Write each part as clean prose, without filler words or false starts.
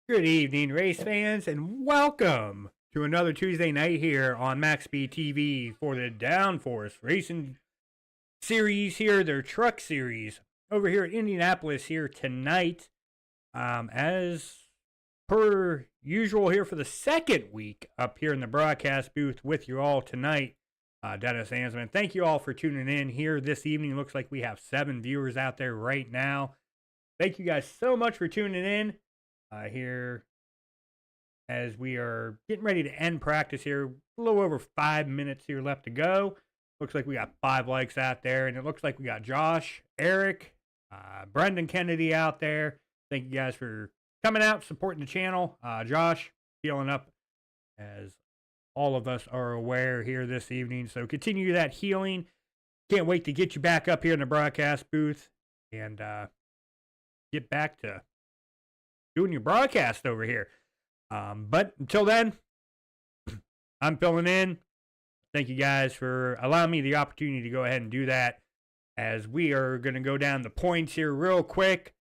Good evening, race fans, and welcome to another Tuesday night here on MaxspeedTV for the Downforce Racing Series here, their truck series over here at Indianapolis here tonight. As per usual here for the second week up here in the broadcast booth with you all tonight, Dennis Ansman. Thank you all for tuning in here this evening. Looks like we have 7 viewers out there right now. Thank you guys so much for tuning in. Here as we are getting ready to end practice here. A little over 5 minutes here left to go. Looks like we got 5 likes out there, and it looks like we got Josh, Eric, Brendan Kennedy out there. Thank you guys for coming out, supporting the channel. Josh, healing up as all of us are aware here this evening. So continue that healing. Can't wait to get you back up here in the broadcast booth and get back to doing your broadcast over here. But until then, I'm filling in. Thank you guys for allowing me the opportunity to go ahead and do that, as we are going to go down the points here real quick.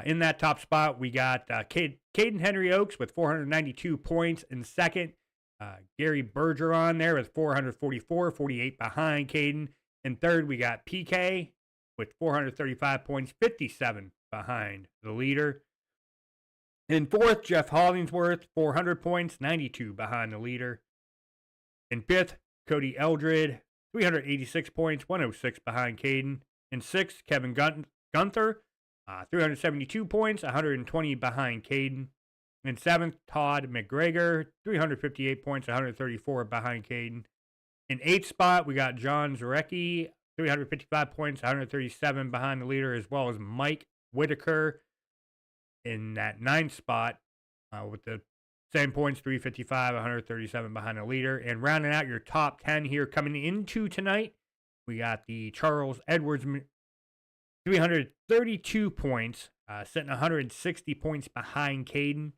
In that top spot, we got Caden Henry Oaks with 492 points in second. Gerry Bergeron there with 444, 48 behind Caden. In third, we got PK with 435 points, 57 behind the leader. In fourth, Jeff Hollingsworth, 400 points, 92 behind the leader. In fifth, Cody Eldred, 386 points, 106 behind Caden. In sixth, Kevin Gunther, 372 points, 120 behind Caden. In seventh, Todd McGregor, 358 points, 134 behind Caden. In eighth spot, we got John Zeirke, 355 points, 137 behind the leader, as well as Mike Whitaker in that ninth spot with the same points, 355, 137 behind the leader. And rounding out your top 10 here coming into tonight, we got the Charles Edwards, 332 points, sitting 160 points behind Caden.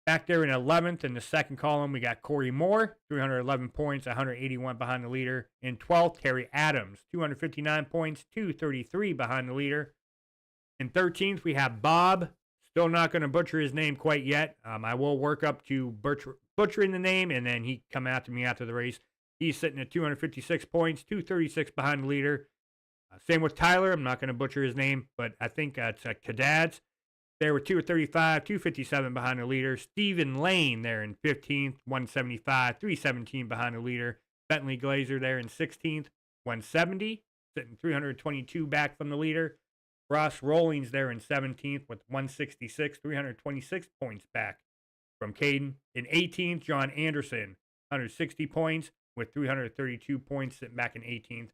Back there in 11th in the second column, we got Corey Moore, 311 points, 181 behind the leader. In 12th, Terry Adams, 259 points, 233 behind the leader. In 13th, we have Bob. Still not going to butcher his name quite yet. I will work up to butchering the name, and then he come after me after the race. He's sitting at 256 points, 236 behind the leader. Same with Tyler. I'm not going to butcher his name, but I think it's Kaddatz. There with 235, 257 behind the leader. Stephen Lane there in 15th, 175, 317 behind the leader. Bentley Glazer there in 16th, 170, sitting 322 back from the leader. Ross Rollings there in 17th with 166, 326 points back from Caden. In 18th, John Anderson, 160 points with 332 points sitting back in 18th.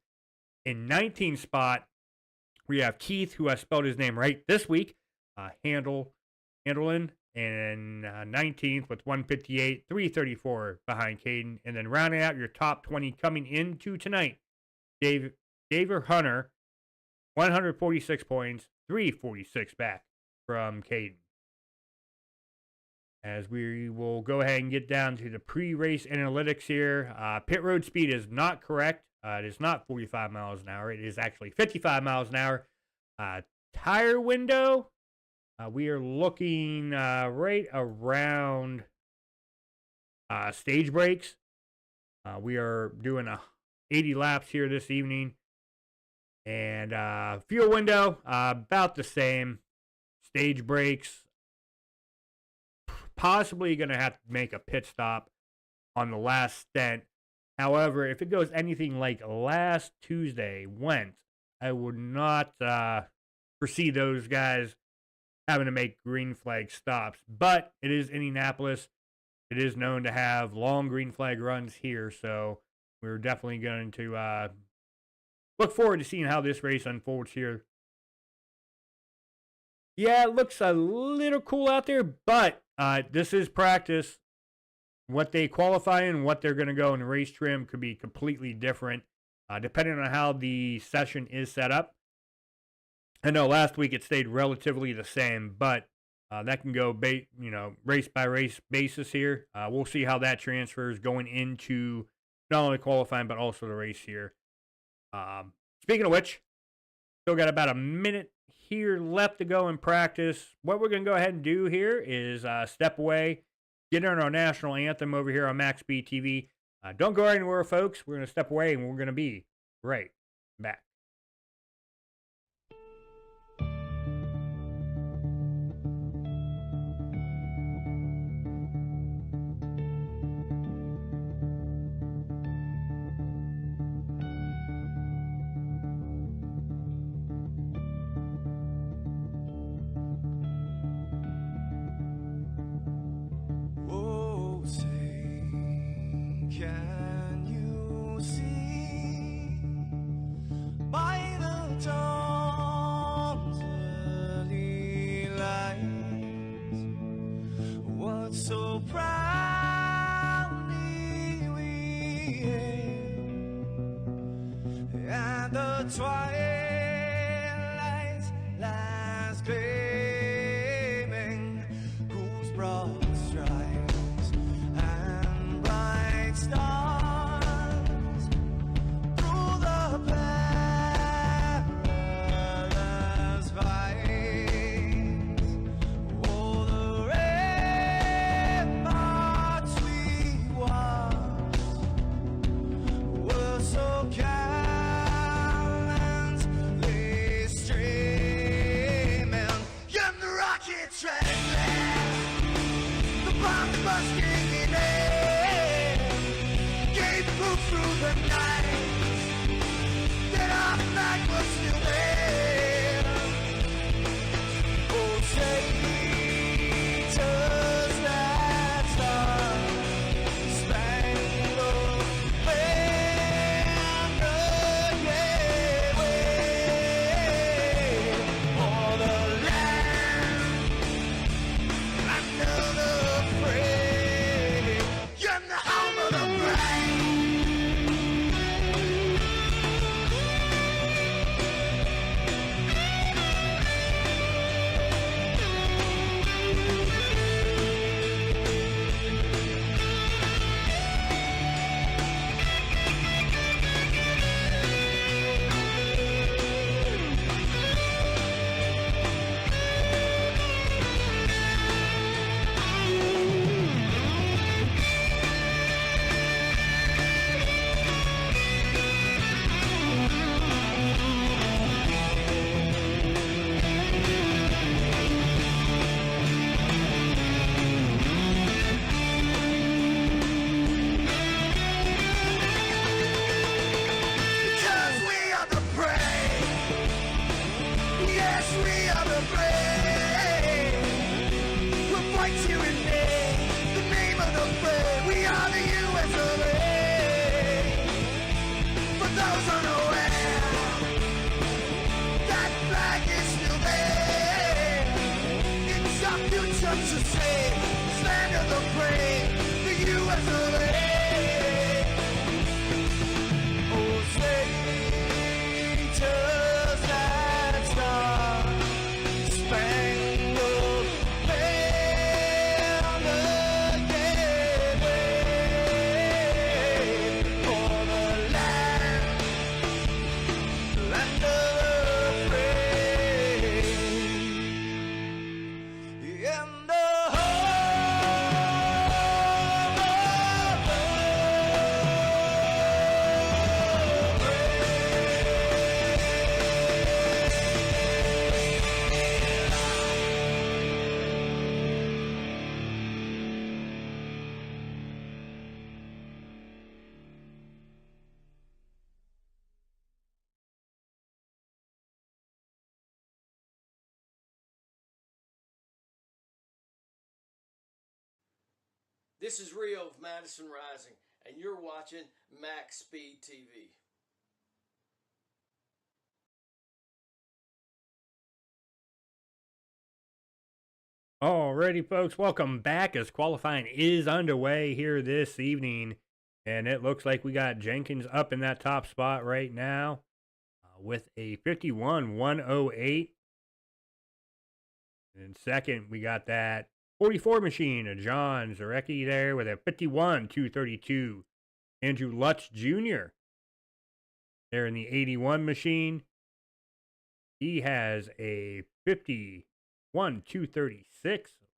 In 19th spot, we have Keith, who I spelled his name right this week, Handelin, and 19th with 158, 334 behind Caden. And then rounding out your top 20 coming into tonight, David Hunter, 146 points, 346 back from Caden. As we will go ahead and get down to the pre-race analytics here. Pit road speed is not correct. It is not 45 miles an hour. It is actually 55 miles an hour. Tire window, we are looking right around stage breaks. We are doing 80 laps here this evening. And fuel window, about the same. Stage breaks, possibly going to have to make a pit stop on the last stint. However, if it goes anything like last Tuesday went, I would not foresee those guys having to make green flag stops. But it is Indianapolis. It is known to have long green flag runs here, so we're definitely going to look forward to seeing how this race unfolds here. Yeah, it looks a little cool out there, but this is practice. What they qualify and what they're going to go in race trim could be completely different, depending on how the session is set up. I know last week it stayed relatively the same, but that can go race by race basis here. We'll see how that transfers going into not only qualifying but also the race here. Speaking of which, still got about a minute here left to go in practice. What we're going to go ahead and do here is step away, get in our national anthem over here on MaxspeedTV. Don't go anywhere, folks. We're going to step away, and we're going to be right back. Can you see by the dawn's early light what so proudly we hailed at the twilight's last gleaming, whose broad stripes and bright stars through the perilous fight, oh, the ramparts we watched were so gallantly streaming, and the rockets ran, the bombs bursting in air, gave proof through the night that our flag was still there. Oh, traitors that star-spangled banner, yeah, wave for the land under the fray, and the home of the brave. Because we are the brave. Yes, we are the brave. We'll fight you in the name of the brave. We are the US of A. For those unaware, that flag is still there. It's our future to save. Stand of the brave, the US of A. Oh, traitors that star-spangled banner, yeah, wave for the land of the free, and the This is Rio of Madison Rising, and you're watching MaxspeedTV. Alrighty, folks, welcome back as qualifying is underway here this evening. And it looks like we got Jenkins up in that top spot right now with a 51.108. And second, we got that 44 machine of John Zeirke there with a 51.232. Andrew Lutz Jr. there in the 81 machine. He has a 51.236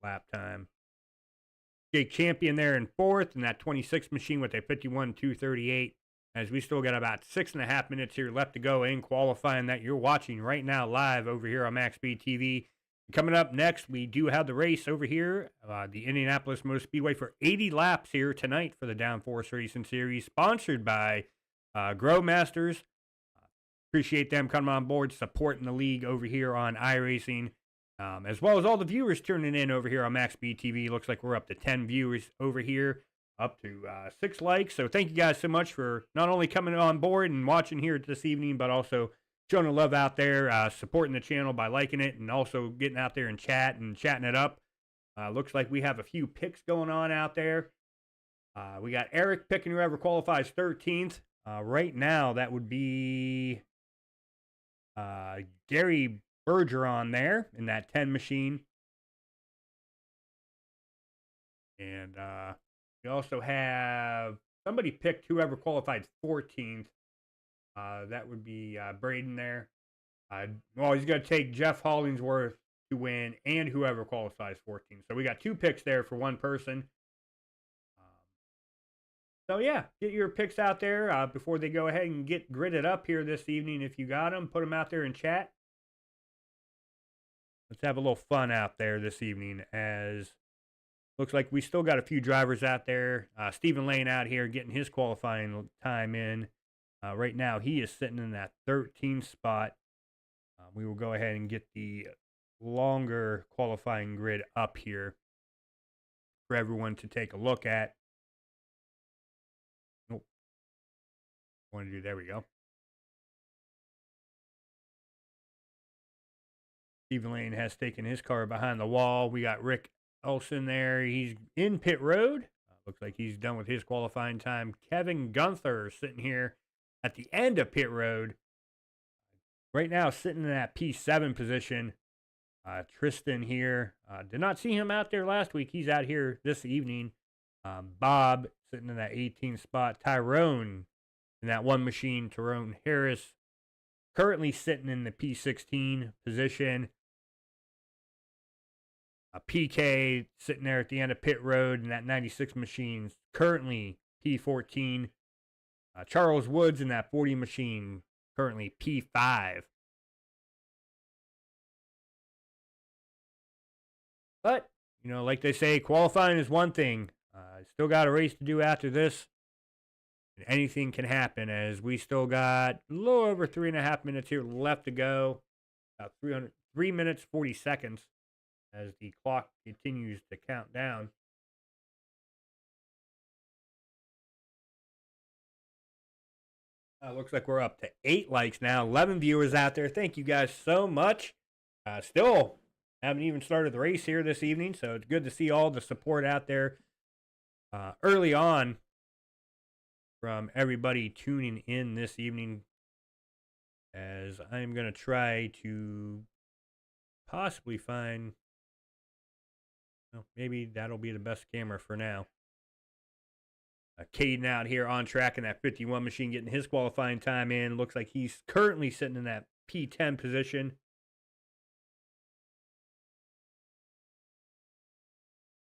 lap time. Jake Champion there in fourth, and that 26 machine with a 51.238. As we still got about 6.5 minutes here left to go in qualifying that you're watching right now live over here on MaxspeedTV. Coming up next, we do have the race over here, the Indianapolis Motor Speedway for 80 laps here tonight for the Downforce Racing Series, sponsored by Grow Masters. Appreciate them coming on board, supporting the league over here on iRacing, as well as all the viewers tuning in over here on MaxspeedTV. Looks like we're up to 10 viewers over here, up to 6 likes. So thank you guys so much for not only coming on board and watching here this evening, but also showing the love out there, supporting the channel by liking it, and also getting out there and chatting it up. Looks like we have a few picks going on out there. We got Eric picking whoever qualifies 13th. Right now, that would be Gerry Bergeron there in that 10 machine. And we also have somebody picked whoever qualified 14th. That would be Braden there. Well, he's going to take Jeff Hollingsworth to win and whoever qualifies 14th. So we got 2 picks there for one person. So, yeah, get your picks out there before they go ahead and get gridded up here this evening. If you got them, put them out there in chat. Let's have a little fun out there this evening, as looks like we still got a few drivers out there. Stephen Lane out here getting his qualifying time in. Right now, he is sitting in that 13th spot. We will go ahead and get the longer qualifying grid up here for everyone to take a look at. Want to do, there we go. Stephen Lane has taken his car behind the wall. We got Rick Elson there. He's in pit road. Looks like he's done with his qualifying time. Kevin Gunther sitting here at the end of pit road. Right now sitting in that P7 position. Tristan here. Did not see him out there last week. He's out here this evening. Bob sitting in that 18th spot. Tyrone in that one machine, Tyrone Harris, currently sitting in the P16 position. PK sitting there at the end of pit road in that 96 machine, currently P14. Charles Woods in that 40 machine, currently P5. But, you know, like they say, qualifying is one thing. Still got a race to do after this. Anything can happen, as we still got a little over 3.5 minutes here left to go. About 3 minutes, 40 seconds as the clock continues to count down. Looks like we're up to 8 likes now, 11 viewers out there. Thank you guys so much. Still haven't even started the race here this evening, so it's good to see all the support out there early on from everybody tuning in this evening, as I'm going to try to possibly find, well, maybe that'll be the best camera for now. Caden out here on track in that 51 machine, getting his qualifying time in. Looks like he's currently sitting in that P10 position.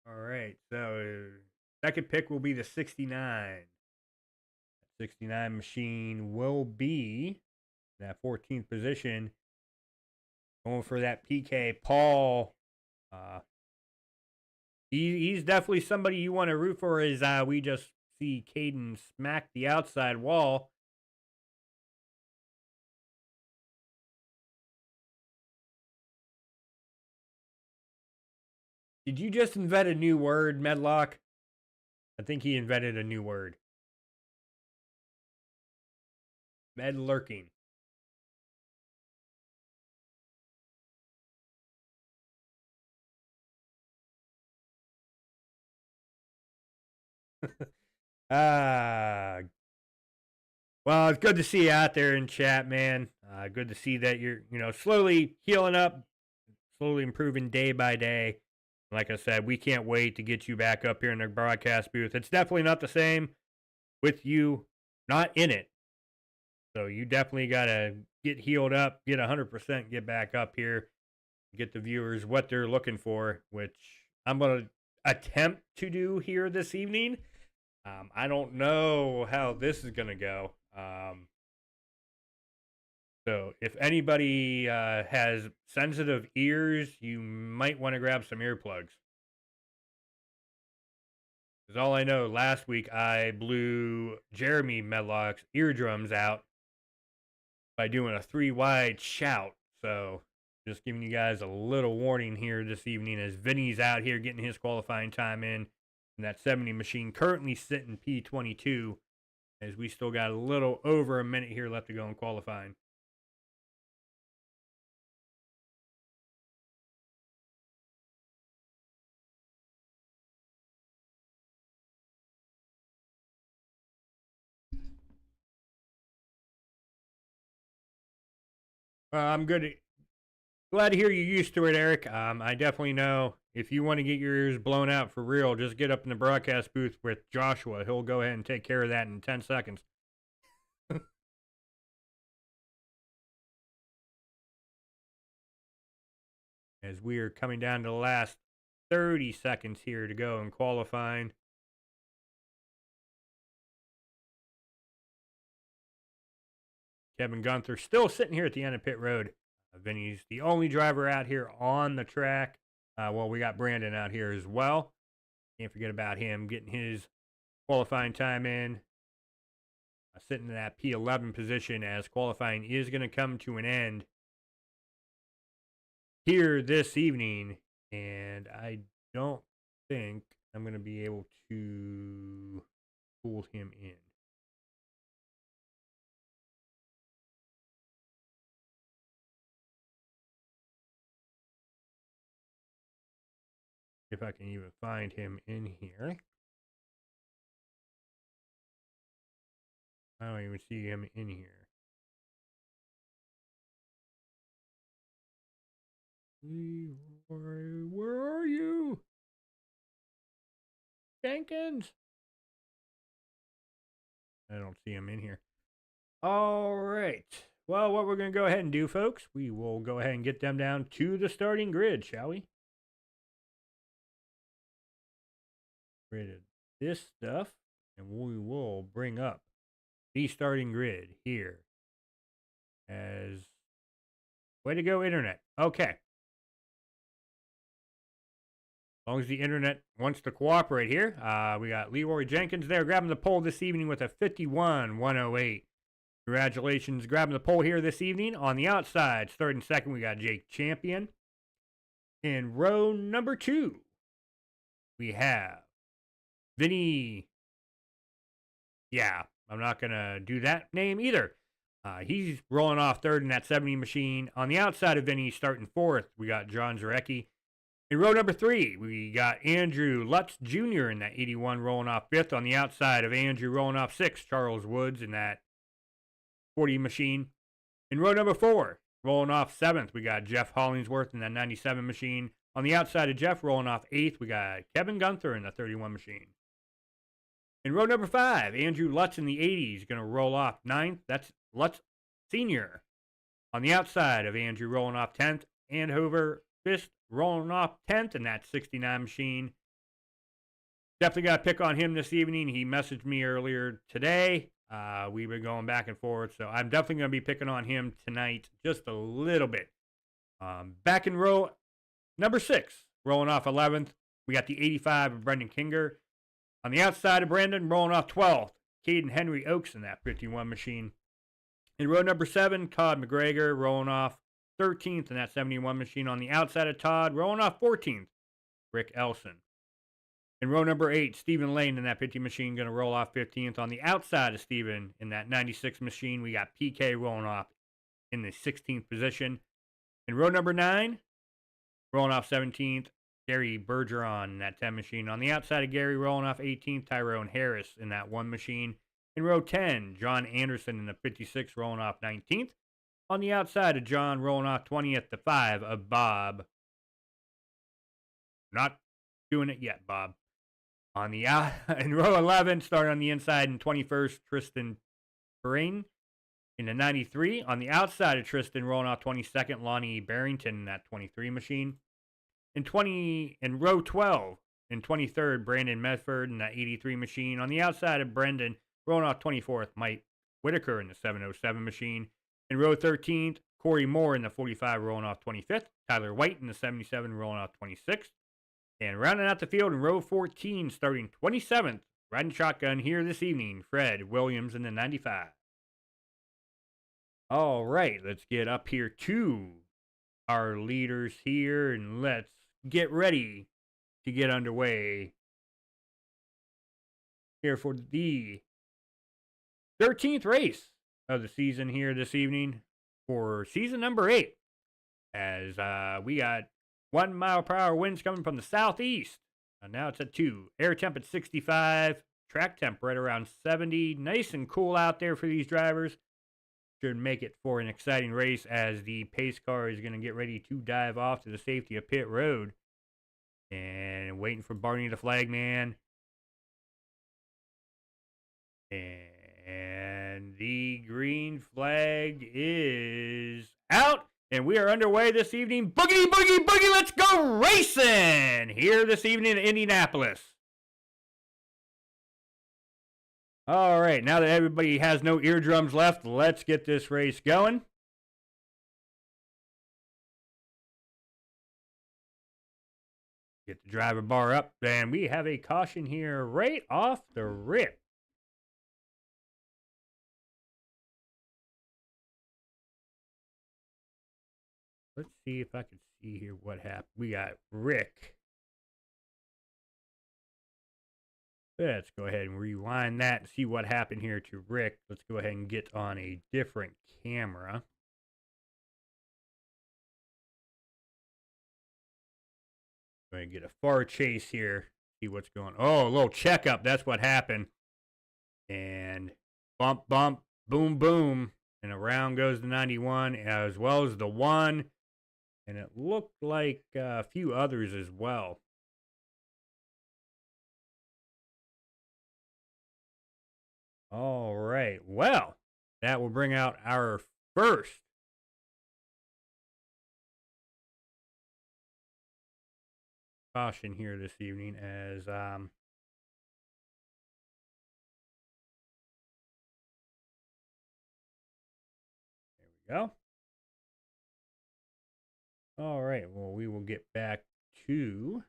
All right, so second pick will be the 69. 69 machine will be in that 14th position. Going for that PK, Paul. He's definitely somebody you want to root for, as we just see Caden smack the outside wall. Did you just invent a new word, Medlock? I think he invented a new word. Med lurking. Well, it's good to see you out there in chat, man. Good to see that you're, slowly healing up, slowly improving day by day. Like I said, we can't wait to get you back up here in the broadcast booth. It's definitely not the same with you not in it. So you definitely got to get healed up, get 100%, get back up here, get the viewers what they're looking for, which I'm going to attempt to do here this evening. I don't know how this is going to go. So if anybody has sensitive ears, you might want to grab some earplugs. Because all I know, last week I blew Jeremy Medlock's eardrums out by doing a 3-wide shout. So just giving you guys a little warning here this evening as Vinny's out here getting his qualifying time in. And that 70 machine currently sitting P22 as we still got a little over a minute here left to go in qualifying. I'm good. Glad to hear you're used to it, Eric. I definitely know if you want to get your ears blown out for real, just get up in the broadcast booth with Joshua. He'll go ahead and take care of that in 10 seconds. As we are coming down to the last 30 seconds here to go in qualifying. Kevin Gunther still sitting here at the end of pit road. Vinny's the only driver out here on the track. Well, we got Brandon out here as well. Can't forget about him getting his qualifying time in. Sitting in that P11 position as qualifying is going to come to an end here this evening. And I don't think I'm going to be able to pull him in. If I can even find him in here. I don't even see him in here. Where are you? Jenkins? I don't see him in here. All right. Well, what we're going to go ahead and do, folks, we will go ahead and get them down to the starting grid, shall we? Rid this stuff, and we will bring up the starting grid here as way to go, internet. Okay. As long as the internet wants to cooperate here, we got Leroy Jenkins there grabbing the pole this evening with a 51.108. Congratulations, grabbing the pole here this evening. On the outside, third and second, we got Jake Champion. In row number 2, we have Vinny. Yeah, I'm not going to do that name either. He's rolling off third in that 70 machine. On the outside of Vinny, starting fourth, we got John Zeirke. In row number 3, we got Andrew Lutz Jr. in that 81 rolling off fifth. On the outside of Andrew rolling off sixth, Charles Woods in that 40 machine. In row number 4, rolling off seventh, we got Jeff Hollingsworth in that 97 machine. On the outside of Jeff, rolling off eighth, we got Kevin Gunther in the 31 machine. In row number 5, Andrew Lutz in the 80s going to roll off 9th. That's Lutz Sr. On the outside of Andrew rolling off 10th. Andover Fist rolling off 10th in that 69 machine. Definitely got to pick on him this evening. He messaged me earlier today. We've been going back and forth, so I'm definitely going to be picking on him tonight just a little bit. Back in row number 6, rolling off 11th, we got the 85 of Brendan Kinger. On the outside of Brandon, rolling off 12th, Caden Henry Oaks in that 51 machine. In row number 7, Todd McGregor rolling off 13th in that 71 machine. On the outside of Todd, rolling off 14th, Rick Elson. In row number 8, Stephen Lane in that 50 machine going to roll off 15th. On the outside of Stephen in that 96 machine, we got PK rolling off in the 16th position. In row number 9, rolling off 17th, Gerry Bergeron in that 10 machine. On the outside of Gary, rolling off 18th, Tyrone Harris in that 1 machine. In row 10, John Anderson in the 56, rolling off 19th. On the outside of John, rolling off 20th to 5 of Bob. Not doing it yet, Bob. On the in row 11, starting on the inside in 21st, Tristan Perrine. In the 93, on the outside of Tristan, rolling off 22nd, Lonnie Barrington in that 23 machine. In row 12, in 23rd, Brandon Medford in that 83 machine. On the outside of Brendan, rolling off 24th, Mike Whitaker in the 707 machine. In row 13th, Corey Moore in the 45, rolling off 25th. Tyler White in the 77, rolling off 26th. And rounding out the field in row 14, starting 27th, riding shotgun here this evening, Fred Williams in the 95. All right, let's get up here to our leaders here, and let's get ready to get underway here for the 13th race of the season here this evening for season number 8. As we got 1 mile per hour winds coming from the southeast. Now it's at 2. Air temp at 65. Track temp right around 70. Nice and cool out there for these drivers. Should make it for an exciting race as the pace car is going to get ready to dive off to the safety of pit road. And waiting for Barney the flagman. And the green flag is out. And we are underway this evening. Boogie, boogie, boogie, let's go racing here this evening in Indianapolis. All right, now that everybody has no eardrums left, let's get this race going. Get the driver bar up, and we have a caution here right off the rip. Let's see if I can see here what happened. We got Rick. Let's go ahead and rewind that and see what happened here to Rick. Let's go ahead and get on a different camera. Going to get a far chase here. See what's going on. Oh, a little checkup. That's what happened. And bump, bump, boom, boom. And around goes the 91 as well as the 1. And it looked like a few others as well. All right. Well, that will bring out our first caution here this evening as there we go. All right, well, we will get back to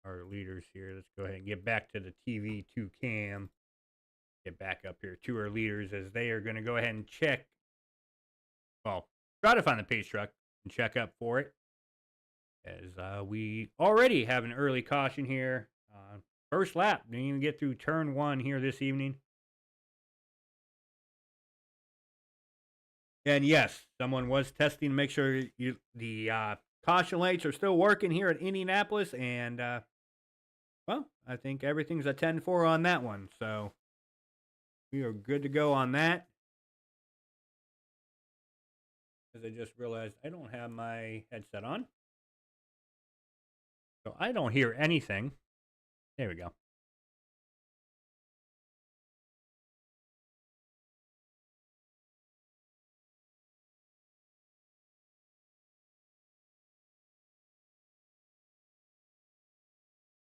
our leaders here. Let's go ahead and get back to the TV2 cam. Get back up here to our leaders as they are going to go ahead and check. Well, try to find the pace truck and check up for it. As we already have an early caution here. First lap, didn't even get through turn 1 here this evening. And yes, someone was testing to make sure the caution lights are still working here at Indianapolis. And, well, I think everything's a 10-4 on that one. So we are good to go on that. Because I just realized I don't have my headset on. So I don't hear anything. There we go.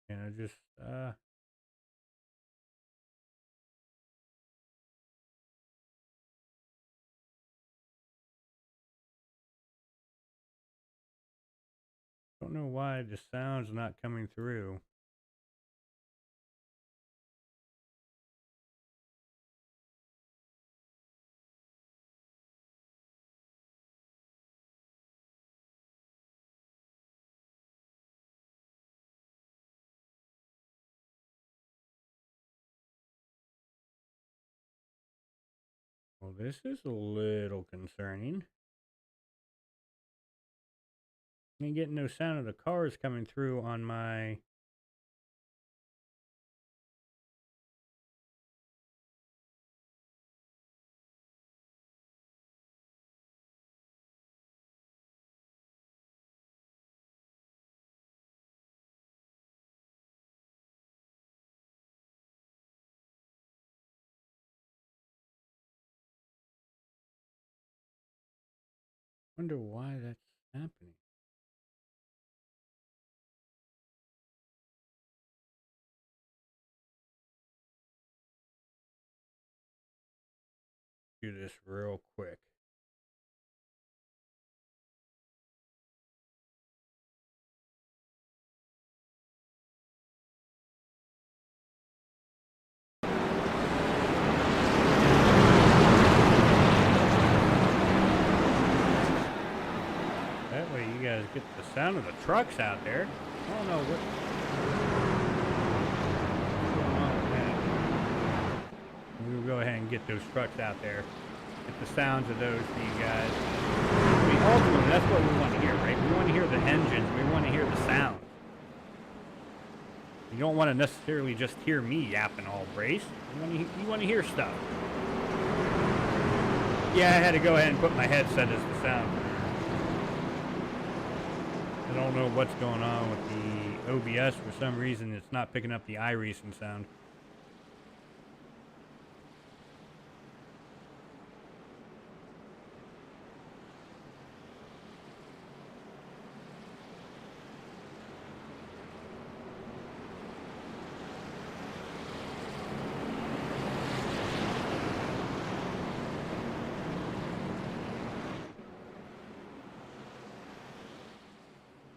And I just, don't know why the sound's not coming through. Well, this is a little concerning. I ain't getting no sound of the cars coming through on my Wonder why that's happening. Do this real quick. That way you guys get the sound of the trucks out there. I don't know what's going on with that. We will go ahead and get those trucks out there. Get the sounds of those for you guys. I mean, ultimately, that's what we want to hear, right? We want to hear the engines. We want to hear the sound. You don't want to necessarily just hear me yapping all brace. You want to hear stuff. Yeah, I had to go ahead and put my headset as the sound. I don't know what's going on with the OBS. For some reason, it's not picking up the iRacing sound.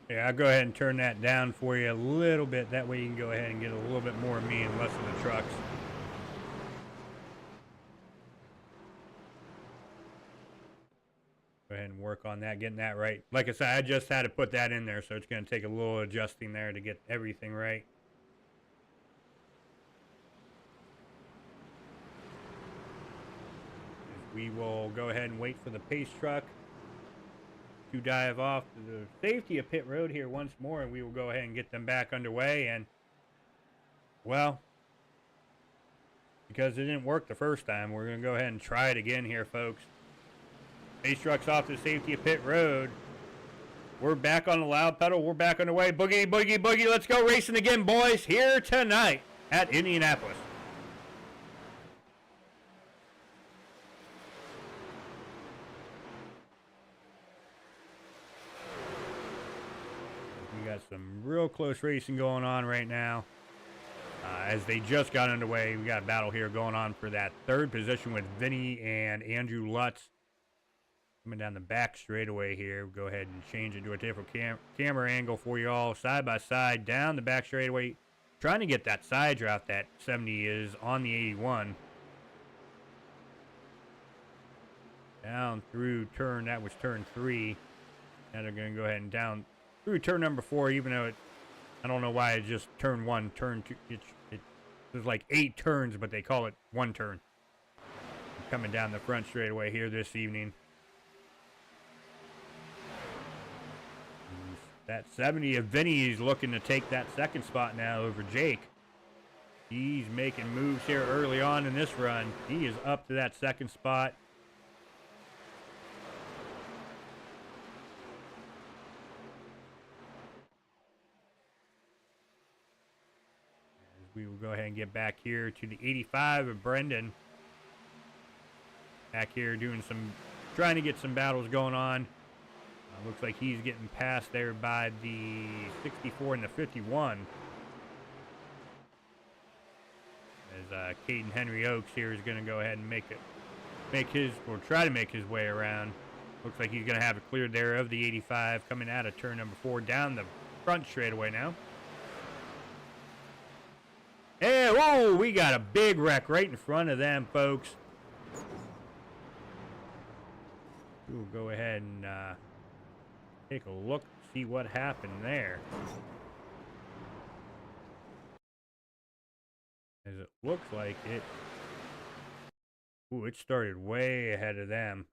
Yeah, I'll go ahead and turn that down for you a little bit. That way you can go ahead and get a little bit more of me and less of the trucks. Go ahead and work on that, getting that right. Like I said, I just had to put that in there, so it's going to take a little adjusting there to get everything right. We will go ahead and wait for the pace truck to dive off to the safety of pit road here once more, and we will go ahead and get them back underway. And well, because it didn't work the first time, we're going to go ahead and try it again here, folks. Pace truck's off to the safety of pit road. We're back on the loud pedal. We're back underway. Boogie, boogie, boogie. Let's go racing again, boys, here tonight at Indianapolis. Got some real close racing going on right now. As they just got underway, we got a battle here going on for that third position with Vinny and Andrew Lutz. Coming down the back straightaway here. We'll go ahead and change it to a different camera angle for you all. Side by side, down the back straightaway. Trying to get that side draft that 70 is on the 81. Down through turn, that was turn 3. Now they're going to go ahead and down through turn number 4, even though I don't know why it's just turn 1, turn 2. There's like 8 turns, but they call it 1 turn. Coming down the front straightaway here this evening. That 70 of Vinny is looking to take that second spot now over Jake. He's making moves here early on in this run. He is up to that second spot. We will go ahead and get back here to the 85 of Brendan. Back here doing trying to get some battles going on. Looks like he's getting passed there by the 64 and the 51. As Caden Henry Oaks here is going to go ahead and try to make his way around. Looks like he's going to have it cleared there of the 85 coming out of turn number 4 down the front straightaway now. Hey, whoa, we got a big wreck right in front of them, folks. We'll go ahead and take a look, see what happened there. As it looks like it... Ooh, it started way ahead of them.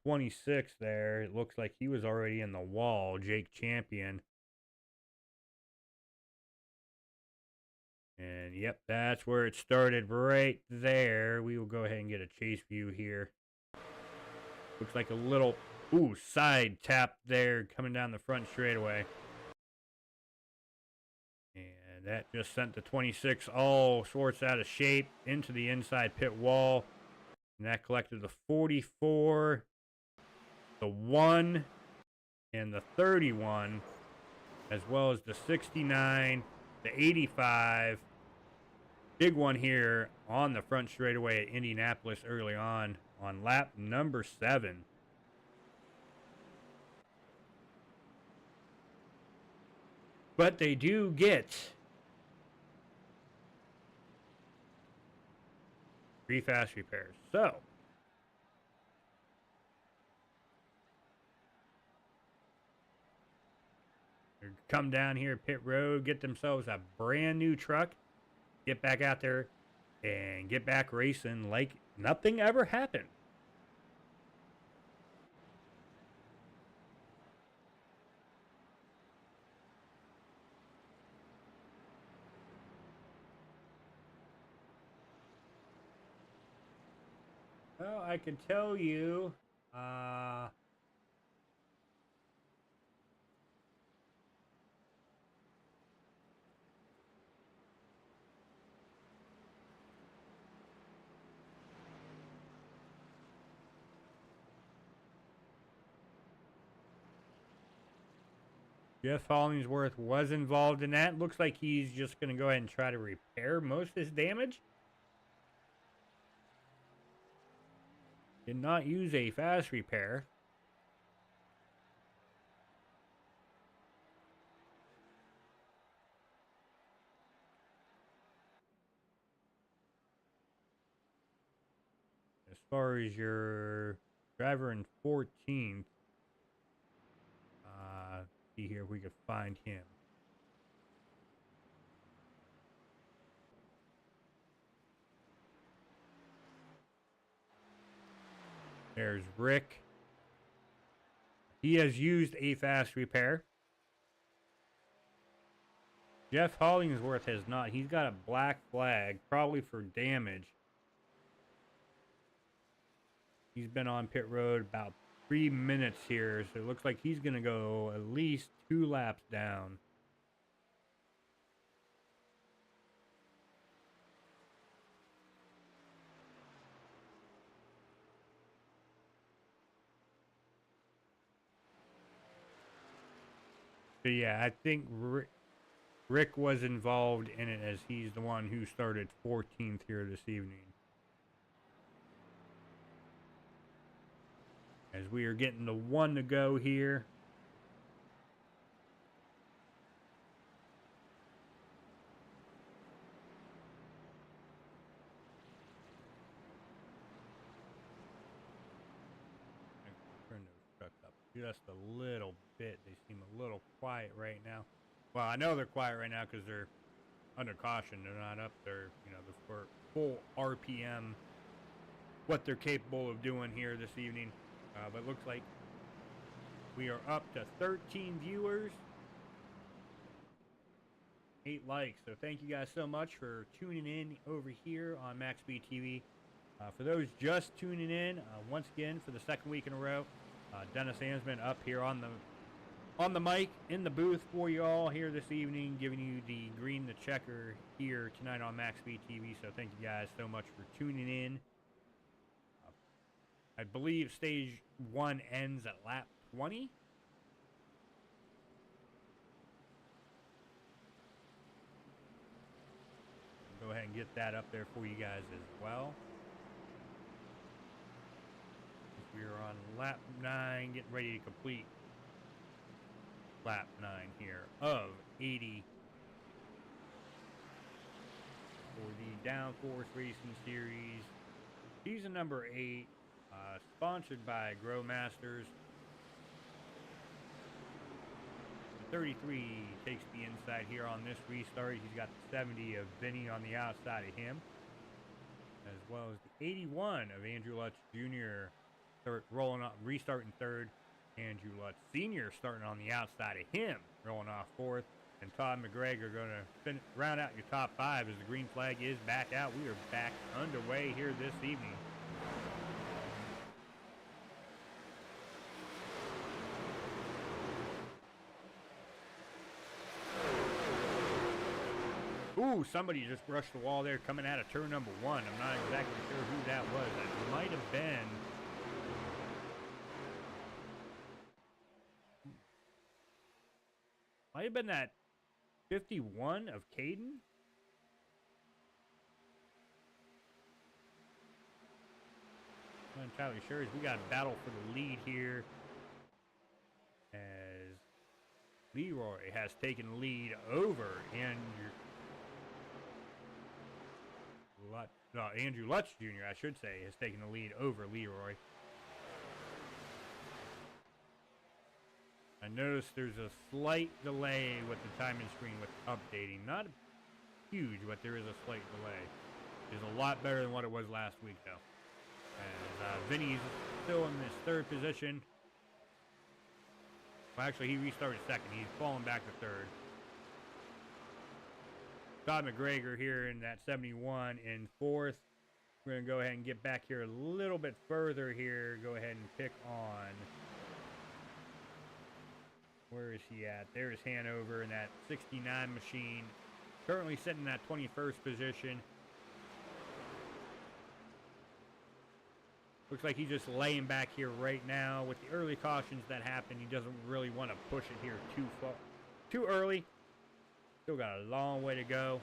26 there. It looks like he was already in the wall, Jake Champion. And yep, that's where it started right there. We will go ahead and get a chase view here. Looks like a little, side tap there coming down the front straightaway. And And that just sent the 26 all sorts out of shape into the inside pit wall. And that collected the 44, the 1, and the 31, as well as the 69, the 85. Big one here on the front straightaway at Indianapolis early on lap number 7. But they do get 3 fast repairs. So they come down here pit road, get themselves a brand new truck, get back out there and get back racing like nothing ever happened. Well, I can tell you, Jeff Hollingsworth was involved in that. Looks like he's just going to go ahead and try to repair most of his damage. Did not use a fast repair. As far as your driver in 14th, see here if we could find him. There's Rick. He has used a fast repair. Jeff Hollingsworth has not. He's got a black flag, probably for damage. He's been on pit road about 3 minutes here, so it looks like he's going to go at least 2 laps down. So yeah, I think Rick was involved in it, as he's the one who started 14th here this evening. As we are getting the 1 to go here. Turn those trucks up just a little bit. They seem a little quiet right now. Well, I know they're quiet right now because they're under caution. They're not up there, you know, the full RPM, what they're capable of doing here this evening. But it looks like we are up to 13 viewers, 8 likes. So thank you guys so much for tuning in over here on MaxspeedTV. For those just tuning in, once again for the 2nd week in a row, Dennis Ansman up here on the mic in the booth for you all here this evening, giving you the green the checker here tonight on MaxspeedTV. So thank you guys so much for tuning in. I believe stage 1 ends at lap 20. Go ahead and get that up there for you guys as well. We are on lap 9, getting ready to complete lap 9 here of 80 for the Downforce Racing Series, season number 8. Sponsored by Grow Masters. The 33 takes the inside here on this restart. He's got the 70 of Vinny on the outside of him, as well as the 81 of Andrew Lutz Jr. rolling up, restarting 3rd. Andrew Lutz Sr. starting on the outside of him, rolling off 4th. And Todd McGregor going to round out your top 5 as the green flag is back out. We are back underway here this evening. Ooh, somebody just brushed the wall there coming out of turn number 1. I'm not exactly sure who that was. That might have been... Might have been that 51 of Caden. I'm not entirely sure. We got a battle for the lead here, as Leroy has taken the lead over Andrew Lutz Jr., I should say, has taken the lead over Leroy. I noticed there's a slight delay with the timing screen with updating. Not huge, but there is a slight delay. It's a lot better than what it was last week, though. As Vinny's still in this third position. Well, actually, he restarted second. He's falling back to third. Todd McGregor here in that 71 in fourth. We're going to go ahead and get back here a little bit further here. Go ahead and pick on... Where is he at? There's Hanover in that 69 machine. Currently sitting in that 21st position. Looks like he's just laying back here right now. With the early cautions that happen, he doesn't really want to push it here too early. Still got a long way to go.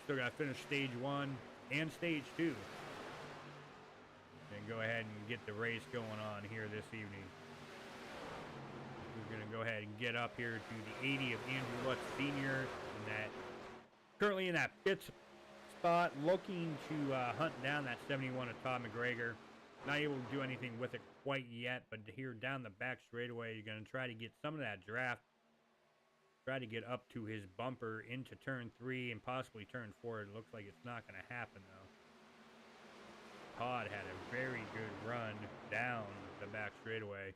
Still got to finish stage 1 and stage 2. And go ahead and get the race going on here this evening. We're going to go ahead and get up here to the 80 of Andrew Lutz Sr. Currently in that fifth spot, looking to hunt down that 71 of Todd McGregor. Not able to do anything with it quite yet, but here down the back straightaway, you're going to try to get some of that draft. Try to get up to his bumper into turn 3 and possibly turn 4. It looks like it's not going to happen, though. Todd had a very good run down the back straightaway.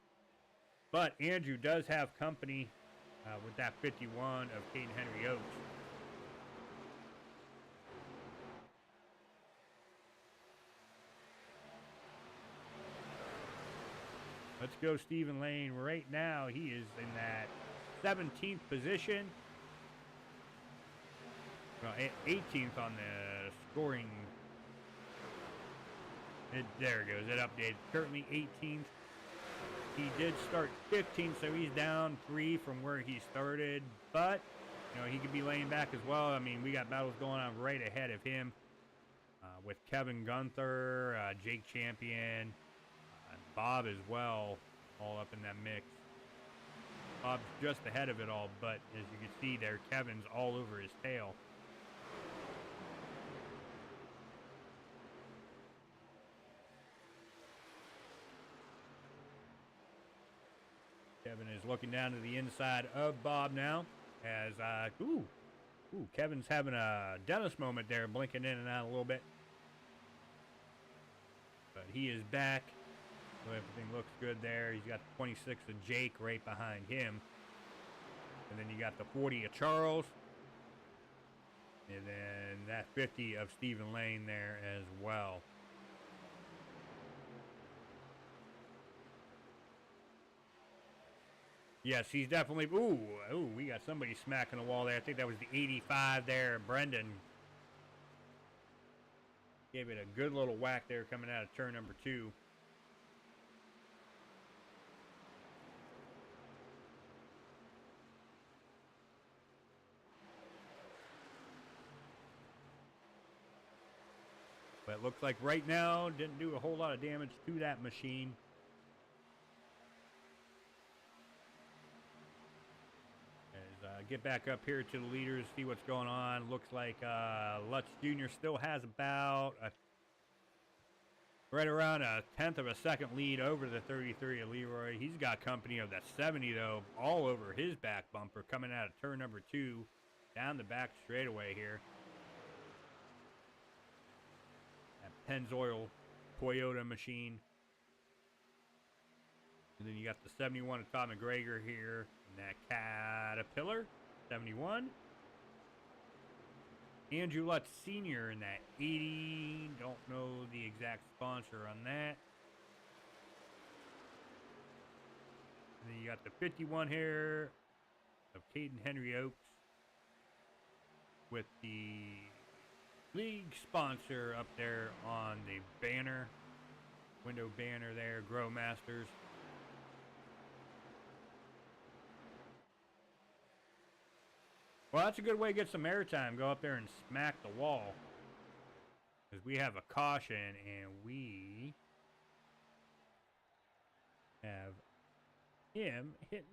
But Andrew does have company with that 51 of Caden Henry Oates. Let's go Stephen Lane. Right now, he is in that 17th position. Well, 18th on the scoring. There it goes. It updated. Currently 18th. He did start 15th, so he's down 3 from where he started. But, you know, he could be laying back as well. I mean, we got battles going on right ahead of him with Kevin Gunther, Jake Champion, Bob as well, all up in that mix. Bob's just ahead of it all, but as you can see there, Kevin's all over his tail. Kevin is looking down to the inside of Bob now, as Kevin's having a Dennis moment there, blinking in and out a little bit. But he is back. So everything looks good there. He's got the 26 of Jake right behind him. And then you got the 40 of Charles. And then that 50 of Stephen Lane there as well. Yes, he's definitely... Ooh, we got somebody smacking the wall there. I think that was the 85 there, Brendan. Gave it a good little whack there coming out of turn number 2. But it looks like right now, didn't do a whole lot of damage to that machine. Get back up here to the leaders, see what's going on. Looks like Lutz Jr. still has about right around a tenth of a second lead over the 33 of Leroy. He's got company of that 70, though, all over his back bumper coming out of turn number 2 down the back straightaway here. That Pennzoil Toyota machine. And then you got the 71 of Todd McGregor here. And that Caterpillar, 71. Andrew Lutz Sr. in that 80. Don't know the exact sponsor on that. And then you got the 51 here of Caden Henry Oates. with the league sponsor up there on the banner, window banner there, Grow Masters. Well, that's a good way to get some airtime. Go up there and smack the wall. Because we have a caution and we have him hitting.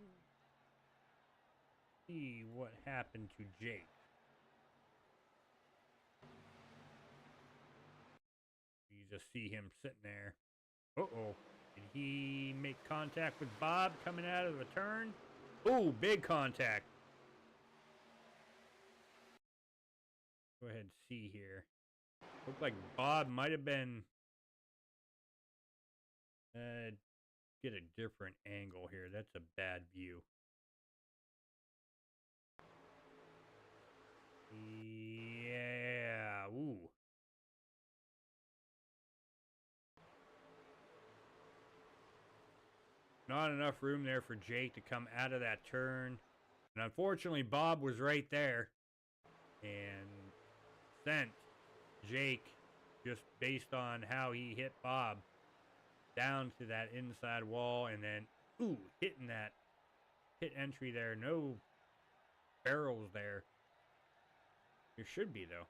See what happened to Jake. You just see him sitting there. Uh-oh. Did he make contact with Bob coming out of the turn? Oh, big contact. Go ahead and see here. Looked like Bob might have been... get a different angle here. That's a bad view. Yeah. Ooh. Not enough room there for Jake to come out of that turn. And unfortunately, Bob was right there. And sent Jake, just based on how he hit Bob, down to that inside wall. And then, ooh, hitting that pit entry there. No barrels there. There should be, though.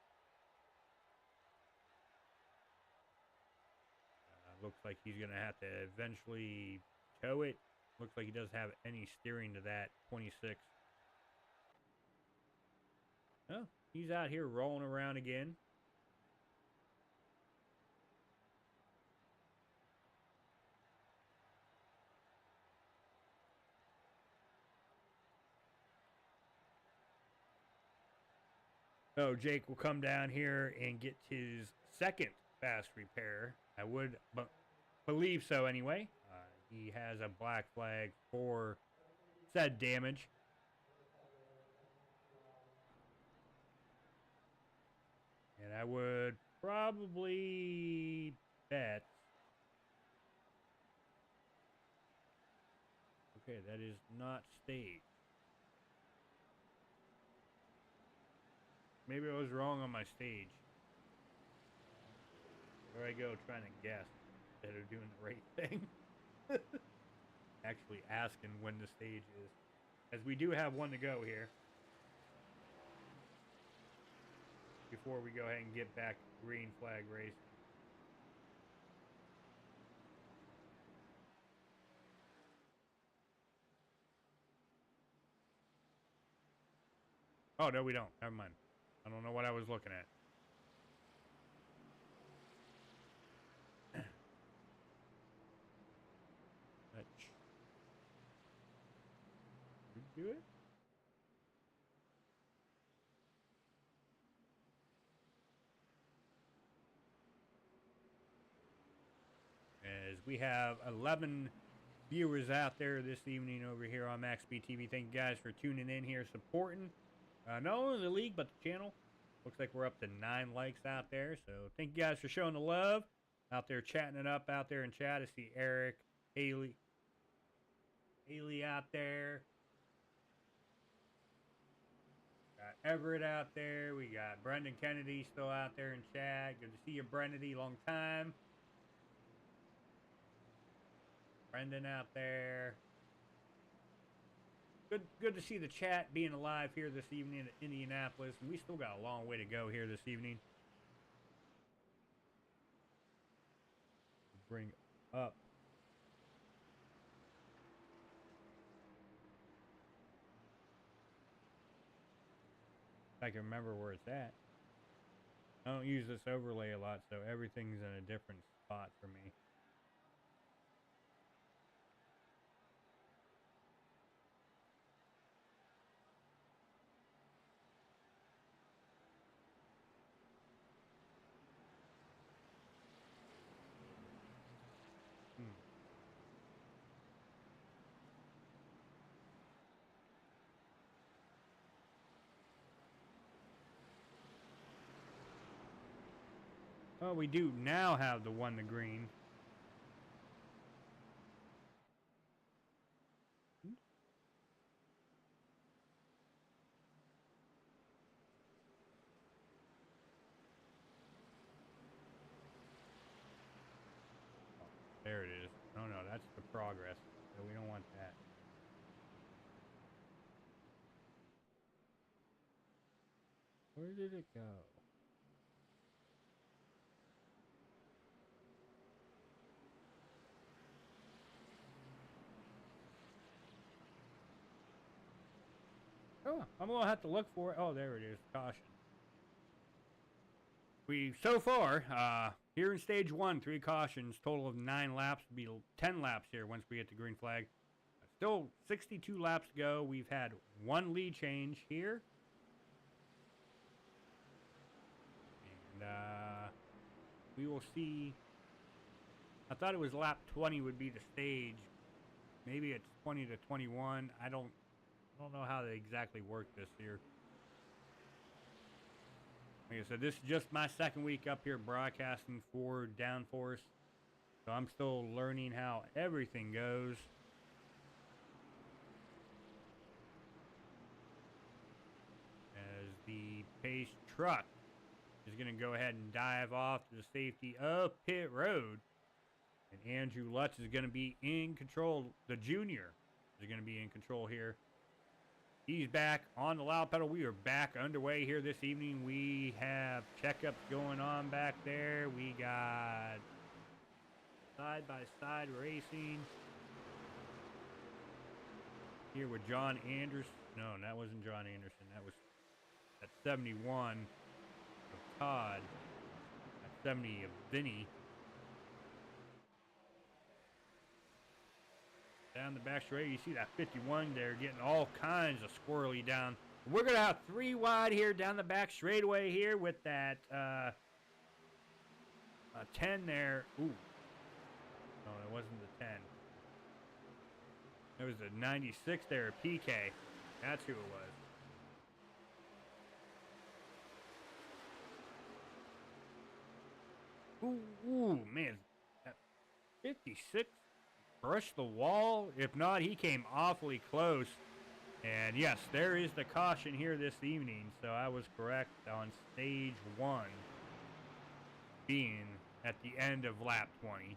Looks like he's going to have to eventually tow it. Looks like he doesn't have any steering to that 26. Oh, he's out here rolling around again. So Jake will come down here and get his second fast repair. I would believe so anyway. He has a black flag for said damage. And I would probably bet. Okay, that is not staged. Maybe I was wrong on my stage. There I go trying to guess instead of doing the right thing. Actually asking when the stage is. As we do have one to go here. Before we go ahead and get back to green flag race. Oh, no, we don't. Never mind. I don't know what I was looking at. Do it? As we have 11 viewers out there this evening over here on MaxspeedTV. Thank you guys for tuning in here, supporting not only the league, but the channel. Looks like we're up to 9 likes out there. So thank you guys for showing the love. Out there chatting it up out there in chat. I see Eric, Haley out there. Got Everett out there. We got Brendan Kennedy still out there in chat. Good to see you, Brendan. Long time. Brendan out there. Good to see the chat being alive here this evening in Indianapolis. And we still got a long way to go here this evening. Bring up. If I can remember where it's at. I don't use this overlay a lot, so everything's in a different spot for me. Oh, we do now have the one to green. progress, so we don't want that. Where did it go? Oh, I'm gonna have to look for it. Oh, there it is. Caution. We so far here in stage 1, 3 cautions, total of 9 laps. Will be 10 laps here once we get the green flag. Still 62 laps to go. We've had 1 lead change here, and we will see. I thought it was lap 20 would be the stage. Maybe it's 20 to 21. I don't know how they exactly work this here. Like I said, this is just my second week up here broadcasting for Downforce, so I'm still learning how everything goes. As the pace truck is going to go ahead and dive off to the safety of pit road, and Andrew Lutz is going to be in control. The junior is going to be in control here. He's back on the loud pedal. We are back underway here this evening. We have checkups going on back there. We got side-by-side racing here with John Anderson. No, that wasn't John Anderson. That was at 71 of Todd. At 70 of Vinny. Down the back straight, you see that 51 there getting all kinds of squirrely down. We're going to have 3 wide here down the back straightaway here with that 10 there. Ooh. No, it wasn't the 10. It was the 96 there, PK. That's who it was. Ooh, man. That 56 brushed the wall. If not, he came awfully close. And yes, there is the caution here this evening. So I was correct on stage 1 being at the end of lap 20.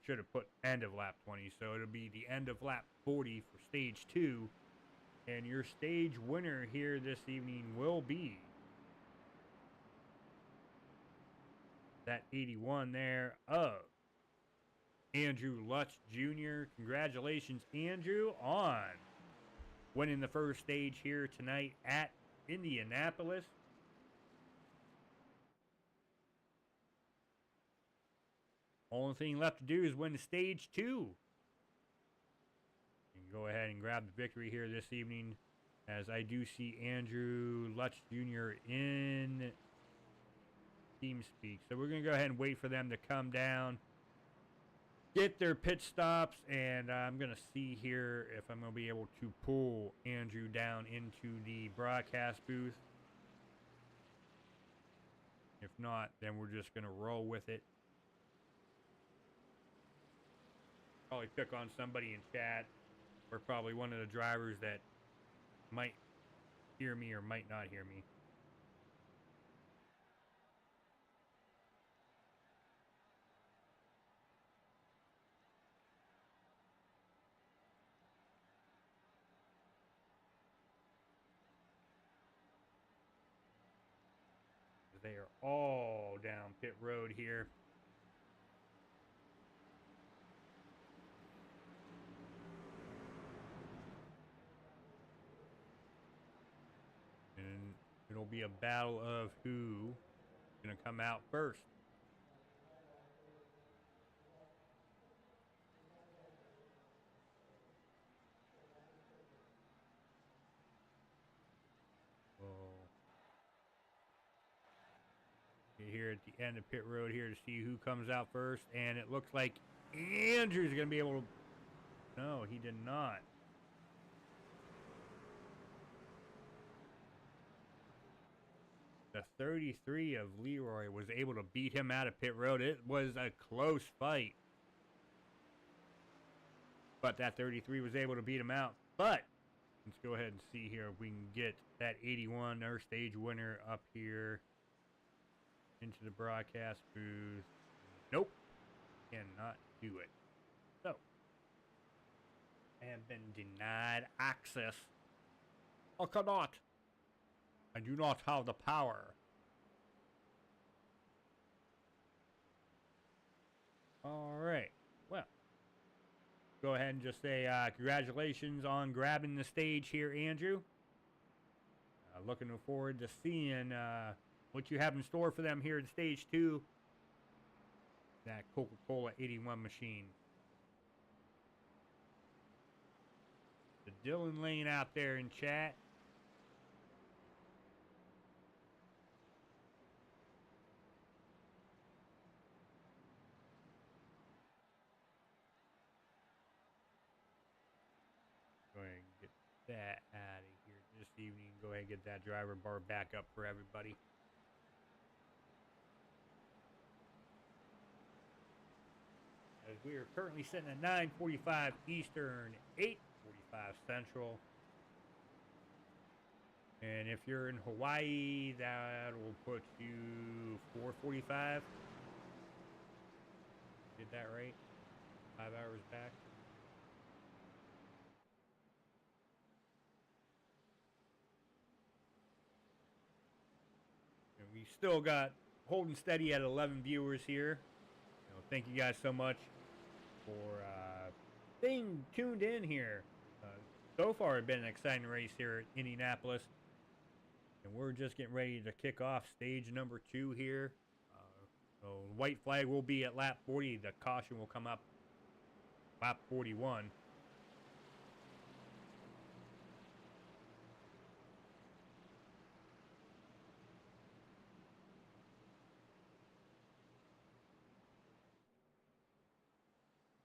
Should have put end of lap 20. So it'll be the end of lap 40 for stage 2. And your stage winner here this evening will be that 81 there of Andrew Lutz Jr. Congratulations, Andrew, on winning the first stage here tonight at Indianapolis. Only thing left to do is win the stage 2. You can go ahead and grab the victory here this evening, as I do see Andrew Lutz Jr. in TeamSpeak. So we're going to go ahead and wait for them to come down, get their pit stops, and I'm going to see here if I'm going to be able to pull Andrew down into the broadcast booth. If not, then we're just going to roll with it. Probably pick on somebody in chat, or probably one of the drivers that might hear me or might not hear me. They are all down pit road here. And it'll be a battle of who's going to come out first. Here at the end of pit road here to see who comes out first, and it looks like Andrew's going to be able to. No, he did not. The 33 of Leroy was able to beat him out of pit road. It was a close fight, but that 33 was able to beat him out. But let's go ahead and see here if we can get that 81, our stage winner, up here into the broadcast booth. Nope, cannot do it. have been denied access. I cannot. I do not have the power. All right. Well, go ahead and just say congratulations on grabbing the stage here, Andrew. Looking forward to seeing what you have in store for them here in stage 2. That Coca-Cola 81 machine. The Dylan Lane out there in chat. Go ahead and get that out of here this evening. Go ahead and get that driver bar back up for everybody. As we are currently sitting at 9:45 Eastern, 8:45 Central. And if you're in Hawaii, that will put you 4:45. Did that right? 5 hours back. And we still got holding steady at 11 viewers here. Thank you guys so much for being tuned in here. So far, it's been an exciting race here at Indianapolis. And we're just getting ready to kick off stage number 2 here. So white flag will be at lap 40. The caution will come up lap 41.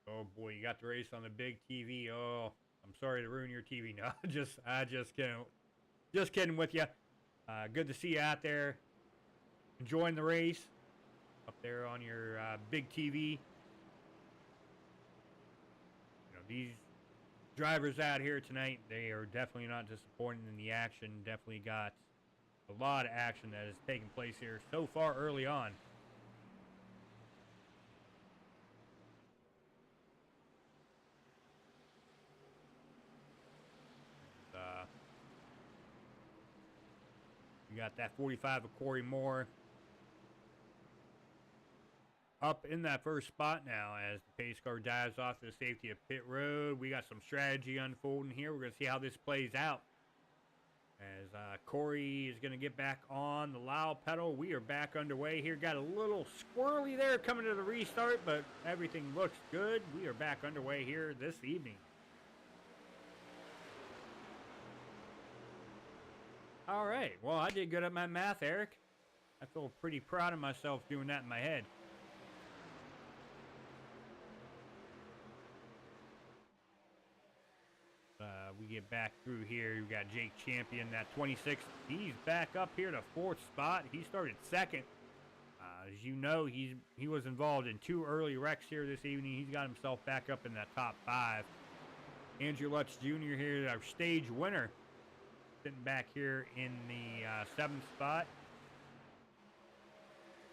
Oh boy, you got the race on the big TV. Oh, I'm sorry to ruin your TV. No, I just kidding with you. Good to see you out there enjoying the race up there on your big TV. These drivers out here tonight, they are definitely not disappointing in the action. Definitely got a lot of action that is taking place here so far early on. You got that 45 of Corey Moore up in that first spot now as the pace car dives off to the safety of pit road. We got some strategy unfolding here. We're going to see how this plays out. As Corey is going to get back on the loud pedal. We are back underway here. Got a little squirrely there coming to the restart, but everything looks good. We are back underway here this evening. All right. Well, I did good at my math, Eric. I feel pretty proud of myself doing that in my head. We get back through here. We got Jake Champion, that 26. He's back up here to 4th spot. He started 2nd. As you know, he was involved in 2 early wrecks here this evening. He's got himself back up in that top 5. Andrew Lutz Jr. here, our stage winner, sitting back here in the 7th spot.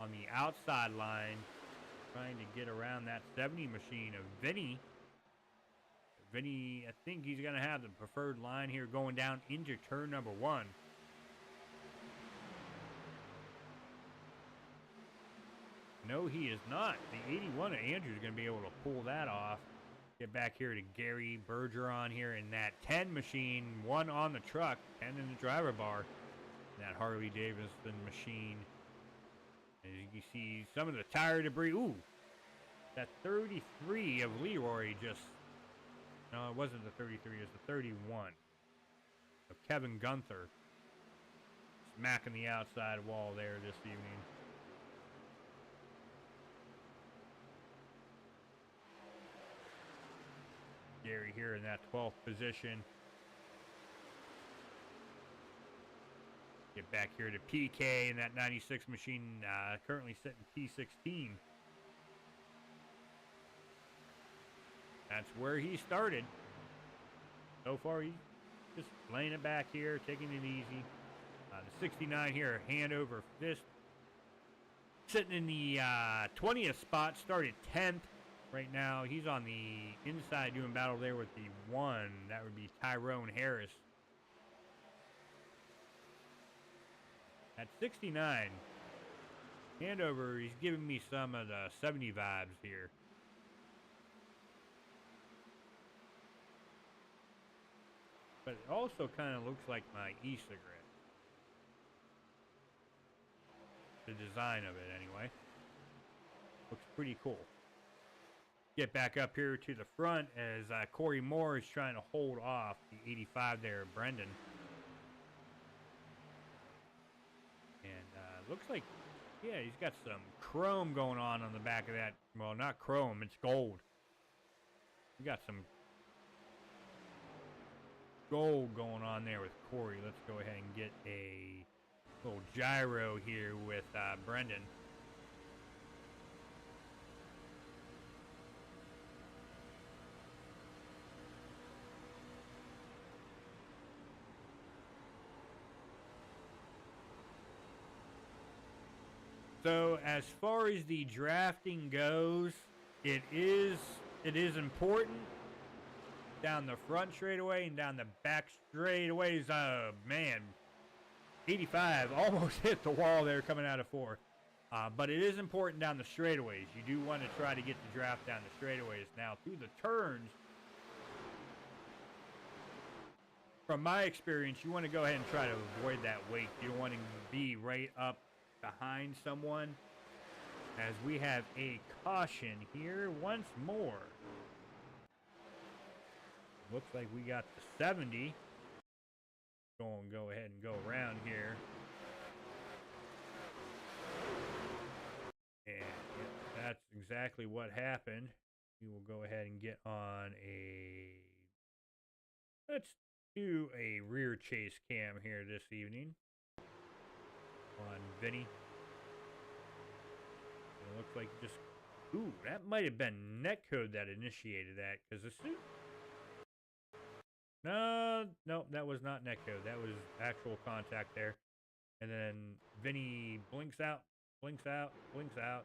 On the outside line, trying to get around that 70 machine of Vinny. Vinny, I think he's going to have the preferred line here going down into turn number 1. No, he is not. The 81 of Andrew is going to be able to pull that off. Get back here to Gerry Bergeron here in that 10 machine. 1 on the truck, 10 in the driver bar. That Harley Davidson machine. As you can see, some of the tire debris. Ooh, that 33 of Leroy just... No, it wasn't the 33. It was the 31 of Kevin Gunther. Smacking the outside wall there this evening. Gerry here in that 12th position. Get back here to PK in that 96 machine, currently sitting P16. That's where he started. So far, he's just laying it back here, taking it easy. The 69 here, hand over fist. Sitting in the 20th spot, started 10th. Right now, he's on the inside doing battle there with the 1. That would be Tyrone Harris. At 69. Handover, he's giving me some of the 70 vibes here. But it also kind of looks like my e-cigarette. The design of it, anyway. Looks pretty cool. Get back up here to the front as Corey Moore is trying to hold off the 85 there, Brendan. And looks like, yeah, he's got some chrome going on the back of that. Well, not chrome, it's gold. We got some gold going on there with Corey. Let's go ahead and get a little gyro here with Brendan. So as far as the drafting goes, it is important. Down the front straightaway and down the back straightaways. Man, 85 almost hit the wall there coming out of 4. But it is important down the straightaways. You do want to try to get the draft down the straightaways. Now, through the turns, from my experience, you want to go ahead and try to avoid that wake. You don't want to be right up behind someone, as we have a caution here once more. Looks like we got the 70. Go ahead and go around here. And yeah, that's exactly what happened. We will go ahead and get on a... Let's do a rear chase cam here this evening. On Vinny. It looks like just... Ooh, that might have been netcode that initiated that, because the suit... No, that was not netcode. That was actual contact there. And then Vinny blinks out, blinks out, blinks out.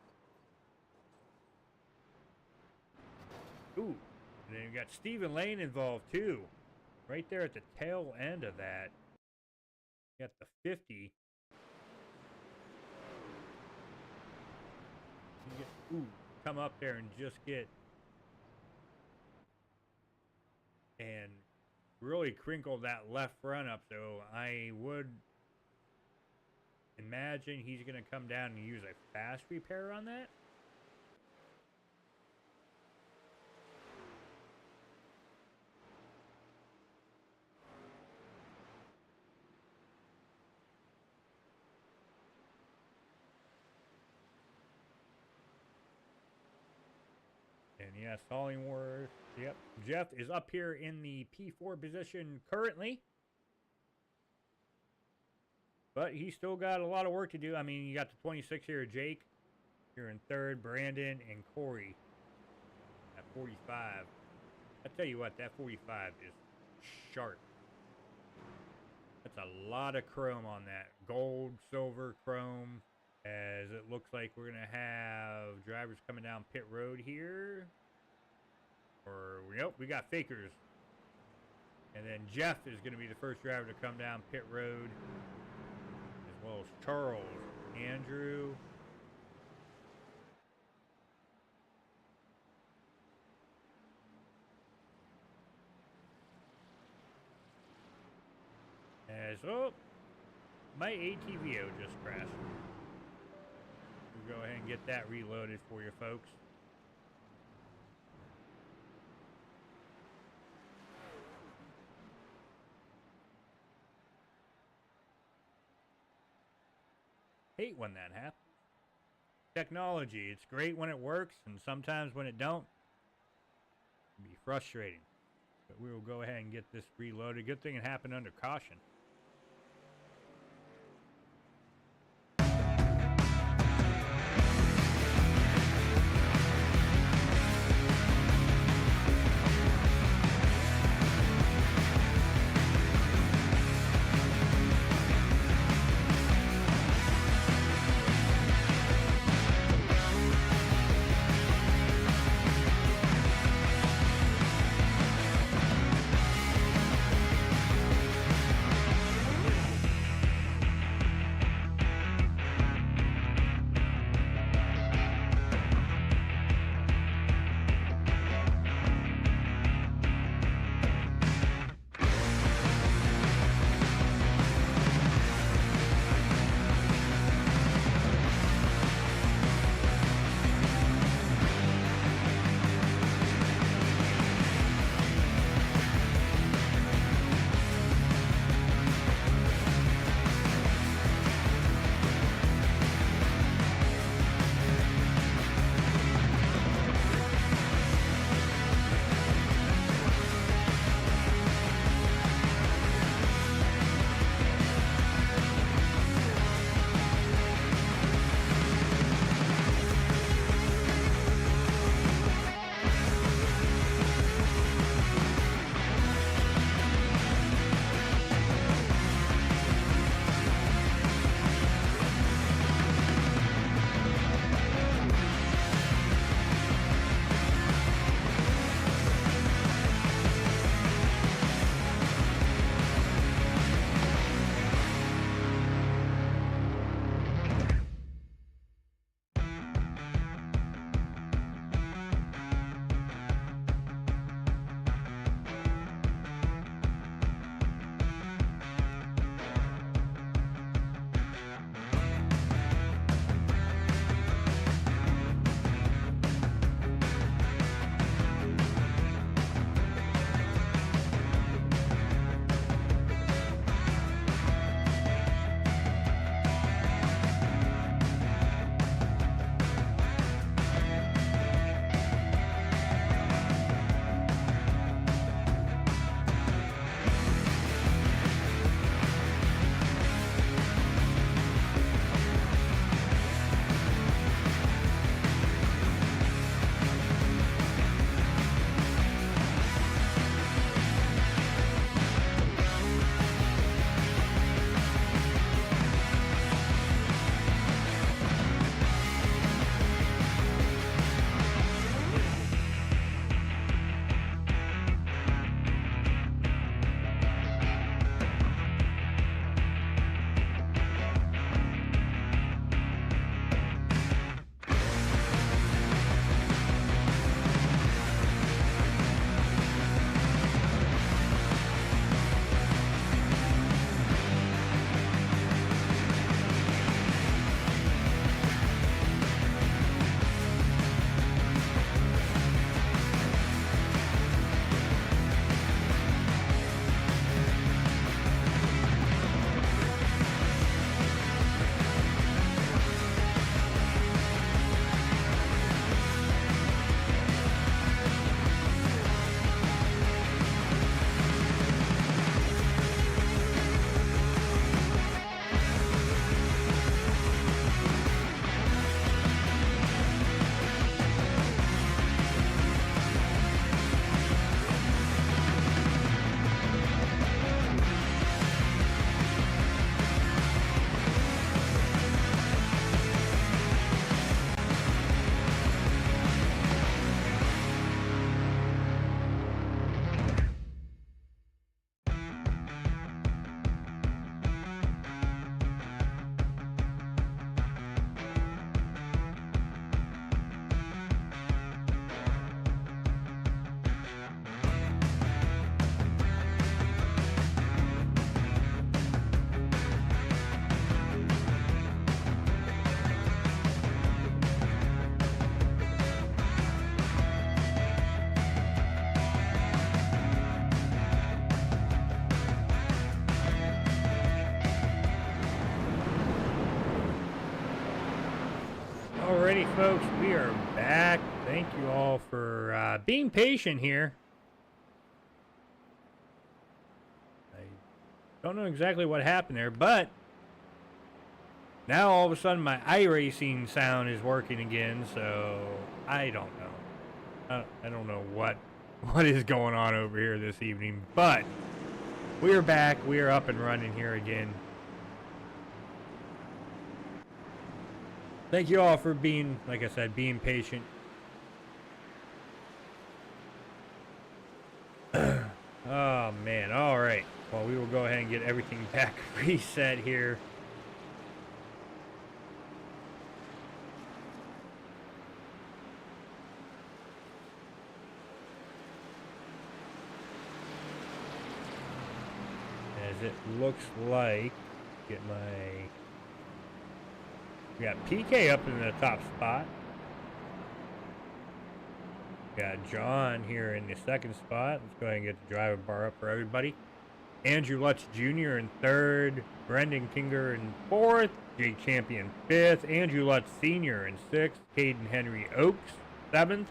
Ooh, and then you got Stephen Lane involved too. Right there at the tail end of that. You got the 50. You get, ooh, come up there and just get... And... really crinkled that left front up, so I would imagine he's going to come down and use a fast repair on that. And yes, Hollingsworth. Yep. Jeff is up here in the P4 position currently. But he's still got a lot of work to do. I mean, you got the 26 here, Jake. Here in third, Brandon and Corey at 45. I tell you what, that 45 is sharp. That's a lot of chrome on that. Gold, silver, chrome. As it looks like we're going to have drivers coming down pit road here. Or, nope, we got fakers. And then Jeff is going to be the first driver to come down pit road. As well as Charles, Andrew. As, oh, my ATVO just crashed. We'll go ahead and get that reloaded for you folks. Hate when that happens. Technology, it's great when it works, and sometimes when it don't, it can be frustrating. But we will go ahead and get this reloaded. Good thing it happened under caution. Alrighty, folks, we are back. Thank you all for being patient here. I don't know exactly what happened there, but now all of a sudden my iRacing sound is working again, so I don't know. I don't know what is going on over here this evening, but we are back. We are up and running here again. Thank you all for being, like I said, being patient. Oh, man. All right. Well, we will go ahead and get everything back reset here. As it looks like, get my... We got PK up in the top spot. Got John here in the second spot. Let's go ahead and get the driver bar up for everybody. Andrew Lutz Jr. in third. Brendan Kinger in fourth. Jake Champion fifth. Andrew Lutz Sr. in sixth. Caden Henry Oaks seventh.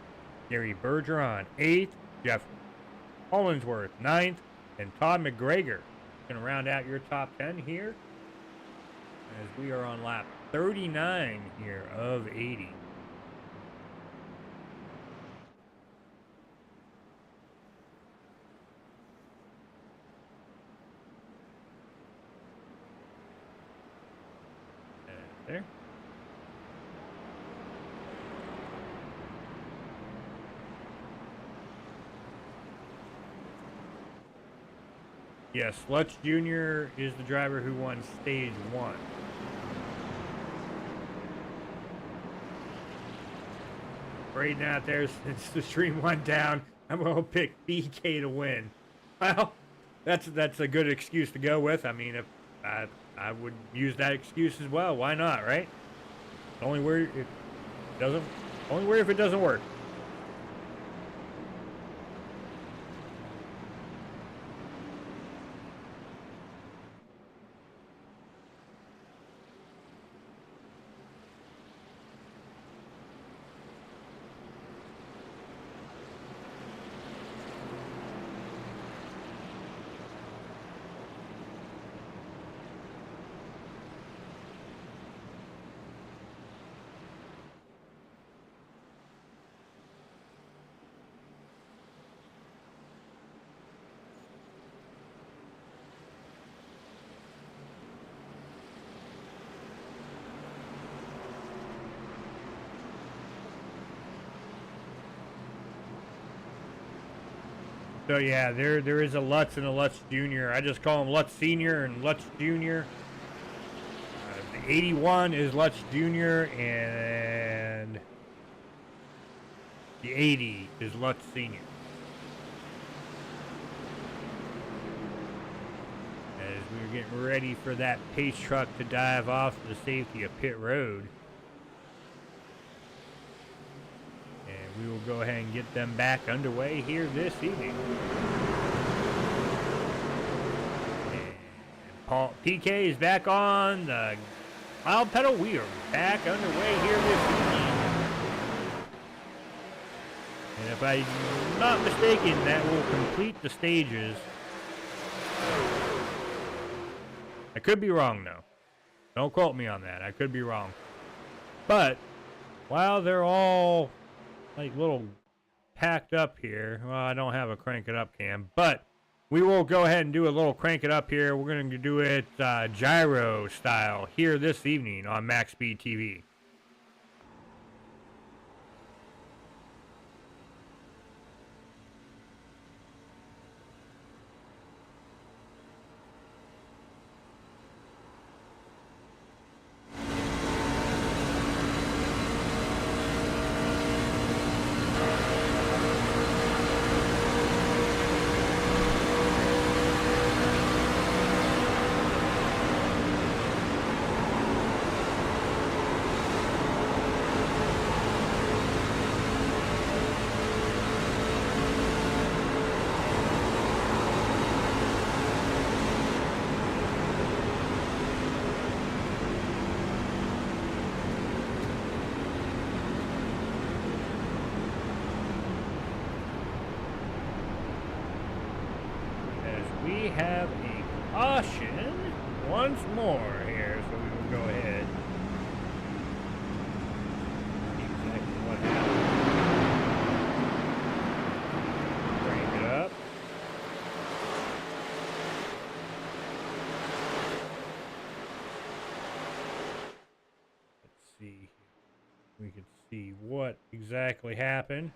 Gerry Bergeron eighth. Jeff Hollingsworth ninth. And Todd McGregor. Going to round out your top 10 here as we are on lap 39 here of 80. There. Yes, Lutz Jr. is the driver who won stage 1. Right now, there, since the stream went down, I'm going to pick BK to win. Well, that's a good excuse to go with. I mean, if I would use that excuse as well. Why not, right? Only where it doesn't. Only where if it doesn't work. So yeah, there is a Lutz and a Lutz Jr. I just call him Lutz Sr. and Lutz Jr. The 81 is Lutz Jr. and the 80 is Lutz Sr. As we're getting ready for that pace truck to dive off the safety of pit road. We will go ahead and get them back underway here this evening. And PK is back on the mild pedal. We are back underway here this evening. And if I'm not mistaken, that will complete the stages. I could be wrong, though. Don't quote me on that. I could be wrong. But while they're all like little packed up here. Well, I don't have a crank it up cam, but we will go ahead and do a little crank it up here. We're going to do it gyro style here this evening on MaxspeedTV. we have a caution once more here, so we will go ahead. See exactly what happened. Crank it up. Let's see. We can see what exactly happened.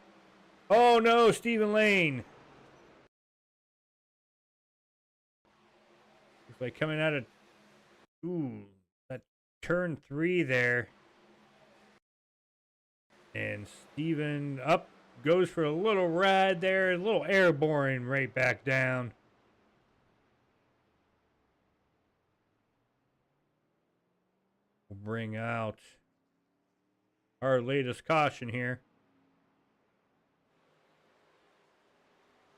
Oh no, Stephen Lane. Looks like coming out of that turn 3 there. And Stephen up goes for a little ride there, a little airborne right back down. We'll bring out our latest caution here.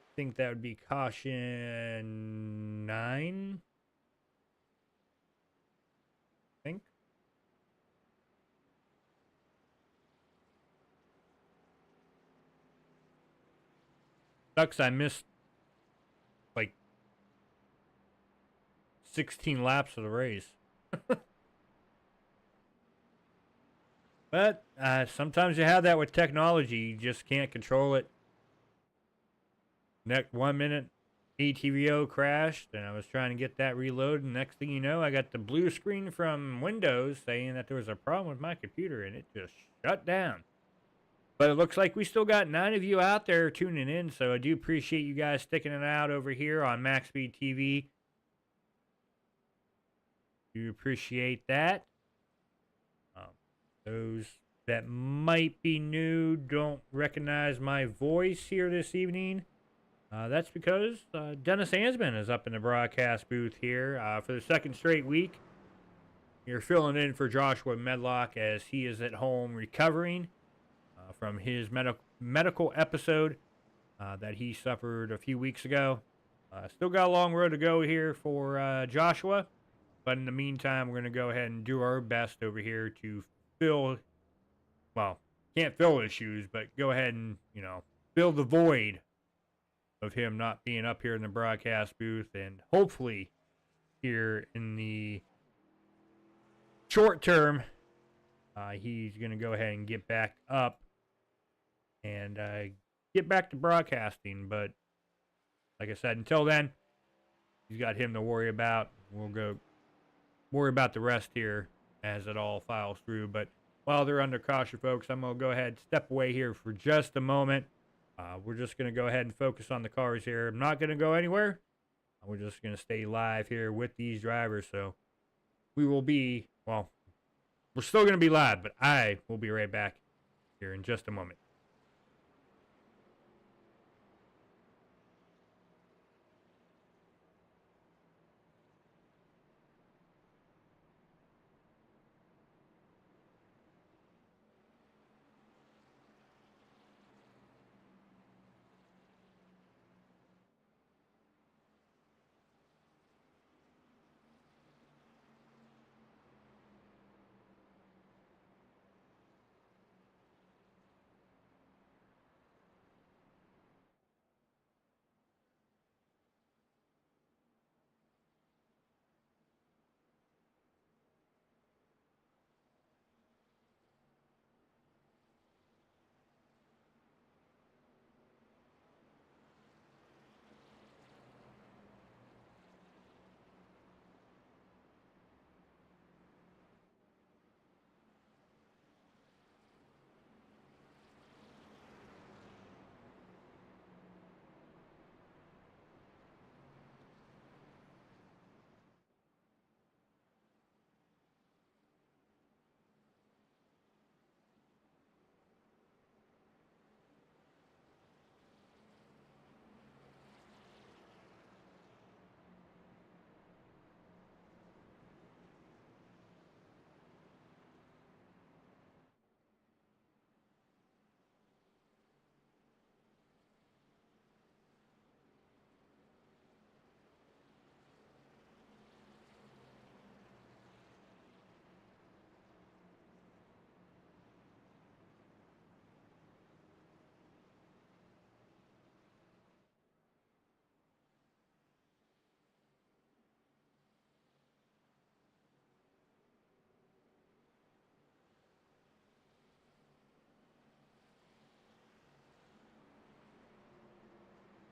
I think that would be caution 9. I think. Sucks I missed like 16 laps of the race. But sometimes you have that with technology. You just can't control it. Next 1 minute, ATVO crashed, and I was trying to get that reloaded. And next thing you know, I got the blue screen from Windows saying that there was a problem with my computer, and it just shut down. But it looks like we still got 9 of you out there tuning in, so I do appreciate you guys sticking it out over here on MaxspeedTV. Do appreciate that. Those that might be new don't recognize my voice here this evening. That's because Dennis Ansman is up in the broadcast booth here for the second straight week. You're filling in for Joshua Medlock as he is at home recovering from his medical episode that he suffered a few weeks ago. Still got a long road to go here for Joshua, but in the meantime, we're going to go ahead and do our best over here to fill, well, can't fill his shoes, but go ahead and, fill the void of him not being up here in the broadcast booth, and hopefully here in the short term, he's going to go ahead and get back up and get back to broadcasting. But like I said, until then, he's got him to worry about. We'll go worry about the rest here as it all files through. But while they're under caution, folks, I'm going to go ahead and step away here for just a moment. We're just going to go ahead and focus on the cars here. I'm not going to go anywhere. We're just going to stay live here with these drivers. So we will be, well, we're still going to be live, but I will be right back here in just a moment.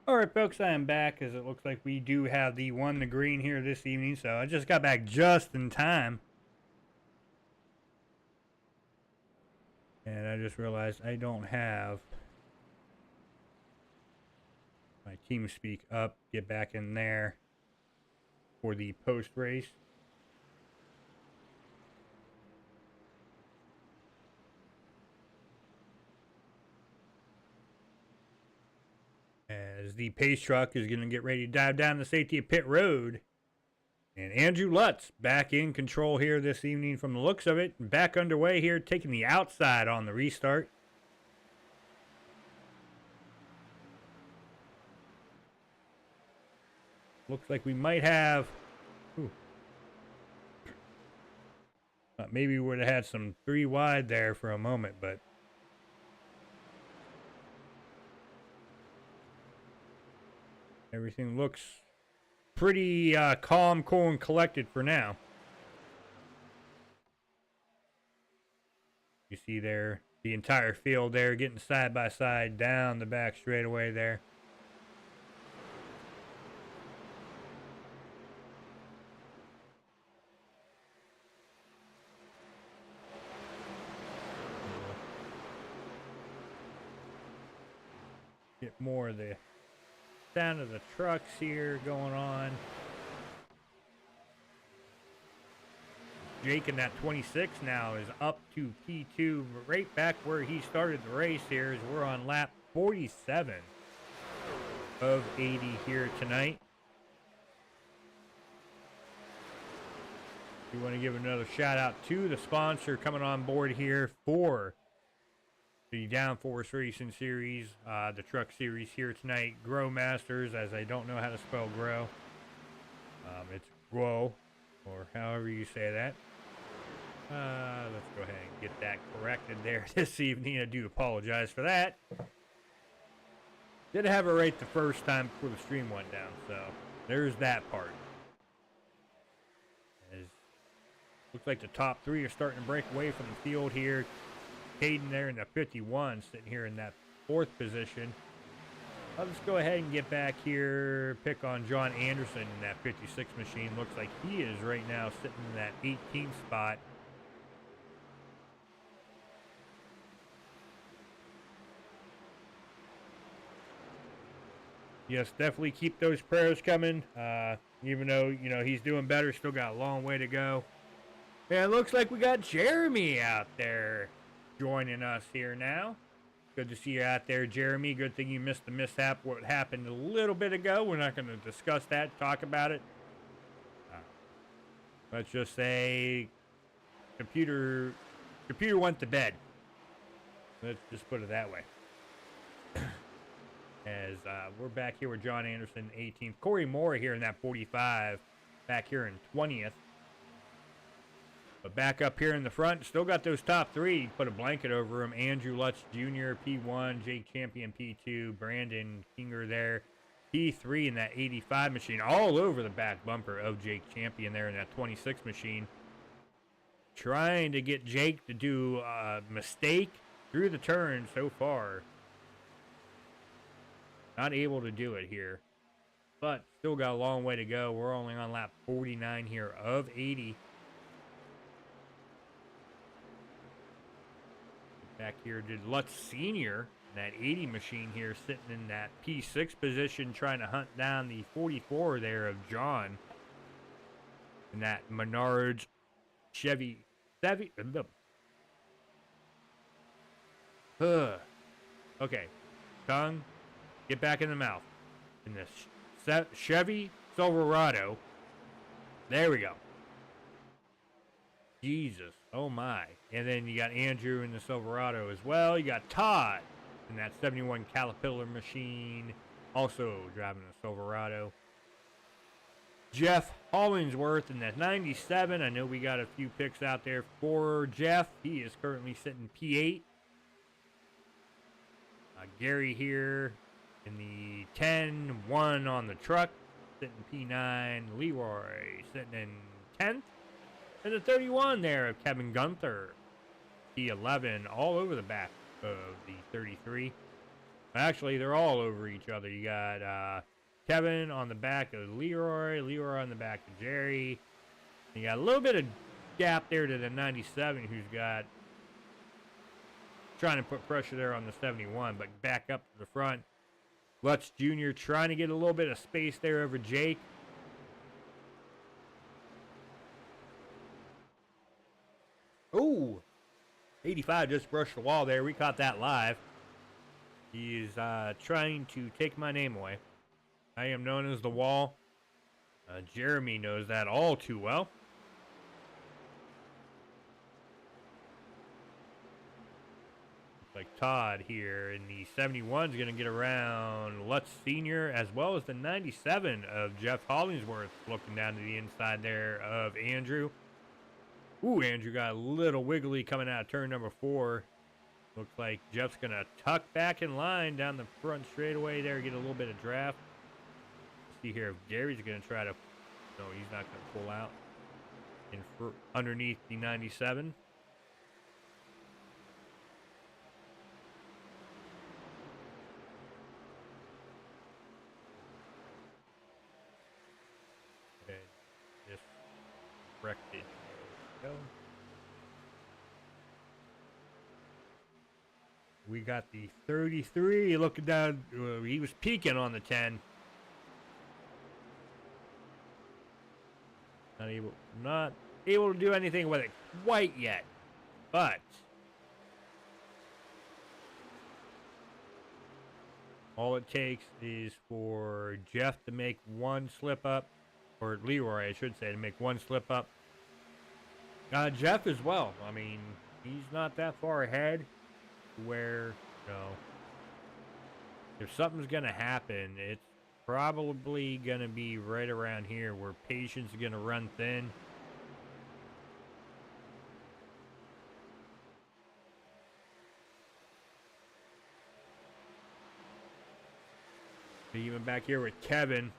All right, folks, I am back as it looks like we do have the one to green here this evening. So I just got back just in time. And I just realized I don't have my TeamSpeak up. Get back in there for the post race. As the pace truck is going to get ready to dive down the safety of pit road. And Andrew Lutz back in control here this evening from the looks of it. Back underway here, taking the outside on the restart. Looks like we might have... maybe we would have had some 3 wide there for a moment, but... everything looks pretty calm, cool, and collected for now. You see there the entire field there getting side by side down the back straightaway there. Get more of the sound of the trucks here going on. Jake in that 26 now is up to P2, right back where he started the race here as we're on lap 47 of 80 here tonight. We want to give another shout out to the sponsor coming on board here for the Downforce Racing Series, the truck series here tonight. Grow Masters, as I don't know how to spell grow. It's grow, or however you say that. Let's go ahead and get that corrected there this evening. I do apologize for that. Did have it right the first time before the stream went down, so there's that part. As looks like the top 3 are starting to break away from the field here. Caden there in the 51, sitting here in that 4th position. I'll just go ahead and get back here, pick on John Anderson in that 56 machine. Looks like he is right now sitting in that 18th spot. Yes, definitely keep those prayers coming. Even though, you know, he's doing better, still got a long way to go. Yeah, it looks like we got Jeremy out there joining us here now. Good to see you out there, Jeremy. Good thing you missed the mishap, what happened a little bit ago. We're not going to discuss that, talk about it. Let's just say computer went to bed. Let's just put it that way. As we're back here with John Anderson, 18th. Corey Moore here in that 45, back here in 20th. But back up here in the front, still got those top 3. Put a blanket over them. Andrew Lutz Jr., P1, Jake Champion, P2, Brandon Kinger there, P3 in that 85 machine. All over the back bumper of Jake Champion there in that 26 machine. Trying to get Jake to do a mistake through the turn so far. Not able to do it here. But still got a long way to go. We're only on lap 49 here of 80. Back here did Lutz Sr. That 80 machine here sitting in that P6 position trying to hunt down the 44 there of John. And that Menards Chevy. Okay. Tongue. Get back in the mouth. In this Chevy Silverado. There we go. Jesus. Oh, my. And then you got Andrew in the Silverado as well. You got Todd in that 71 Caterpillar machine. Also driving a Silverado. Jeff Hollingsworth in that 97. I know we got a few picks out there for Jeff. He is currently sitting P8. Gary here in the 10, 1 on the truck, sitting P9. Leroy sitting in 10th. And the 31 there of Kevin Gunther. P11 all over the back of the 33. Actually, they're all over each other. You got Kevin on the back of Leroy, Leroy on the back of Gerry. You got a little bit of gap there to the 97, who's got trying to put pressure there on the 71, but back up to the front. Lutz Jr. trying to get a little bit of space there over Jake. Oh, 85 just brushed the wall there. We caught that live. He's trying to take my name away. I am known as the Wall. Jeremy knows that all too well. Looks like Todd here in the 71 is going to get around Lutz Sr. as well as the 97 of Jeff Hollingsworth, looking down to the inside there of Andrew. Ooh, Andrew got a little wiggly coming out of turn number 4. Looks like Jeff's going to tuck back in line down the front straightaway there, get a little bit of draft. See here if Gary's going to try to... No, he's not going to pull out underneath the 97. Okay, just wrecked it. Go. We got the 33 looking down. He was peeking on the 10. Not able to do anything with it quite yet, but all it takes is for Jeff to make one slip up, or Leroy, I should say, to make one slip up. Jeff as well. I mean, he's not that far ahead where, you know, if something's going to happen, it's probably going to be right around here where patience is going to run thin. But even back here with Kevin,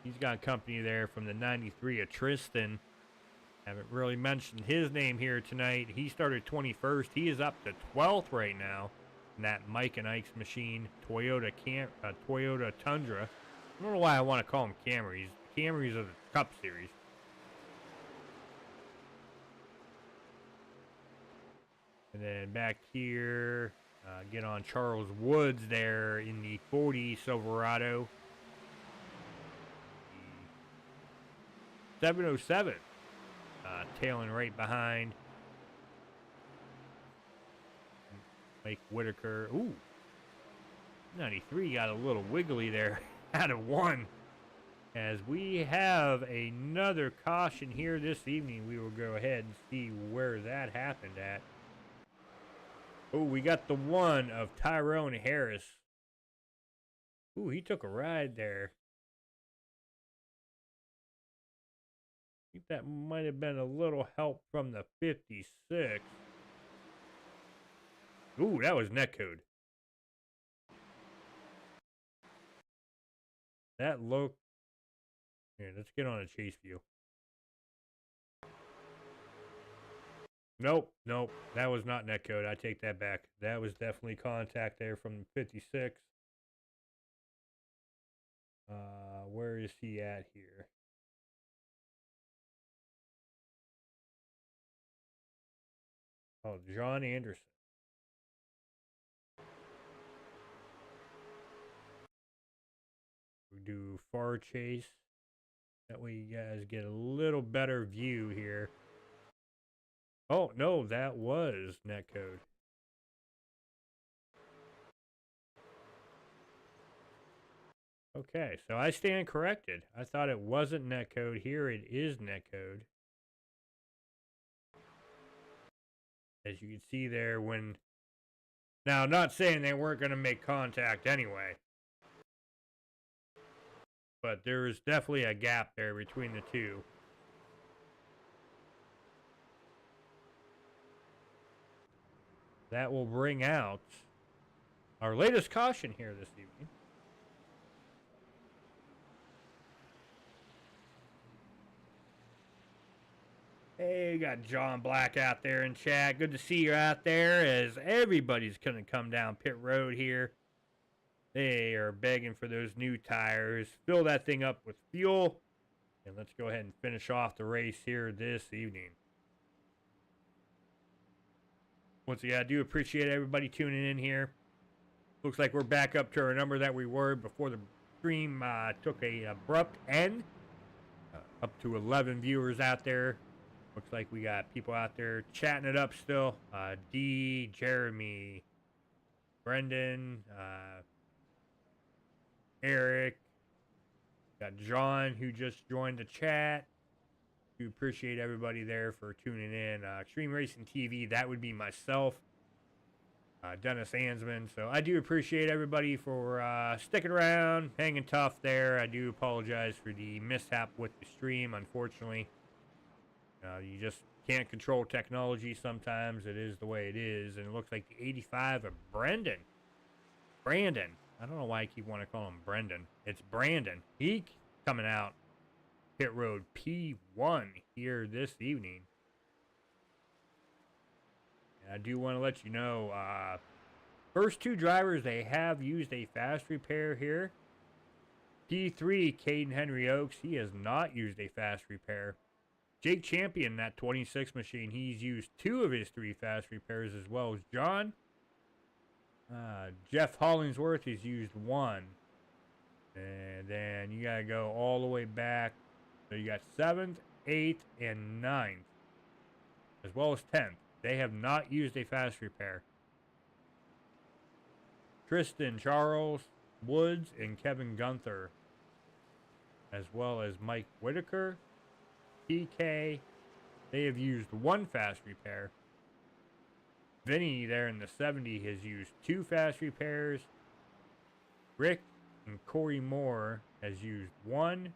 he's got company there from the 93 of Tristan. Haven't really mentioned his name here tonight. He started 21st. He is up to 12th right now in that Mike and Ike's machine, Toyota Tundra. I don't know why I want to call them Camrys. Camrys are the Cup Series. And then back here, get on Charles Woods there in the 40 Silverado. The 707. Tailing right behind Mike Whitaker. Ooh, 93 got a little wiggly there out of 1. As we have another caution here this evening, we will go ahead and see where that happened at. Oh, we got the 1 of Tyrone Harris. Ooh, he took a ride there. I think that might have been a little help from the 56. Ooh, that was netcode. That look. Here, let's get on a chase view. Nope, nope. That was not netcode. I take that back. That was definitely contact there from the 56. Where is he at here? Oh, John Anderson. We do far chase. That way you guys get a little better view here. Oh, no, that was netcode. Okay, so I stand corrected. I thought it wasn't netcode. Here it is netcode. As you can see there when... Now, I'm not saying they weren't going to make contact anyway. But there is definitely a gap there between the two. That will bring out our latest caution here this evening. Hey, we got John Black out there in chat. Good to see you out there as everybody's going to come down pit road here. They are begging for those new tires. Fill that thing up with fuel. And let's go ahead and finish off the race here this evening. Once again, I do appreciate everybody tuning in here. Looks like we're back up to our number that we were before the stream took a abrupt end. Up to 11 viewers out there. Looks like we got people out there chatting it up still. D, Jeremy, Brendan, Eric. Got John who just joined the chat. We appreciate everybody there for tuning in. Extreme Racing TV, that would be myself. Dennis Ansman. So I do appreciate everybody for sticking around, hanging tough there. I do apologize for the mishap with the stream, unfortunately. You just can't control technology sometimes. It is the way it is. And it looks like the 85 of Brandon. I don't know why I keep wanting to call him Brendan. It's Brandon. He coming out pit road P1 here this evening. I do want to let you know, first two drivers, they have used a fast repair here. P3, Caden Henry Oaks, he has not used a fast repair. Jake Champion, that 26 machine, he's used 2 of his 3 fast repairs, as well as John. Jeff Hollingsworth has used 1. And then you got to go all the way back. So you got 7th, 8th, and 9th, as well as 10th. They have not used a fast repair. Tristan Charles Woods and Kevin Gunther, as well as Mike Whitaker, PK, they have used 1 fast repair. Vinny there in the 70 has used 2 fast repairs. Rick and Corey Moore has used 1.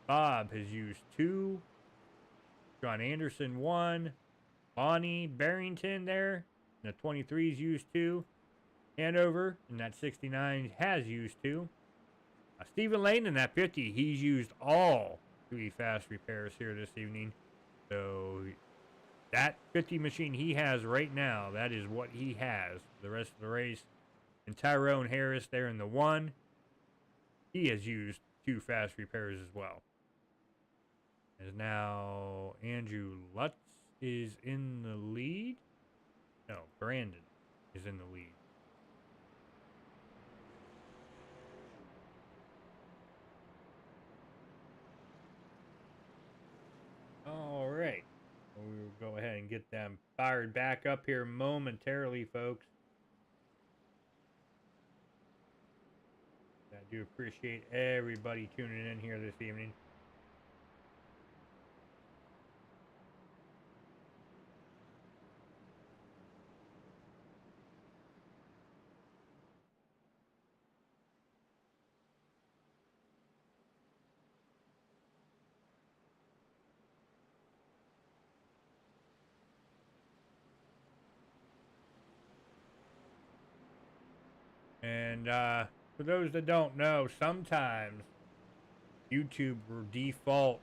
Bob has used 2. John Anderson 1. Bonnie Barrington there in the 23's used 2. Hanover in that 69 has used 2. Stephen Lane in that 50, he's used all 3 fast repairs here this evening. So that 50 machine he has right now, that is what he has the rest of the race. And Tyrone Harris there in the 1, he has used 2 fast repairs as well. As now Andrew Lutz is in the lead. No, Brandon is in the lead. All right. We'll go ahead and get them fired back up here momentarily, folks. I do appreciate everybody tuning in here this evening. And for those that don't know, sometimes YouTube will default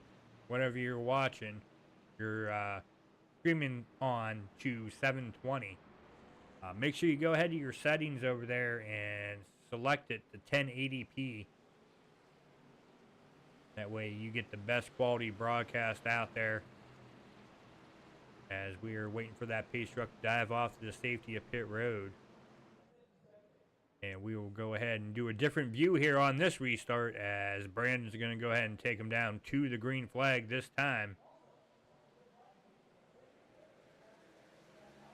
whatever you're watching, you're streaming on to 720. Make sure you go ahead to your settings over there and select it to 1080p. That way you get the best quality broadcast out there. As we are waiting for that pace truck to dive off to the safety of pit road. And we will go ahead and do a different view here on this restart, as Brandon's going to go ahead and take him down to the green flag this time.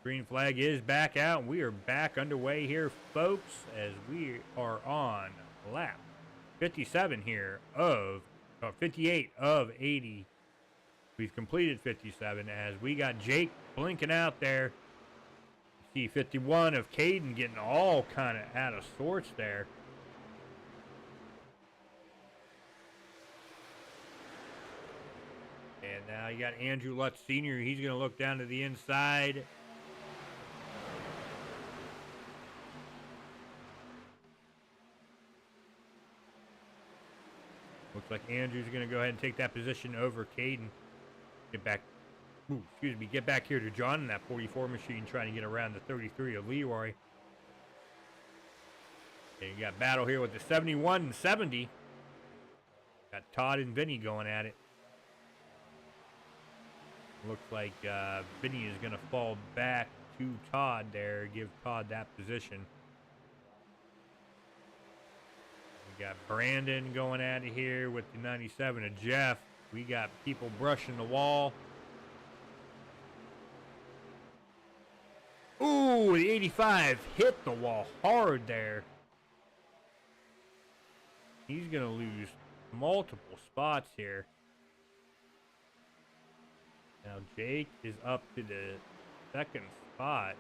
Green flag is back out, and we are back underway here, folks, as we are on lap 57 here of 58 of 80. We've completed 57 as we got Jake blinking out there. See 51 of Caden getting all kind of out of sorts there. And now you got Andrew Lutz Sr. He's going to look down to the inside. Looks like Andrew's going to go ahead and take that position over Caden. Get back. Get back here to John in that 44 machine, trying to get around the 33 of Leroy. And you got battle here with the 71 and 70. Got Todd and Vinny going at it. Looks like Vinny is going to fall back to Todd there, give Todd that position. We got Brandon going at it here with the 97 of Jeff. We got people brushing the wall. Ooh, the 85 hit the wall hard there. He's going to lose multiple spots here. Now Jake is up to the second spot.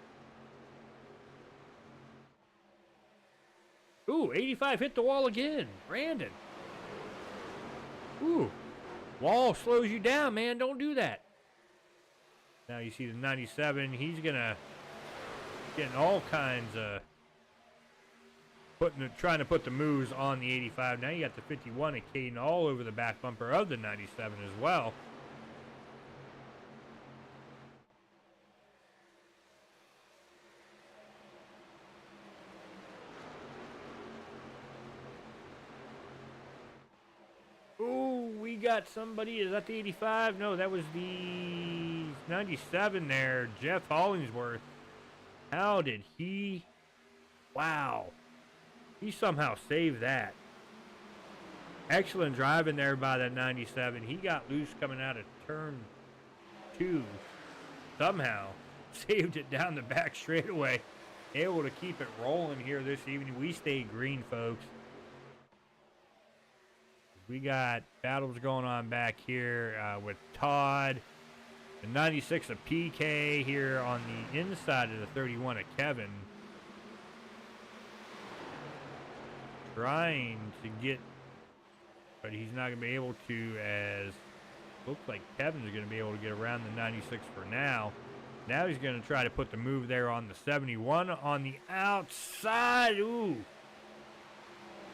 Ooh, 85 hit the wall again. Brandon. Ooh. Wall slows you down, man. Don't do that. Now you see the 97. He's getting all kinds of trying to put the moves on the 85. Now you got the 51 of Caden all over the back bumper of the 97 as well. Ooh, we got somebody. Is that the 85? No, that was the 97 there. Jeff Hollingsworth. How did he? Wow. He somehow saved that. Excellent driving there by that 97. He got loose coming out of turn 2. Somehow saved it down the back straightaway. Able to keep it rolling here this evening. We stayed green, folks. We got battles going on back here with Todd. The 96 of PK here on the inside of the 31 of Kevin. Trying to get, but he's not going to be able to, as looks like Kevin's going to be able to get around the 96 for now. Now he's going to try to put the move there on the 71 on the outside. Ooh.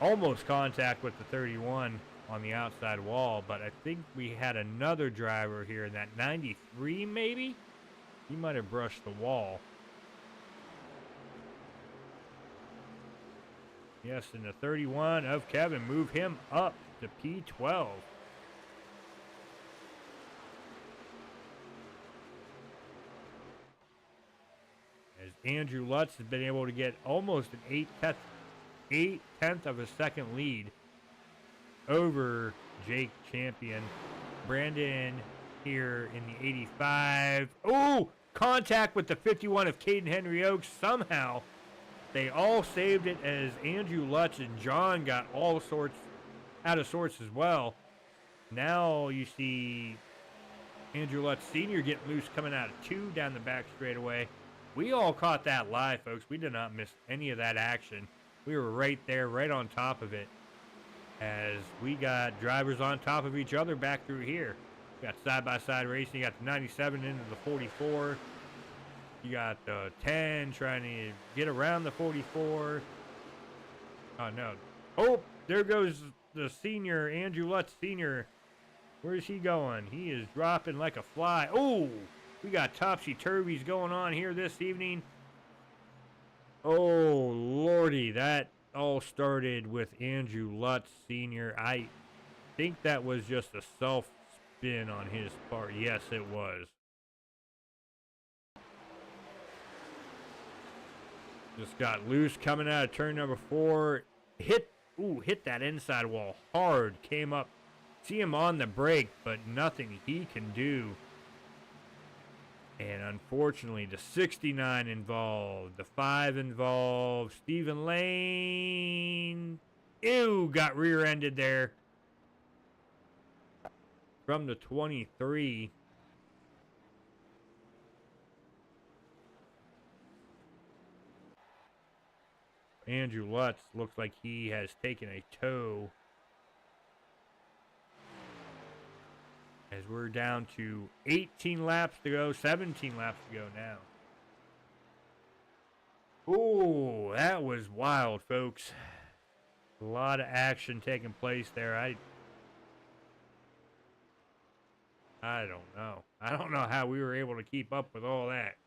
Almost contact with the 31 on the outside wall, but I think we had another driver here in that 93 maybe. He might have brushed the wall. Yes, and the 31 of Kevin, move him up to P12. As Andrew Lutz has been able to get almost an 8/10 of a second lead over Jake Champion. Brandon here in the 85. Oh, contact with the 51 of Caden Henry Oaks. Somehow they all saved it, as Andrew Lutz and John got all sorts out of sorts as well. Now you see Andrew Lutz Sr. getting loose coming out of 2 down the back straightaway. We all caught that live, folks. We did not miss any of that action. We were right there, right on top of it, as we got drivers on top of each other back through here. We got side-by-side racing. You got the 97 into the 44. You got the 10 trying to get around the 44. Oh, no. Oh, there goes the senior, Andrew Lutz Sr. Where's he going? He is dropping like a fly. Oh, we got topsy-turvies going on here this evening. Oh, Lordy, that all started with Andrew Lutz Sr. I think that was just a self-spin on his part. Yes, it was. Just got loose coming out of turn number 4. Hit that inside wall hard. Came up. See him on the brake, but nothing he can do. And unfortunately, the 69 involved. The 5 involved. Stephen Lane. Ew, got rear-ended there. From the 23. Andrew Lutz looks like he has taken a tow, as we're down to 18 laps to go, 17 laps to go now. Ooh, that was wild, folks. A lot of action taking place there. I don't know. I don't know how we were able to keep up with all that.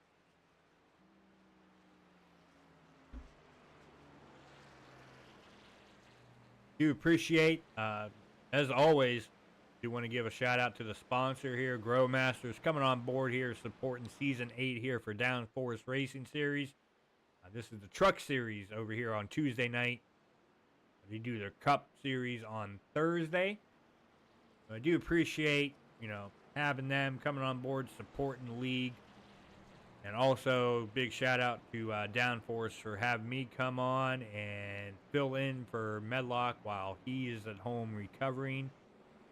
Do appreciate, as always, do want to give a shout out to the sponsor here, Grow Masters, coming on board here, supporting season 8 here for Downforce Racing Series. This is the truck series over here on Tuesday night. They do their Cup series on Thursday. I do appreciate, having them coming on board, supporting the league. And also, big shout out to Downforce for having me come on and fill in for Medlock while he is at home recovering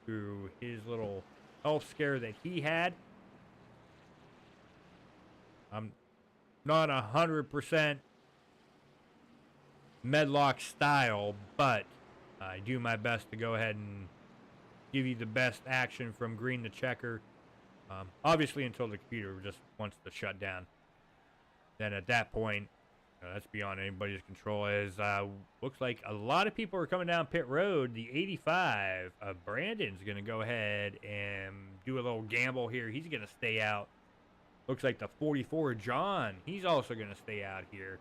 through his little health scare that he had. I'm not 100% Medlock style, but I do my best to go ahead and give you the best action from green to checker. Obviously, until the computer just wants to shut down. Then at that point, that's beyond anybody's control. As looks like a lot of people are coming down pit road. The 85 of Brandon's going to go ahead and do a little gamble here. He's going to stay out. Looks like the 44 John, he's also going to stay out here.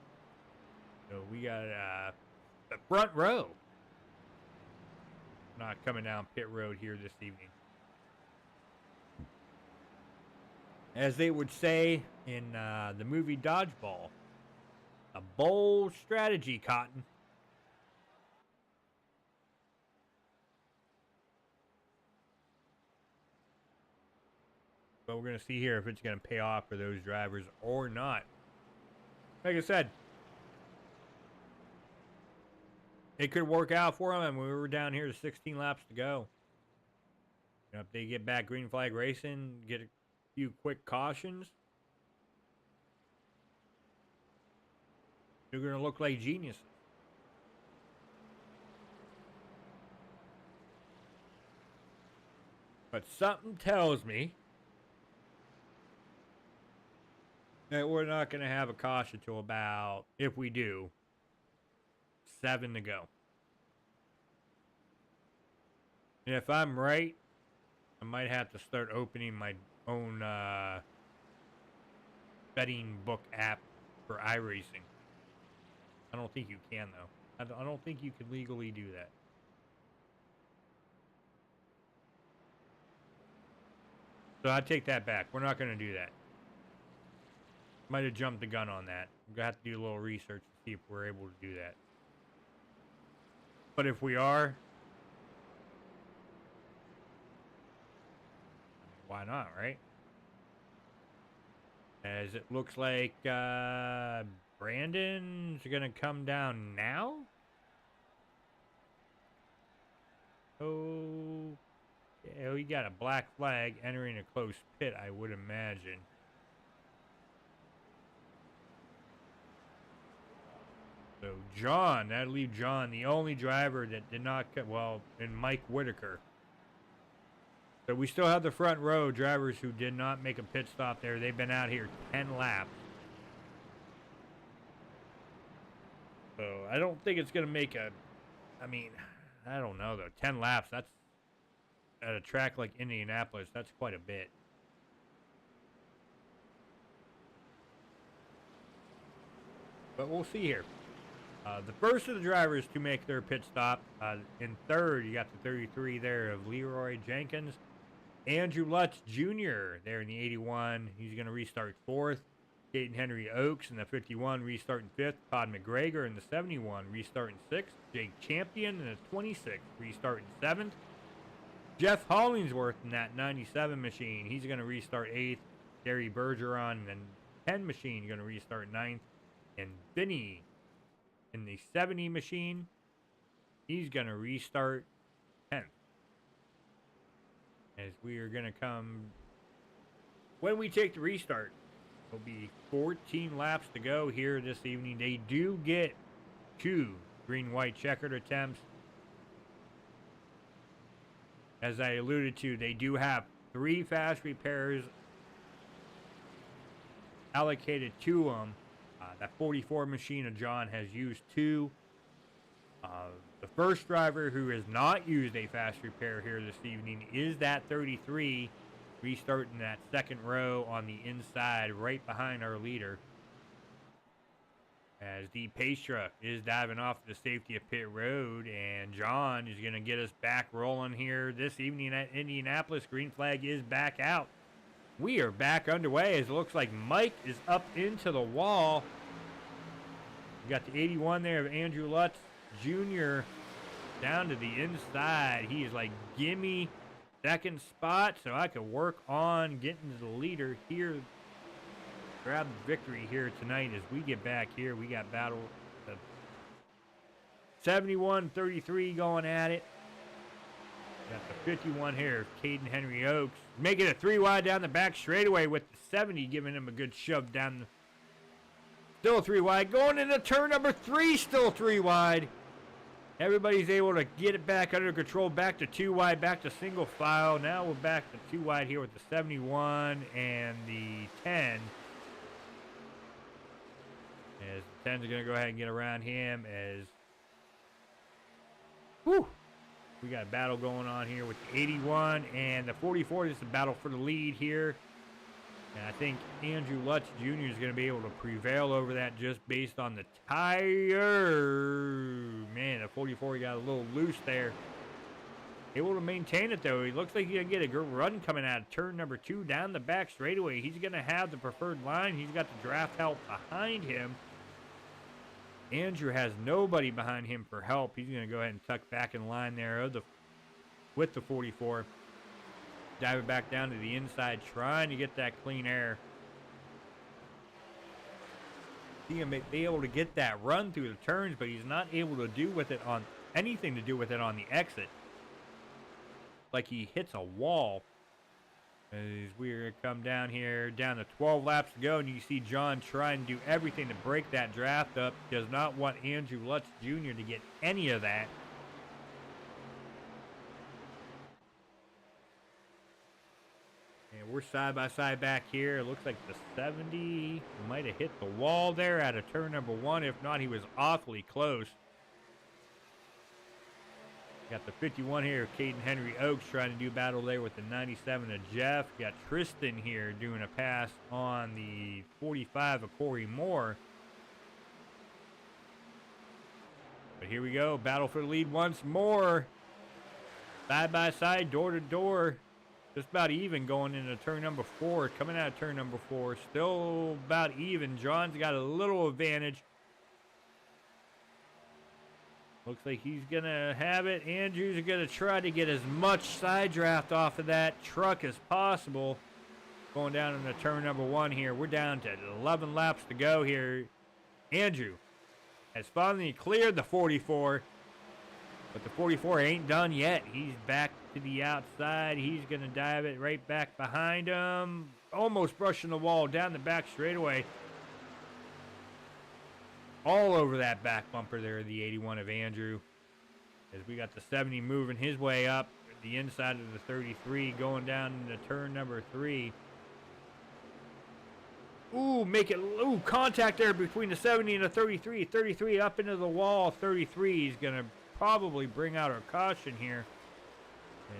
So we got the front row not coming down pit road here this evening. As they would say in the movie Dodgeball, a bold strategy, Cotton. But we're going to see here if it's going to pay off for those drivers or not. Like I said, it could work out for them, and we were down here to 16 laps to go. If they get back green flag racing, get a few quick cautions, they're going to look like geniuses. But something tells me that we're not going to have a caution till about, if we do, 7 to go. And if I'm right, I might have to start opening my own betting book app for iRacing. I don't think you can, though. I don't think you can legally do that. So I take that back. We're not going to do that. Might have jumped the gun on that. We're going to have to do a little research to see if we're able to do that. But if we are, why not, right? As it looks like Brandon's going to come down now. Oh, yeah, we got a black flag entering a close pit, I would imagine. So John, that'll leave John, the only driver that did not, and Mike Whitaker. So we still have the front row drivers who did not make a pit stop there. They've been out here 10 laps. So I don't think it's going to make I don't know though. 10 laps, that's at a track like Indianapolis, that's quite a bit. But we'll see here. The first of the drivers to make their pit stop, in third, you got the 33 there of Leroy Jenkins. Andrew Lutz Jr. there in the 81. He's going to restart fourth. Caden Henry Oaks in the 51, restarting fifth. Todd McGregor in the 71, restarting sixth. Jake Champion in the 26, restarting seventh. Jeff Hollingsworth in that 97 machine. He's going to restart eighth. Gerry Bergeron in the 10 machine, going to restart ninth. And Vinny in the 70 machine, he's going to restart 10th. As we are going to come, when we take the restart, it'll be 14 laps to go here this evening. They do get 2 green-white checkered attempts. As I alluded to, they do have 3 fast repairs allocated to them. That 44 machine of John has used 2. The first driver who has not used a fast repair here this evening is that 33, restarting that second row on the inside right behind our leader. as the pace truck is diving off the safety of pit road, and John is going to get us back rolling here this evening at Indianapolis. Green flag is back out. We are back underway as it looks like Mike is up into the wall. You got the 81 there of Andrew Lutz Jr. down to the inside. He is like, gimme second spot so I can work on getting to the leader here. Grab the victory here tonight as we get back here. We got battle 71-33 going at it. Got the 51 here, Caden Henry Oaks. Making it 3 wide down the back straightaway with the 70, giving him a good shove down. Still 3 wide. Going into turn number 3, still 3 wide. Everybody's able to get it back under control. Back to 2 wide, back to single file. Now we're back to 2 wide here with the 71 and the 10. As the 10's going to go ahead and get around him as... Whew! We got a battle going on here with the 81 and the 44. This is a battle for the lead here. And I think Andrew Lutz Jr. is going to be able to prevail over that just based on the tire. Man, the 44 got a little loose there. Able to maintain it, though. He looks like he's going to get a good run coming out of turn number 2 down the back straightaway. He's going to have the preferred line. He's got the draft help behind him. Andrew has nobody behind him for help. He's going to go ahead and tuck back in line there with the 44. Diving back down to the inside, trying to get that clean air. See him be able to get that run through the turns, but he's not able to do with it on anything to do with it on the exit. Like he hits a wall. As we're going to come down here, down to 12 laps to go, and you see John trying to do everything to break that draft up. Does not want Andrew Lutz Jr. to get any of that. And we're side by side back here. It looks like the 70 might have hit the wall there out of turn number 1. If not, he was awfully close. Got the 51 here, Caden Henry Oaks trying to do battle there with the 97 of Jeff. Got Tristan here doing a pass on the 45 of Corey Moore. But here we go, battle for the lead once more. Side by side, door to door. Just about even going into turn number 4. Coming out of turn number 4, still about even. John's got a little advantage. Looks like he's going to have it. Andrew's going to try to get as much side draft off of that truck as possible. Going down into turn number 1 here. We're down to 11 laps to go here. Andrew has finally cleared the 44. But the 44 ain't done yet. He's back to the outside. He's going to dive it right back behind him. Almost brushing the wall down the back straightaway. All over that back bumper there, the 81 of Andrew. As we got the 70 moving his way up. The inside of the 33 going down into turn number 3. Ooh, contact there between the 70 and the 33. 33 up into the wall. 33 is going to probably bring out our caution here.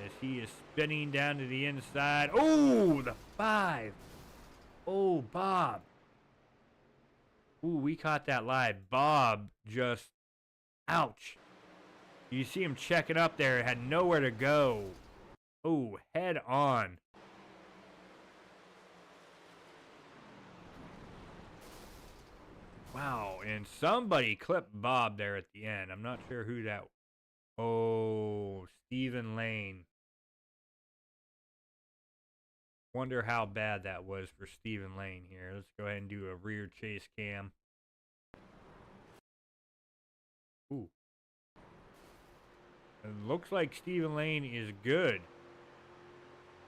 As he is spinning down to the inside. Oh, the 5. Oh, Bob. Ooh, we caught that live. Bob just, ouch. You see him checking up there. Had nowhere to go. Ooh, head on. Wow, and somebody clipped Bob there at the end. I'm not sure who that was. Oh, Stephen Lane. Wonder how bad that was for Stephen Lane here. Let's go ahead and do a rear chase cam. Ooh. It looks like Stephen Lane is good.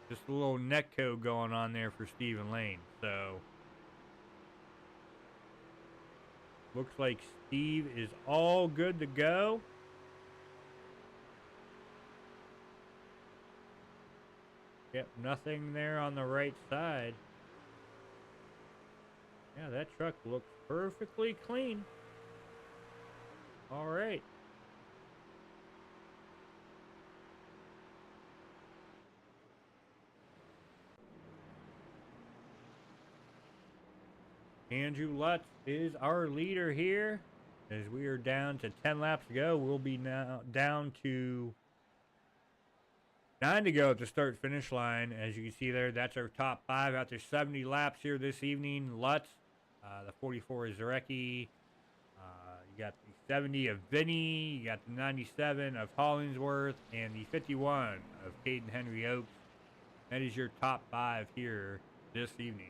Just a little netco going on there for Stephen Lane. So, looks like Steve is all good to go. Yep, nothing there on the right side. Yeah, that truck looks perfectly clean. All right. Andrew Lutz is our leader here. As we are down to 10 laps to go, we'll be now down to 9 to go at the start-finish line. As you can see there, that's our top 5 after 70 laps here this evening. Lutz, the 44 is Zeirke. You got the 70 of Vinny. You got the 97 of Hollingsworth. And the 51 of Caden Henry Oaks. That is your top 5 here this evening.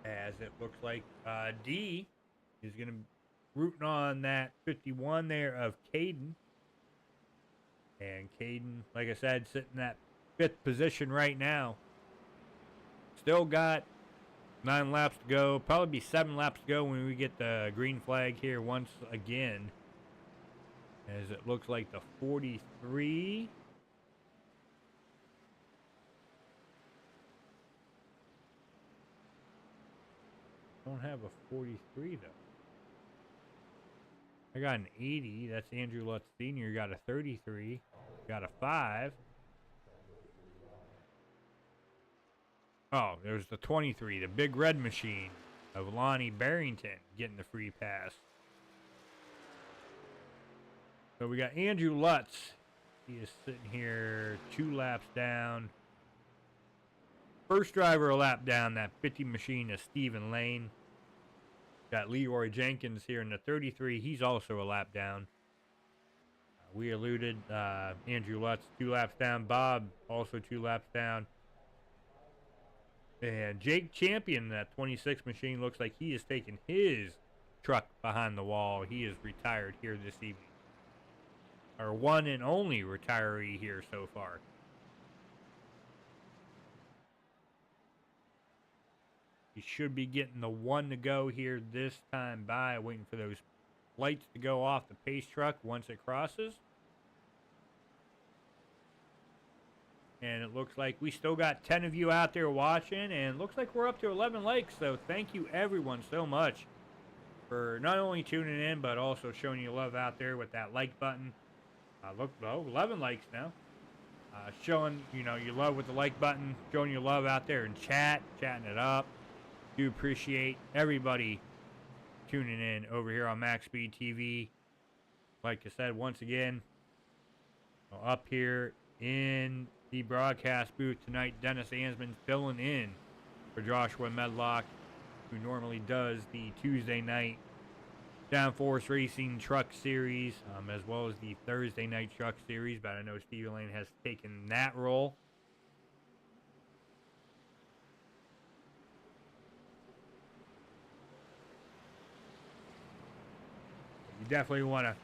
As it looks like D is going to be rooting on that 51 there of Caden. And Caden, like I said, sitting in that 5th position right now. Still got 9 laps to go. Probably be 7 laps to go when we get the green flag here once again. As it looks like the 43... don't have a 43 though. I got an 80. That's Andrew Lutz Sr. Got a 33. Got a 5. Oh, there's the 23. The big red machine of Lonnie Barrington getting the free pass. So we got Andrew Lutz. He is sitting here 2 laps down. First driver a lap down. That 50 machine is Stephen Lane. Got Leroy Jenkins here in the 33. He's also a lap down. We alluded Andrew Lutz 2 laps down. Bob also 2 laps down. And Jake Champion, that 26 machine, looks like he is taking his truck behind the wall. He is retired here this evening. Our one and only retiree here so far. He should be getting the 1 to go here this time by, waiting for those lights to go off the pace truck once it crosses. And it looks like we still got 10 of you out there watching, and it looks like we're up to 11 likes. So thank you everyone so much for not only tuning in, but also showing you love out there with that like button. Look, 11 likes now. Showing, you know, your love with the like button, showing your love out there in chatting it up. Do appreciate everybody tuning in over here on MaxspeedTV. Like I said, once again, up here in the broadcast booth tonight, Dennis Ansman filling in for Joshua Medlock, who normally does the Tuesday night Downforce Racing Truck Series, as well as the Thursday night Truck Series, but I know Steve Lane has taken that role. You definitely want to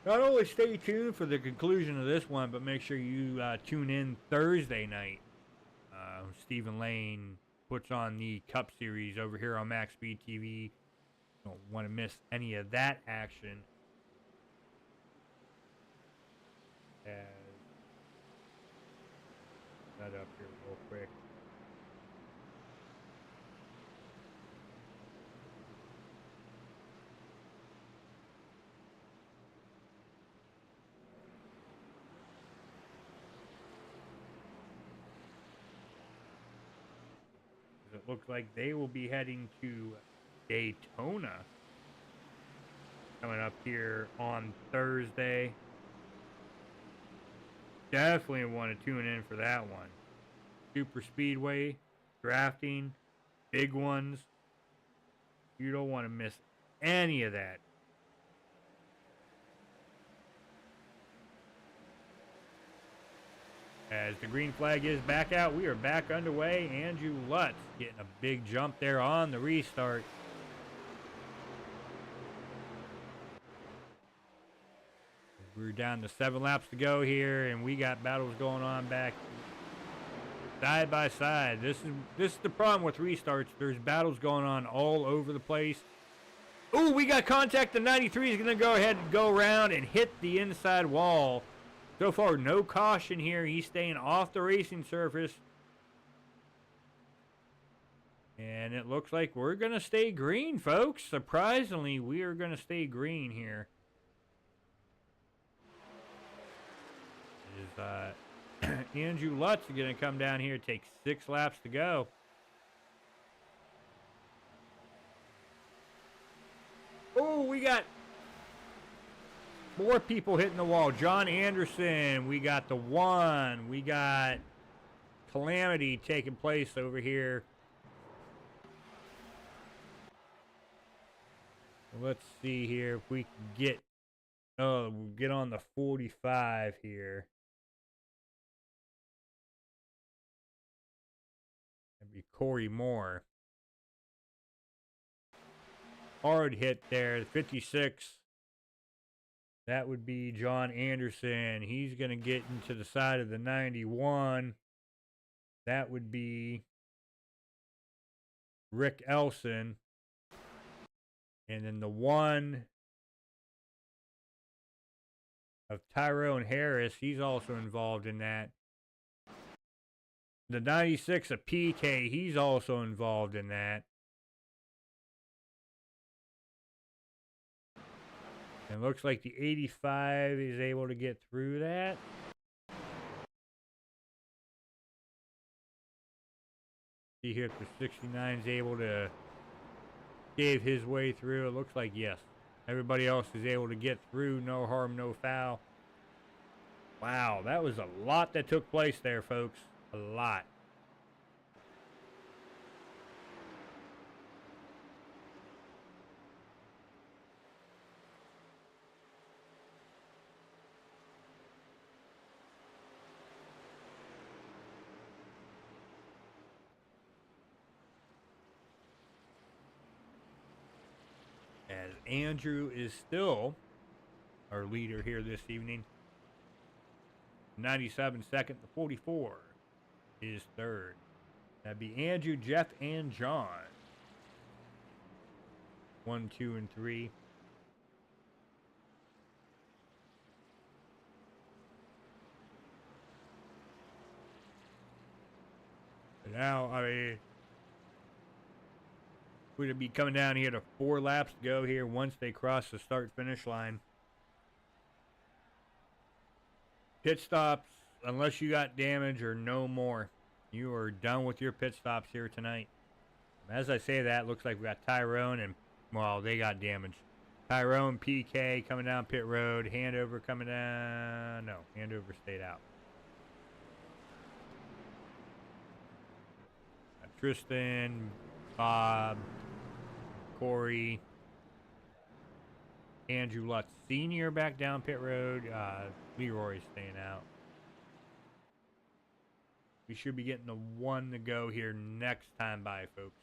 not only stay tuned for the conclusion of this one, but make sure you tune in Thursday night. Stephen Lane puts on the Cup Series over here on MaxspeedTV. Don't want to miss any of that action. That up here real quick. It looks like they will be heading to Daytona coming up here on Thursday. Definitely want to tune in for that one. Super Speedway, drafting, big ones. You don't want to miss any of that. As the green flag is back out, we are back underway. Andrew Lutz getting a big jump there on the restart. We're down to 7 laps to go here, and we got battles going on back side by side. This is the problem with restarts. There's battles going on all over the place. Ooh, we got contact. The 93 is going to go ahead and go around and hit the inside wall. So far, no caution here. He's staying off the racing surface. And it looks like we're going to stay green, folks. Surprisingly, we are going to stay green here. Andrew Lutz is going to come down here, take 6 laps to go. Oh, we got more people hitting the wall. John Anderson, we got the 1. We got calamity taking place over here. Let's see here if we can get, we'll get on the 45 here. That'd be Corey Moore. Hard hit there, 56. That would be John Anderson. He's going to get into the side of the 91. That would be Rick Elson. And then the 1 of Tyrone Harris, he's also involved in that. The 96 of PK, he's also involved in that. And it looks like the 85 is able to get through that. See here if the 69 is able to gave his way through. It looks like yes. Everybody else is able to get through. No harm, no foul. Wow, that was a lot that took place there, folks. A lot. As Andrew is still our leader here this evening. 97 second, the 44 is third. That'd be Andrew, Jeff, and John. 1, 2, and 3. But now, I mean, we're going to be coming down here to 4 laps to go here once they cross the start-finish line. Pit stops, unless you got damage or no more. You are done with your pit stops here tonight. As I say that, looks like we got Tyrone and, well, they got damage. Tyrone, PK coming down pit road. Handover coming down. No, Handover stayed out. Tristan, Bob, Corey, Andrew Lutz Sr. back down pit road. Leroy's staying out. We should be getting the 1 to go here next time by, folks.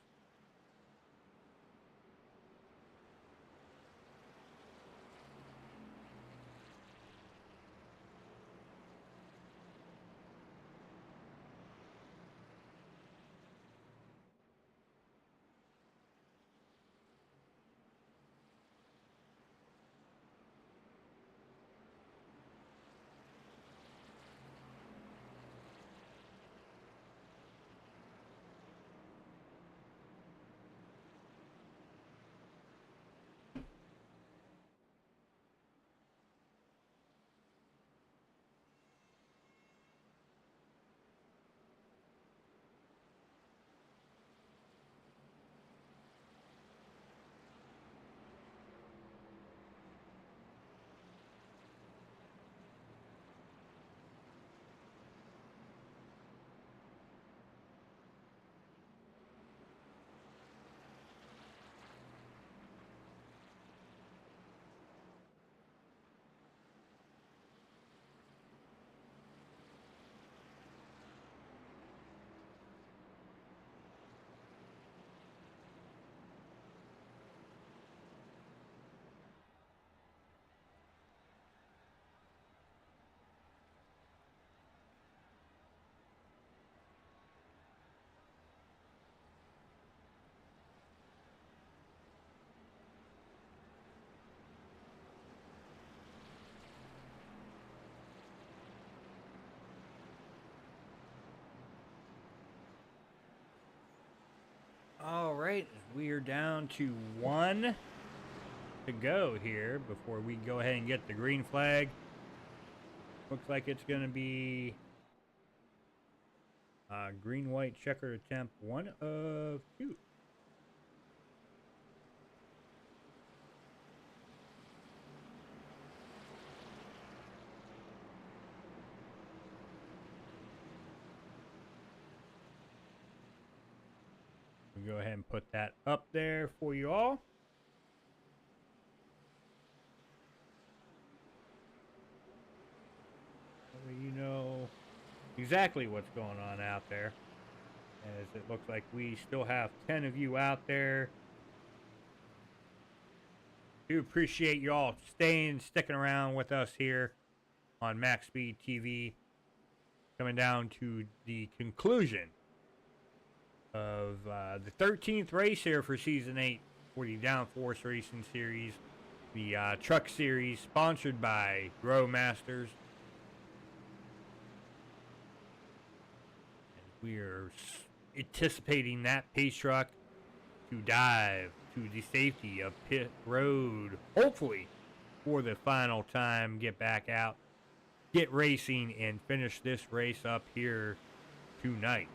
All right, we are down to 1 to go here before we go ahead and get the green flag. Looks like it's going to be green-white checkered attempt, 1 of 2. We'll go ahead and put that up there for you all. So you know exactly what's going on out there, as it looks like we still have 10 of you out there. Do appreciate you all sticking around with us here on MaxspeedTV, coming down to the conclusion of the 13th race here for Season 8 for the Downforce Racing Series, the Truck Series, sponsored by Grow Masters. And we are anticipating that pace truck to dive to the safety of pit road, hopefully for the final time, get back out, get racing, and finish this race up here tonight.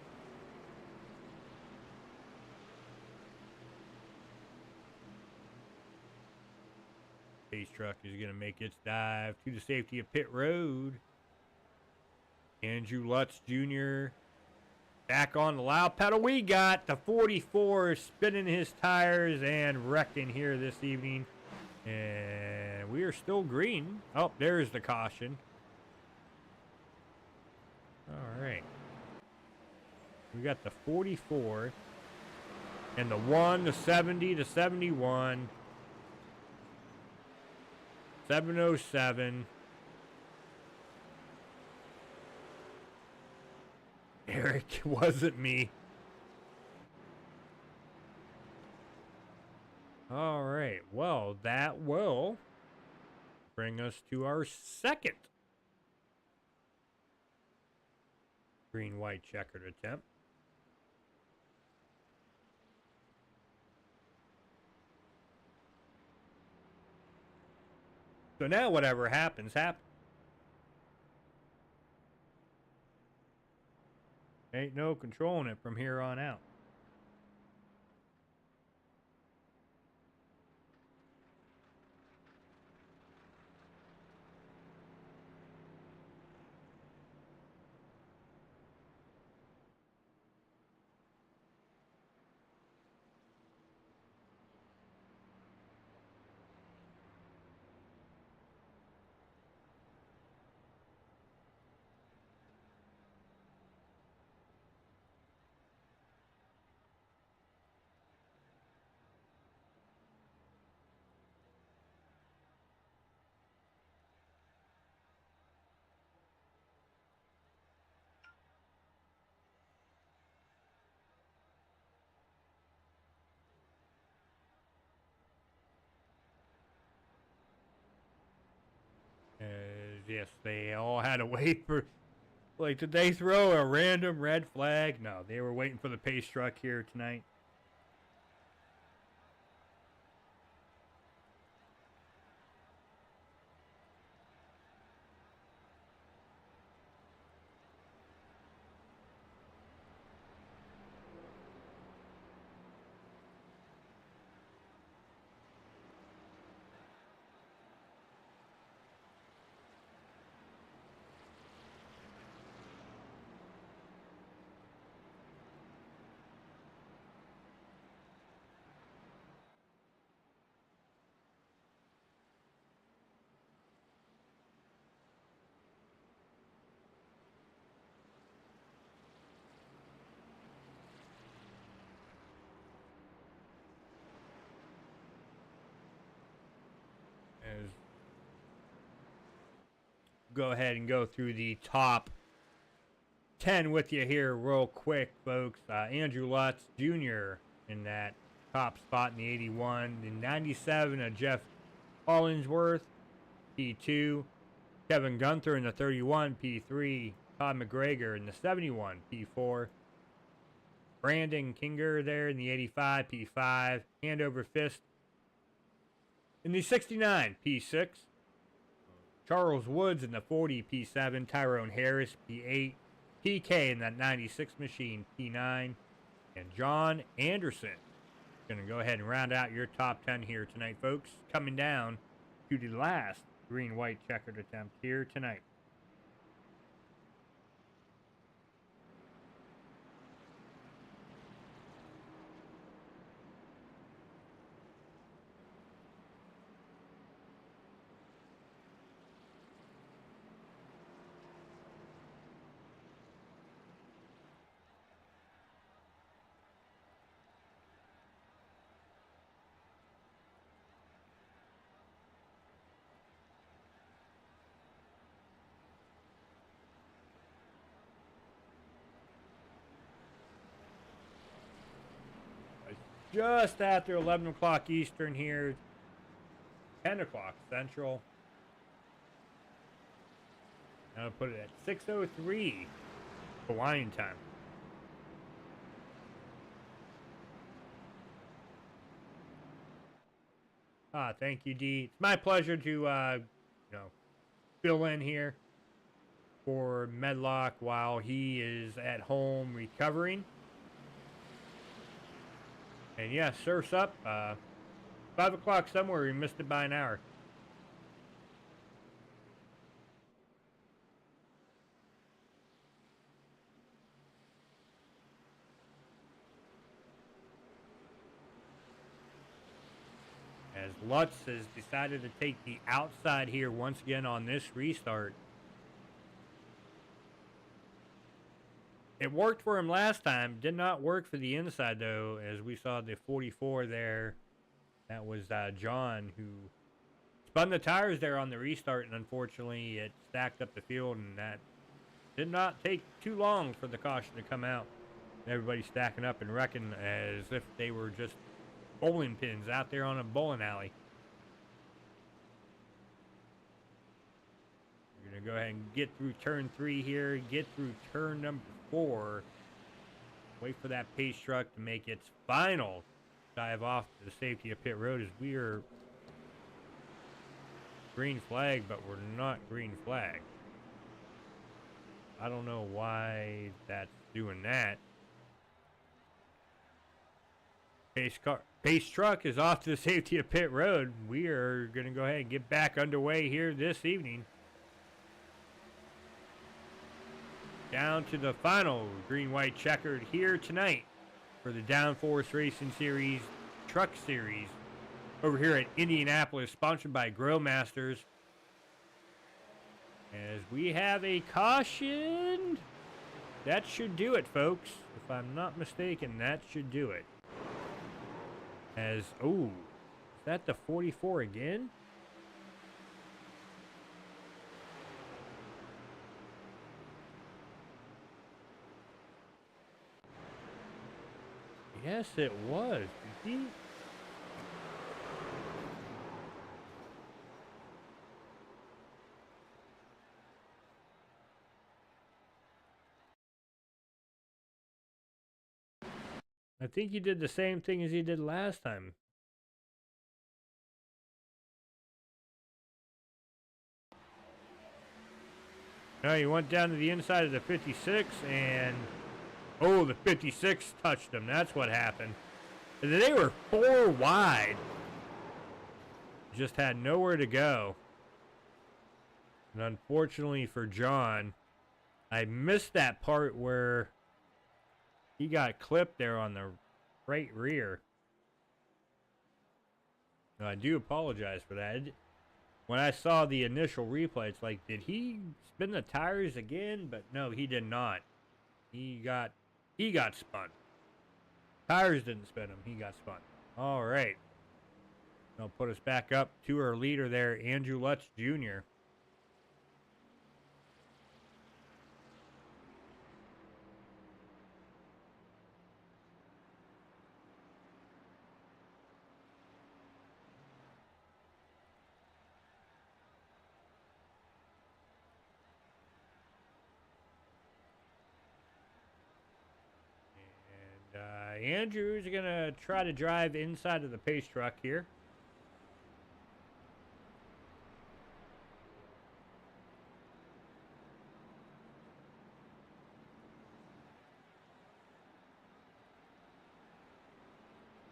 Pace truck is going to make its dive to the safety of pit road. Andrew Lutz Jr. back on the loud pedal. We got the 44 spinning his tires and wrecking here this evening. And we are still green. Oh, there's the caution. All right. We got the 44 and the 1, the 70, the 71. 707. Eric, wasn't me. All right. Well, that will bring us to our second green-white checkered attempt. So now whatever happens, happens. Ain't no controlling it from here on out. Yes, they all had to wait for, like, did they throw a random red flag? No, they were waiting for the pace truck here tonight. Go ahead and go through the top 10 with you here real quick, folks. Andrew Lutz Jr. in that top spot in the 81. The 97, Jeff Hollingsworth, P2. Kevin Gunther in the 31, P3. Todd McGregor in the 71, P4. Brandon Kinger there in the 85, P5. Hand over fist in the 69, P6. Charles Woods in the 40 P7, Tyrone Harris P8, PK in that 96 machine P9, and John Anderson. Going to go ahead and round out your top 10 here tonight, folks. Coming down to the last green-white checkered attempt here tonight. Just after 11 o'clock Eastern here, 10 o'clock Central. I'll put it at 6:03 Hawaiian time. Thank you, D. It's my pleasure to, fill in here for Medlock while he is at home recovering. And yeah, surf's up. 5 o'clock somewhere. We missed it by an hour. As Lutz has decided to take the outside here once again on this restart. It worked for him last time. Did not work for the inside, though, as we saw the 44 there. That was John, who spun the tires there on the restart, and unfortunately it stacked up the field, and that did not take too long for the caution to come out. Everybody stacking up and wrecking as if they were just bowling pins out there on a bowling alley. We're going to go ahead and get through turn 3 here, get through turn number 4. Wait for that pace truck to make its final dive off to the safety of pit road as we are green flag, but we're not green flag. I don't know why that's doing that. Pace truck is off to the safety of pit road. We are going to go ahead and get back underway here this evening. Down to the final green-white checkered here tonight for the Downforce Racing Series Truck Series over here at Indianapolis, sponsored by Grill Masters. As we have a caution, that should do it, folks. If I'm not mistaken, that should do it. As, oh, is that the 44 again? Yes, it was. Did he? I think he did the same thing as he did last time. No, he went down to the inside of the 56 and... oh, the 56 touched him. That's what happened. They were 4 wide. Just had nowhere to go. And unfortunately for John, I missed that part where he got clipped there on the right rear. Now, I do apologize for that. When I saw the initial replay, it's like, did he spin the tires again? But no, he did not. He got spun. Tires didn't spin him. He got spun. All right. They'll put us back up to our leader there, Andrew Lutz Jr. Andrew's going to try to drive inside of the pace truck here.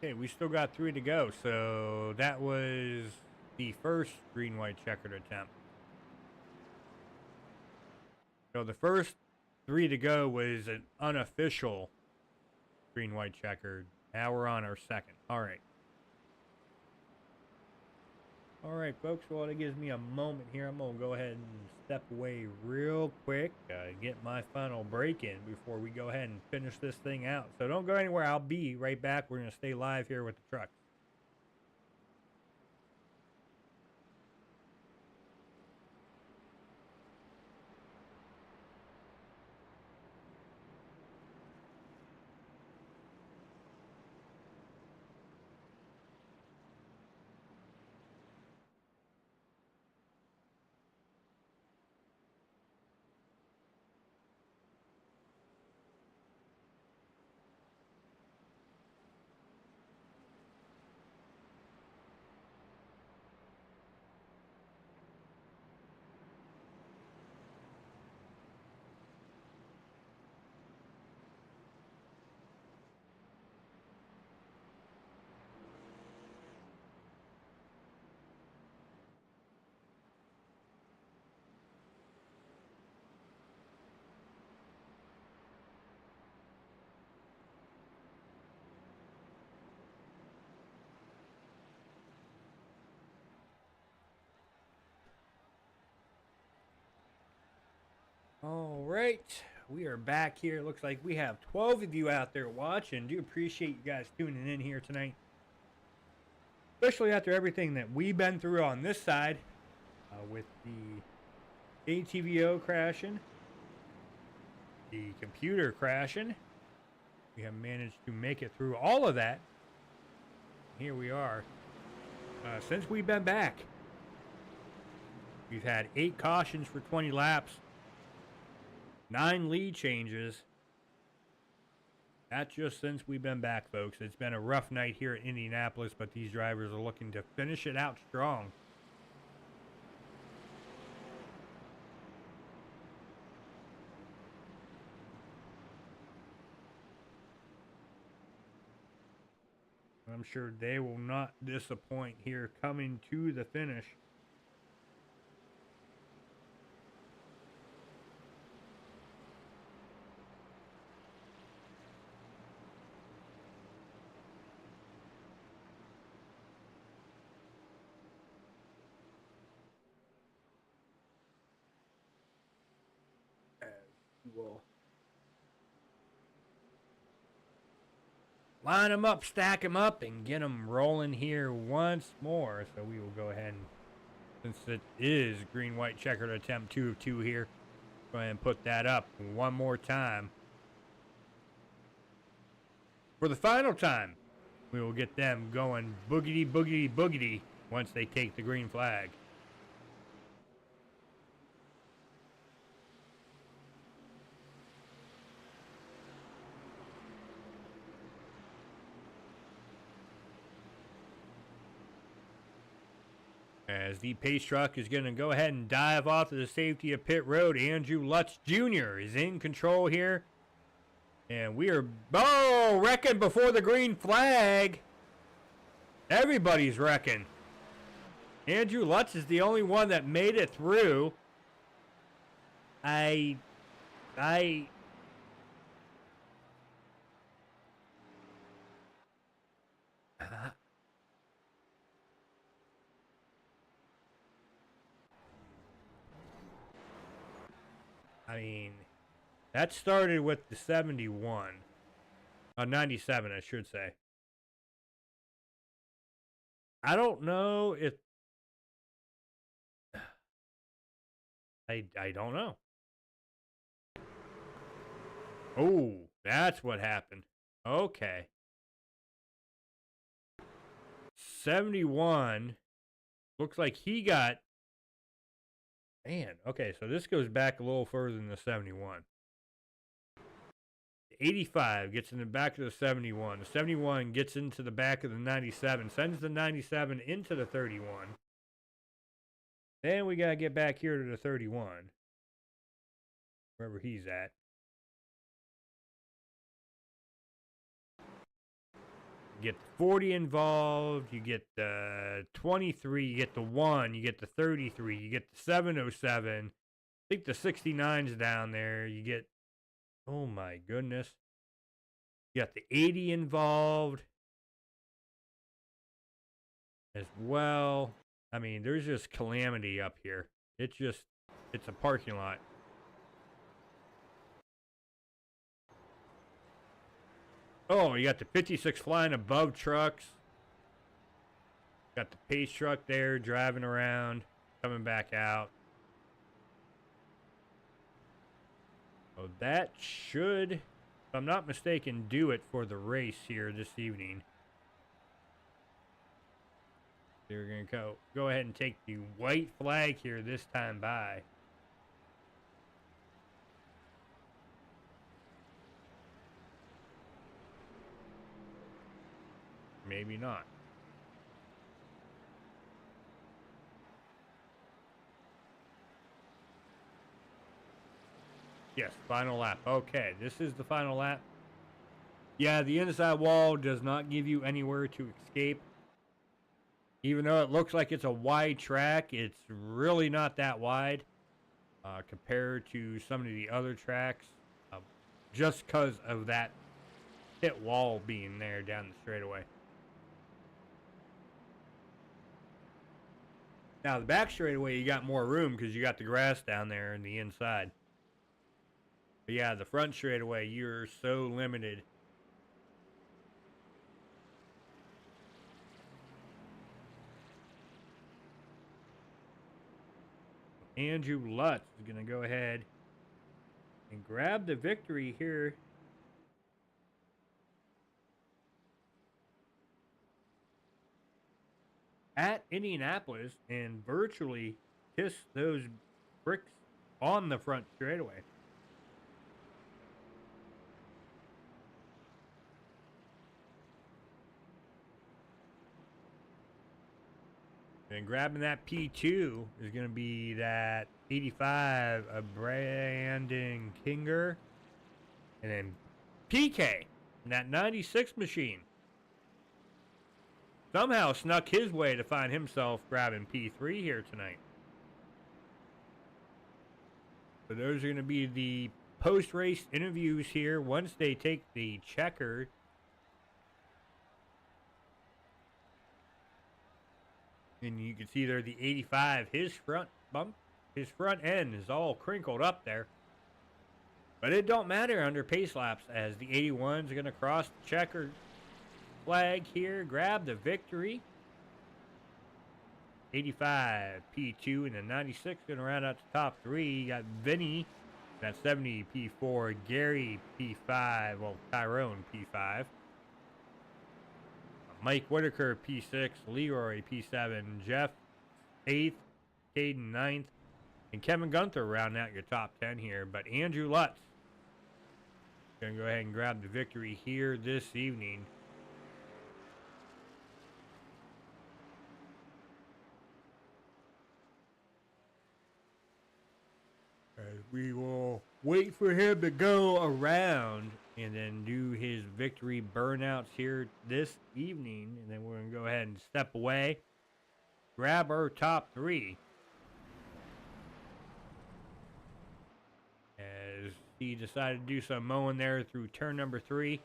Okay, we still got 3 to go. So that was the first green-white checkered attempt. So the first 3 to go was an unofficial green-white checkered. Now we're on our second. All right. All right, folks. Well, it gives me a moment here. I'm going to go ahead and step away real quick, get my final break in before we go ahead and finish this thing out. So don't go anywhere. I'll be right back. We're going to stay live here with the truck. All right, we are back here. Looks like we have 12 of you out there watching. Do appreciate you guys tuning in here tonight, especially after everything that we've been through on this side with the ATVO crashing, the computer crashing. We have managed to make it through all of that. Here we are. Since we've been back, we've had 8 cautions for 20 laps. 9 lead changes. That's just since we've been back, folks. It's been a rough night here at Indianapolis, but these drivers are looking to finish it out strong. I'm sure they will not disappoint here coming to the finish. We'll line them up, stack them up, and get them rolling here once more. So we will go ahead and, since it is green-white checkered attempt 2 of 2 here, go ahead and put that up one more time. For the final time, we will get them going boogity, boogity, boogity once they take the green flag. As the pace truck is going to go ahead and dive off to the safety of pit road, Andrew Lutz Jr. is in control here. And we are, wrecking before the green flag. Everybody's wrecking. Andrew Lutz is the only one that made it through. I mean, that started with the 71. 97, I should say. I don't know if... I don't know. Oh, that's what happened. Okay. 71. Looks like he got... Man, okay, so this goes back a little further than the 71. 85 gets in the back of the 71. The 71 gets into the back of the 97, sends the 97 into the 31. Then we got to get back here to the 31, wherever he's at. You get the 40 involved, you get the 23, you get the 1, you get the 33, you get the 707. I think the 69's down there. You get, oh my goodness. You got the 80 involved as well. I mean, there's just calamity up here. It's a parking lot. Oh, you got the 56 flying above trucks. Got the pace truck there driving around, coming back out. So that should, if I'm not mistaken, do it for the race here this evening. They're going to go ahead and take the white flag here this time by. Maybe not. Yes, final lap. Okay, this is the final lap. Yeah, the inside wall does not give you anywhere to escape. Even though it looks like it's a wide track, it's really not that wide compared to some of the other tracks. Just because of that pit wall being there down the straightaway. Now, the back straightaway, you got more room because you got the grass down there in the inside. But yeah, the front straightaway, you're so limited. Andrew Lutz is going to go ahead and grab the victory here. At Indianapolis and virtually kiss those bricks on the front straightaway. And grabbing that P2 is going to be that 85 of Brandon Kinger. And then PK in that 96 machine. Somehow snuck his way to find himself grabbing P3 here tonight. So those are going to be the post-race interviews here once they take the checkered. And you can see there the 85, his front end is all crinkled up there. But it don't matter under pace laps as the 81's going to cross the checkered flag here, grab the victory. 85 P2 and the 96 going to round out the top three. You got Vinny, that 70 P4, Gerry P5, well, Tyrone P5. Mike Whitaker P6, Leroy P7, Jeff 8th, Caden 9th, and Kevin Gunther rounding out your top 10 here. But Andrew Lutz going to go ahead and grab the victory here this evening. We will wait for him to go around and then do his victory burnouts here this evening. And then we're going to go ahead and step away, grab our top three. As he decided to do some mowing there through turn number 3.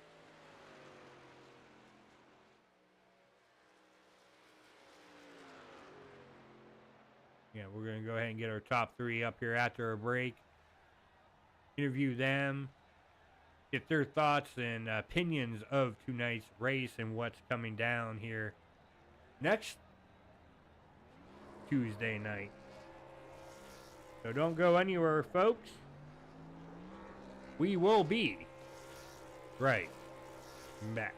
Yeah, we're going to go ahead and get our top 3 up here after a break. Interview them. Get their thoughts and opinions of tonight's race and what's coming down here next Tuesday night. So don't go anywhere, folks. We will be right back.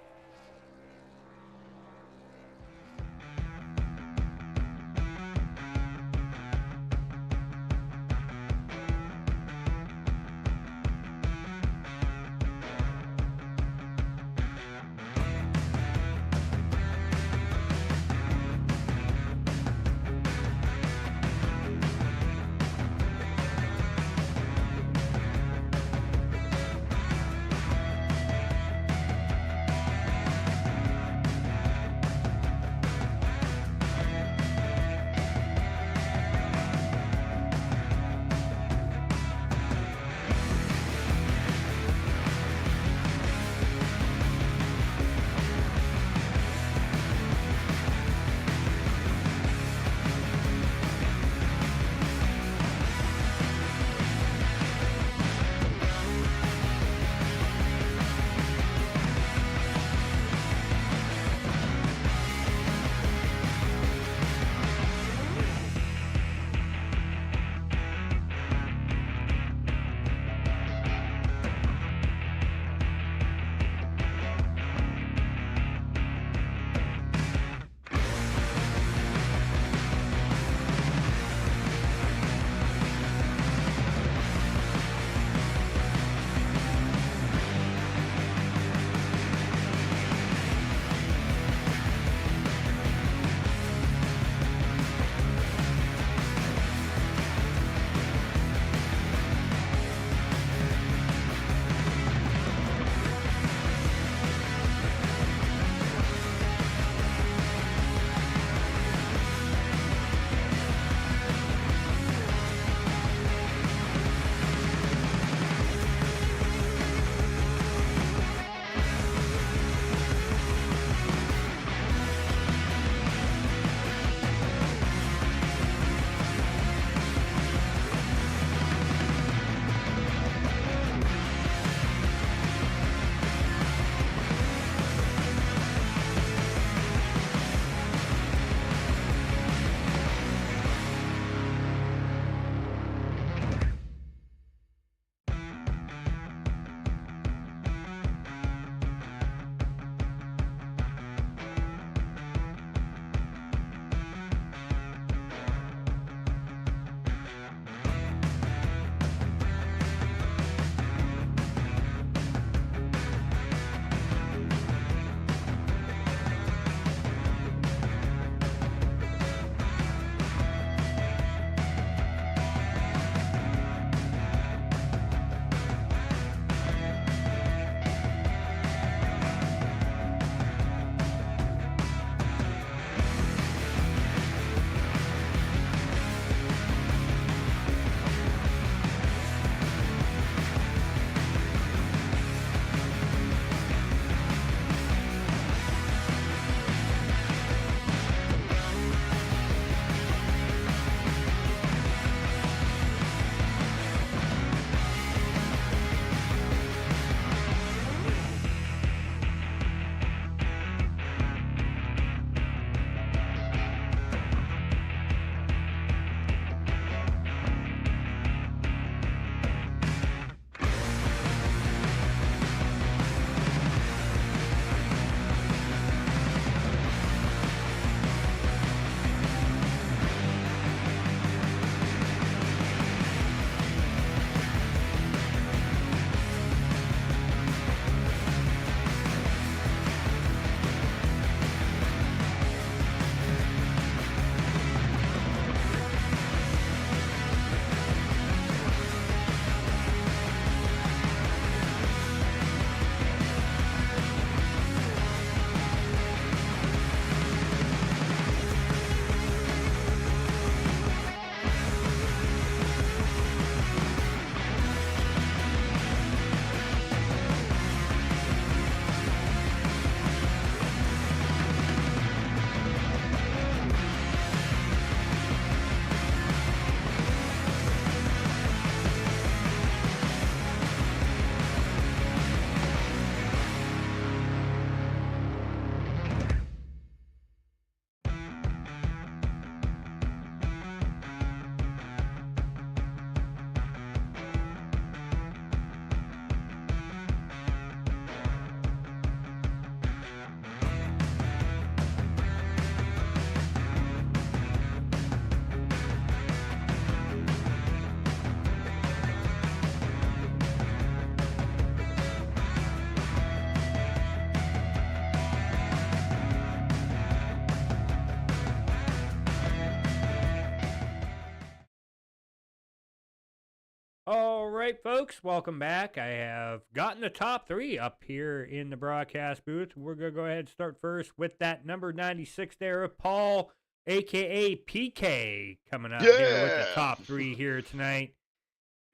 All right, folks, welcome back. I have gotten the top three up here in the broadcast booth. We're going to go ahead and start first with that number 96 there, Paul, a.k.a. PK, coming up here with the top three here tonight.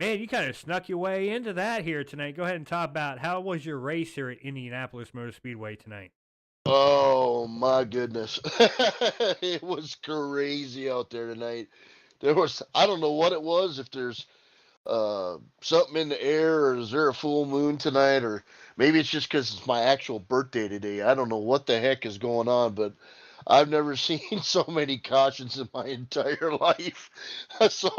Man, you kind of snuck your way into that here tonight. Go ahead and talk about how was your race here at Indianapolis Motor Speedway tonight? Oh my goodness. It was crazy out there tonight. I don't know what it was, if there's something in the air, or is there a full moon tonight, or maybe it's just because it's my actual birthday today. I don't know what the heck is going on, but I've never seen so many cautions in my entire life. So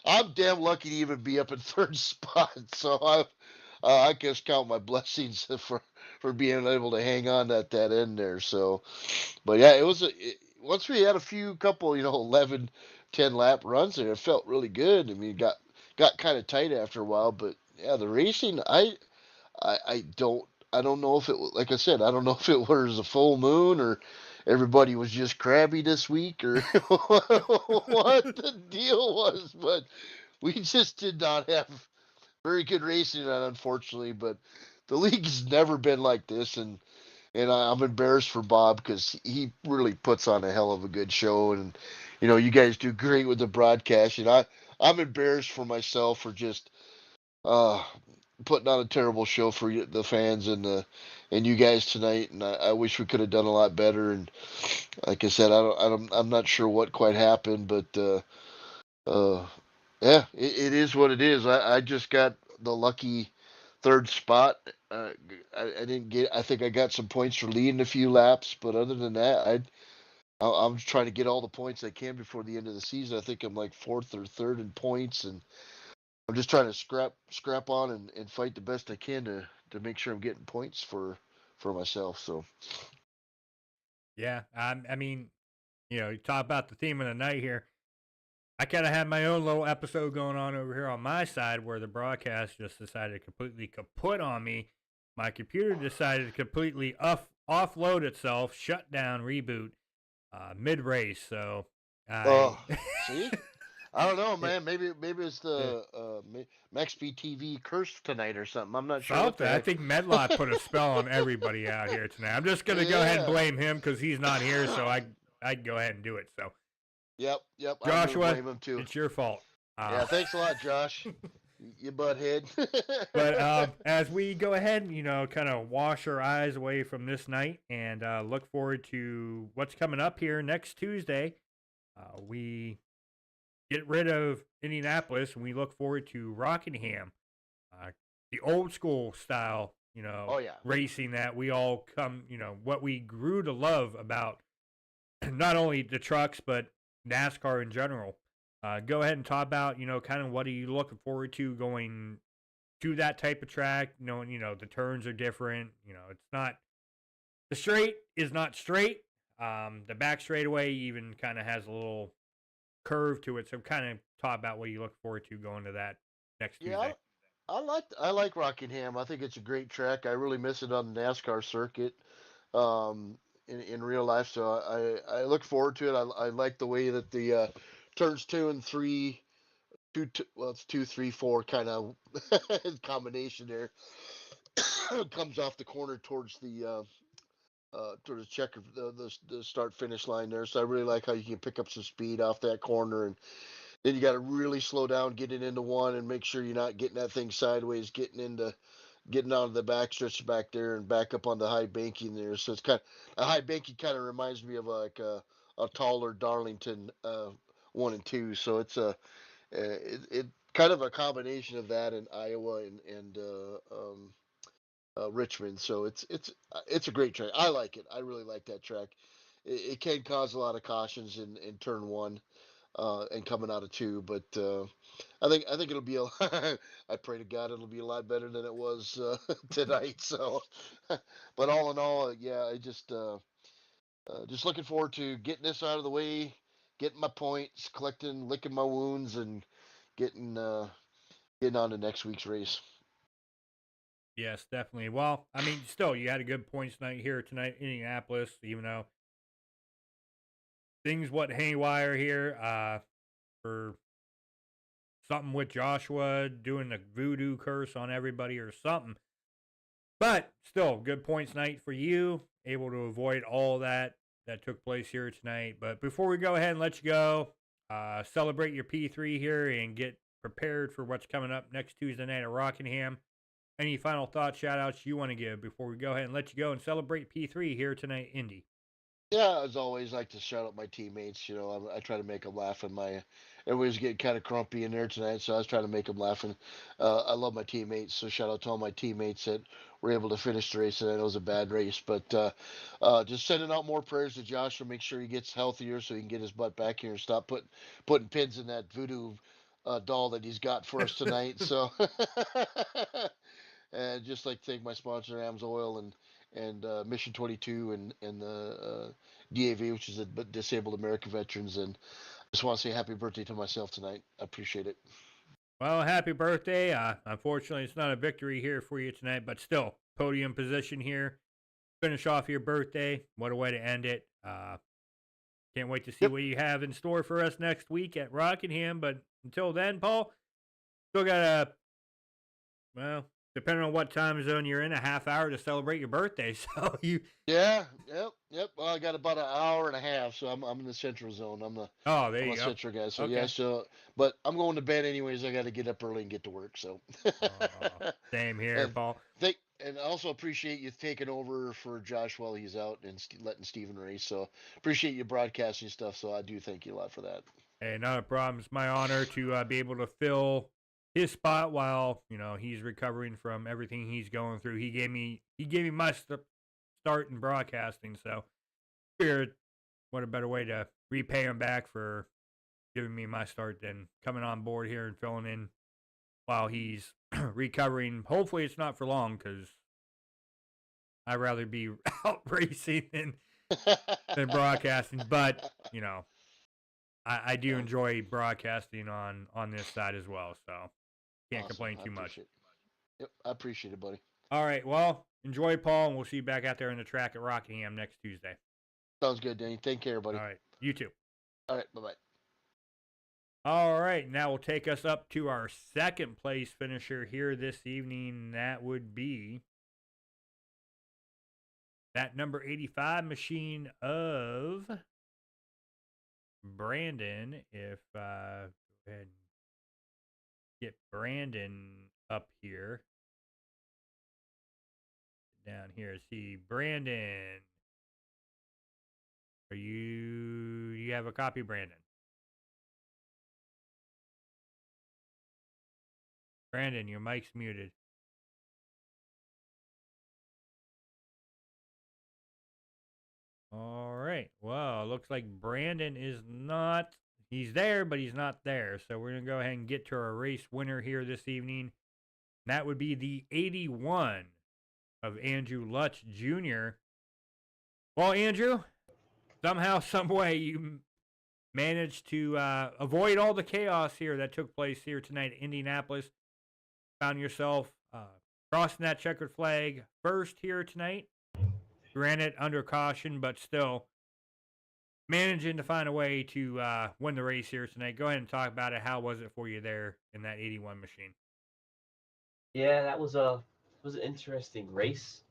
I'm damn lucky to even be up in third spot. So I just count my blessings for being able to hang on at that end there. So, but yeah, once we had a couple, 11, 10 lap runs there, it felt really good. I mean, it got kind of tight after a while, but yeah, the racing, I don't know if it was, like I said, I don't know if it was a full moon, or everybody was just crabby this week, or what the deal was, but we just did not have very good racing, unfortunately. But the league has never been like this, and I'm embarrassed for Bob, because he really puts on a hell of a good show, and you guys do great with the broadcast, and I'm embarrassed for myself for just uh putting on a terrible show for the fans and you guys tonight, and I wish we could have done a lot better. And like I said, I'm not sure what quite happened, but uh yeah, it is what it is. I just got the lucky third spot. I didn't get. I think I got some points for leading a few laps, but other than that, I'm trying to get all the points I can before the end of the season. I think I'm like fourth or third in points, and I'm just trying to scrap on and fight the best I can to make sure I'm getting points for myself. So Yeah, I mean, you talk about the theme of the night here. I kind of had my own little episode going on over here on my side, where the broadcast just decided to completely kaput on me. My computer decided to completely offload itself, shut down, reboot mid race. So see, I don't know, man. Maybe it's the MaxspeedTV curse tonight or something. I'm not sure what the something. I heck. think Medlock put a spell on everybody out here tonight. I'm just gonna go ahead and Yeah. blame him because he's not here, so I go ahead and do it. So Yep. I'm gonna Joshua, blame him too. it's your fault. Yeah, thanks a lot, Josh. You butthead. But as we go ahead and, kind of wash our eyes away from this night and look forward to what's coming up here next Tuesday, we get rid of Indianapolis and we look forward to Rockingham, the old school style, Oh yeah. racing that we all what we grew to love about not only the trucks, but NASCAR in general. Go ahead and talk about, kind of what are you looking forward to going to that type of track, knowing, the turns are different. It's not, the straight is not straight. The back straightaway even kind of has a little curve to it. So kind of talk about what you look forward to going to that next Yeah, Tuesday. I like Rockingham. I think it's a great track. I really miss it on the NASCAR circuit, in real life. So I look forward to it. I like the way that the turns 2 and 3, well, it's 2, 3, 4 kind of combination there, comes off the corner towards the checker, the start finish line there. So I really like how you can pick up some speed off that corner, and then you got to really slow down getting into one, and make sure you're not getting that thing sideways, getting out of the back stretch back there and back up on the high banking there. So it's a high banking kind of reminds me of like a taller Darlington 1 and 2. So it's it kind of a combination of that in Iowa and Richmond. So it's a great track. I like it. I really like that track. It can cause a lot of cautions in turn 1, and coming out of 2, but I think it'll be I pray to God it'll be a lot better than it was tonight. So, but all in all, yeah, I just looking forward to getting this out of the way, getting my points, licking my wounds, and getting on to next week's race. Yes, definitely. Well, I mean, still, you had a good points night here tonight in Indianapolis, even though things went haywire here for something with Joshua doing the voodoo curse on everybody or something. But still, good points night for you. Able to avoid all that took place here tonight. But before we go ahead and let you go, celebrate your P3 here and get prepared for what's coming up next Tuesday night at Rockingham. Any final thoughts, shout outs you want to give before we go ahead and let you go and celebrate P3 here tonight, Indy? Yeah, as always, I like to shout out my teammates. You know, I try to make them laugh. And everybody's getting kind of grumpy in there tonight, so I was trying to make them laugh. And I love my teammates, so shout out to all my teammates that were able to finish the race. And I know it was a bad race, but just sending out more prayers to Joshua. Make sure he gets healthier so he can get his butt back here and stop putting pins in that voodoo doll that he's got for us tonight. So, and just like to thank my sponsor, AMS Oil, and Mission 22 and the DAV, which is the Disabled American Veterans. And I just want to say happy birthday to myself tonight. I appreciate it. Well, happy birthday. Unfortunately, it's not a victory here for you tonight, but still, podium position here. Finish off your birthday. What a way to end it. Can't wait to see what you have in store for us next week at Rockingham. But until then, Paul, still got depending on what time zone you're in, a half hour to celebrate your birthday. So you. Yeah, yep. Well, I got about an hour and a half, so I'm in the central zone. There you go. Central guy. So okay. yeah, but I'm going to bed anyways. I got to get up early and get to work. So. Same here, Paul. And I also appreciate you taking over for Josh while he's out and letting Steven race. So appreciate you broadcasting stuff. So I do thank you a lot for that. Hey, not a problem. It's my honor to be able to fill his spot while he's recovering from everything he's going through. He gave me my start in broadcasting. So, figured what a better way to repay him back for giving me my start than coming on board here and filling in while he's recovering. Hopefully it's not for long, because I'd rather be out racing than broadcasting. But, I do enjoy broadcasting on this side as well. So can't complain too much. Yep, I appreciate it, buddy. All right, well, enjoy, Paul, and we'll see you back out there on the track at Rockingham next Tuesday. Sounds good, Danny. Take care, buddy. All right, you too. All right, bye-bye. All right, now we'll take us up to our second place finisher here this evening. That would be that number 85 machine of Brandon. If go ahead and get Brandon up here. Down here, see Brandon. You have a copy, Brandon? Brandon, your mic's muted. All right. Well, it looks like Brandon is not. He's there, but he's not there. So we're going to go ahead and get to our race winner here this evening. That would be the 81 of Andrew Lutz Jr. Well, Andrew, somehow, some way, you managed to avoid all the chaos here that took place here tonight at Indianapolis. Found yourself crossing that checkered flag first here tonight. Granted, under caution, but still managing to find a way to win the race here tonight. Go ahead and talk about it. How was it for you there in that 81 machine? Yeah, that was an interesting race.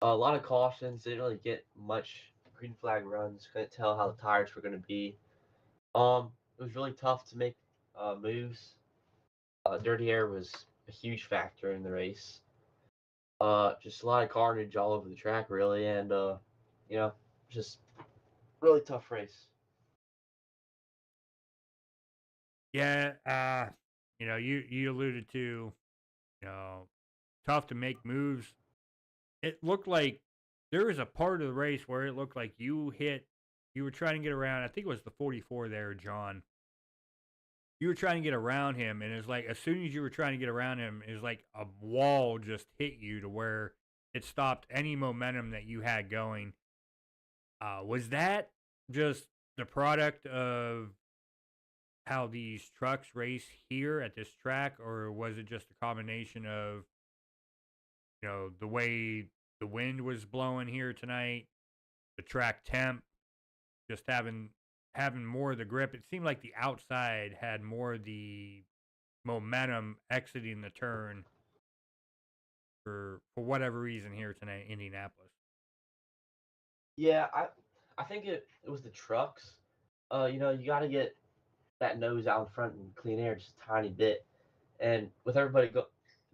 A lot of cautions. Didn't really get much green flag runs. Couldn't tell how the tires were going to be. It was really tough to make moves. Dirty air was a huge factor in the race. Just a lot of carnage all over the track, really, and just really tough race. Yeah, you alluded to, tough to make moves. It looked like there was a part of the race where it looked like you were trying to get around. I think it was the 44 there, John. You were trying to get around him, and it's like as soon as you were trying to get around him, it was like a wall just hit you to where it stopped any momentum that you had going. Was that just the product of how these trucks race here at this track, or was it just a combination of, the way the wind was blowing here tonight, the track temp, just having more of the grip? It seemed like the outside had more of the momentum exiting the turn for whatever reason here tonight in Indianapolis. Yeah, I think it was the trucks. You got to get that nose out in front and clean air just a tiny bit. And with everybody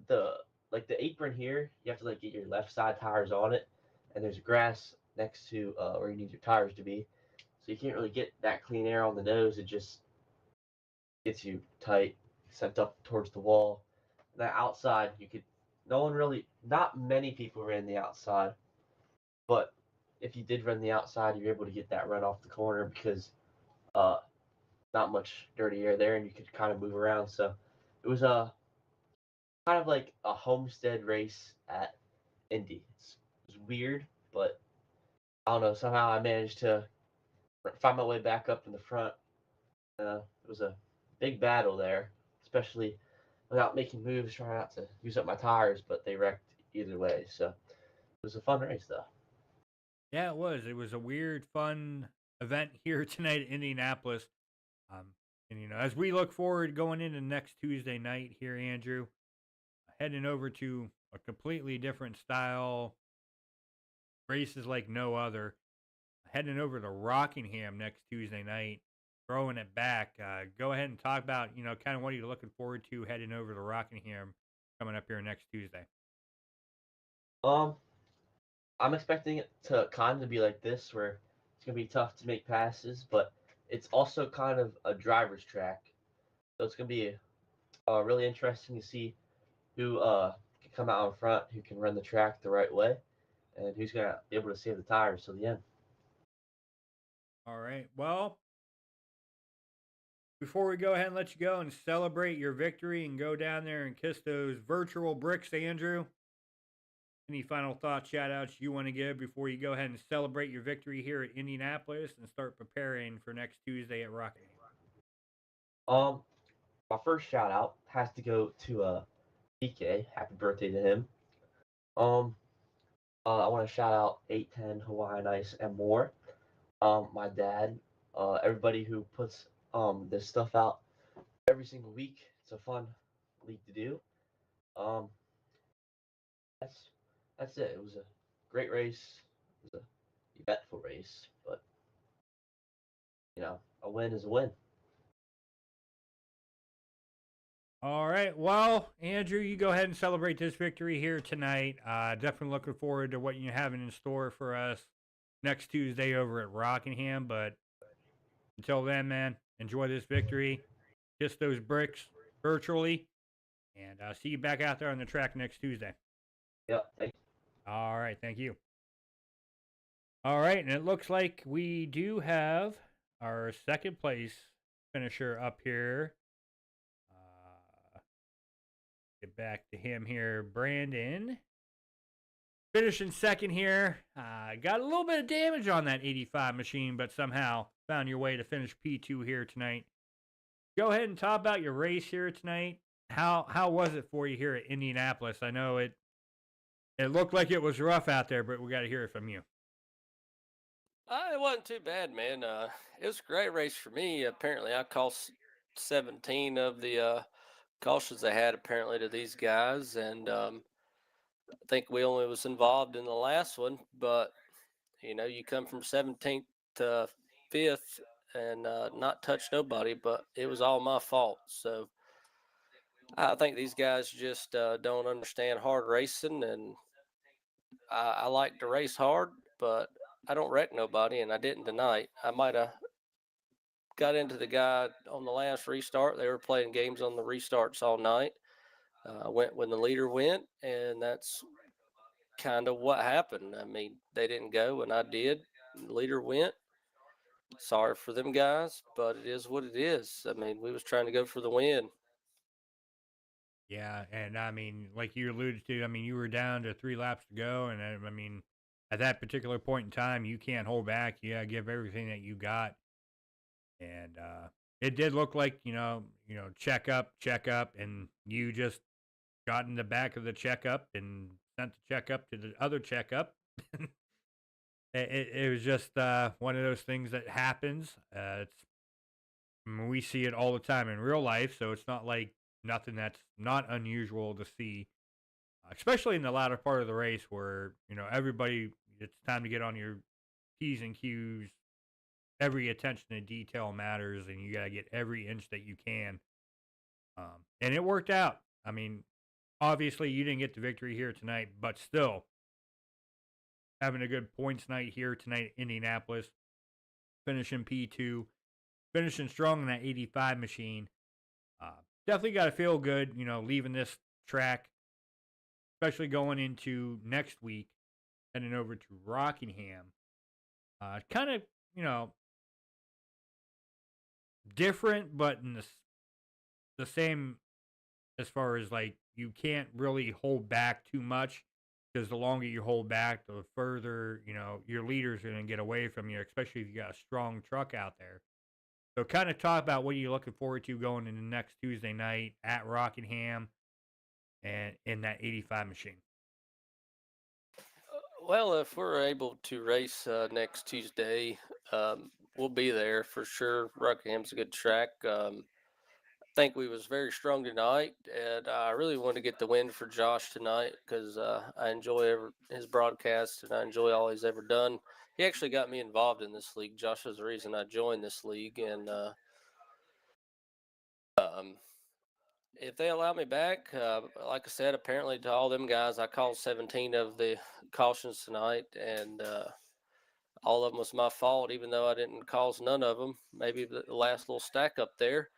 the the apron here, you have to get your left side tires on it, and there's grass next to where you need your tires to be, so you can't really get that clean air on the nose. It just gets you tight, sent up towards the wall. And that outside, not many people ran the outside, but if you did run the outside, you're able to get that run off the corner because uh, not much dirty air there, and you could kind of move around. So it was kind of like a homestead race at Indy. It was weird, but I don't know. Somehow I managed to find my way back up in the front. It was a big battle there, especially without making moves, trying not to use up my tires, but they wrecked either way. So it was a fun race, though. Yeah, it was. It was a weird, fun event here tonight at Indianapolis. And as we look forward going into next Tuesday night here, Andrew, heading over to a completely different style, races like no other. Heading over to Rockingham next Tuesday night, throwing it back. Go ahead and talk about, kind of what you're looking forward to heading over to Rockingham coming up here next Tuesday. I'm expecting it to kind of be like this, where it's gonna be tough to make passes, but it's also kind of a driver's track, so it's gonna be really interesting to see who can come out in front, who can run the track the right way, and who's gonna be able to save the tires till the end. All right. Well, before we go ahead and let you go and celebrate your victory and go down there and kiss those virtual bricks, Andrew, any final thoughts, shout outs you want to give before you go ahead and celebrate your victory here at Indianapolis and start preparing for next Tuesday at Rockingham? My first shout out has to go to DK. Happy birthday to him. I want to shout out 810 Hawaiian Ice and more. My dad, everybody who puts this stuff out every single week. It's a fun league to do. Um, that's it. It was a great race. It was a eventful race, but a win is a win. All right. Well, Andrew, you go ahead and celebrate this victory here tonight. Definitely looking forward to what you're having in store for us next Tuesday over at Rockingham. But until then, man, enjoy this victory. Kiss those bricks virtually. And I'll see you back out there on the track next Tuesday. Yep. Thank you. All right. Thank you. All right. And it looks like we do have our second place finisher up here. Get back to him here. Brandon finishing second here. Got a little bit of damage on that 85 machine, but somehow found your way to finish P2 here tonight. Go ahead and talk about your race here tonight. How was it for you here at Indianapolis? I know it looked like it was rough out there, but we got to hear it from you. It wasn't too bad, man. It was a great race for me. Apparently, I cost 17 of the cautions they had apparently to these guys, and I think we only was involved in the last one, but you come from 17th to 5th and not touch nobody, but it was all my fault. So I think these guys just don't understand hard racing, and I like to race hard, but I don't wreck nobody, and I didn't tonight. I might have got into the guy on the last restart. They were playing games on the restarts all night. I went when the leader went, and that's kind of what happened. I mean, they didn't go, and I did. The leader went. Sorry for them guys, but it is what it is. I mean, we was trying to go for the win. Yeah, and I mean, like you alluded to, I mean, you were down to 3 laps to go, and I mean, at that particular point in time, you can't hold back. You gotta give everything that you got. And it did look like, check up, and you just got in the back of the checkup and sent the checkup to the other checkup. it was just one of those things that happens. We see it all the time in real life, so it's not like nothing that's not unusual to see, especially in the latter part of the race where, everybody, it's time to get on your P's and Q's. Every attention to detail matters, and you got to get every inch that you can. And it worked out. I mean, obviously, you didn't get the victory here tonight, but still, having a good points night here tonight at Indianapolis, finishing P2, finishing strong in that 85 machine. Definitely got to feel good, leaving this track, especially going into next week, heading over to Rockingham. Kind of, different, but in the same as far as like you can't really hold back too much, because the longer you hold back, the further, your leaders are going to get away from you, especially if you got a strong truck out there. So kind of talk about what you're looking forward to going into next Tuesday night at Rockingham and in that 85 machine. Well, if we're able to race next Tuesday, we'll be there for sure. Rockingham's a good track. I think we was very strong tonight, and I really want to get the win for Josh tonight because I enjoy his broadcast and I enjoy all he's ever done. He actually got me involved in this league. Josh is the reason I joined this league, and if they allow me back, like I said, apparently to all them guys, I called 17 of the cautions tonight, and all of them was my fault, even though I didn't cause none of them. Maybe the last little stack up there.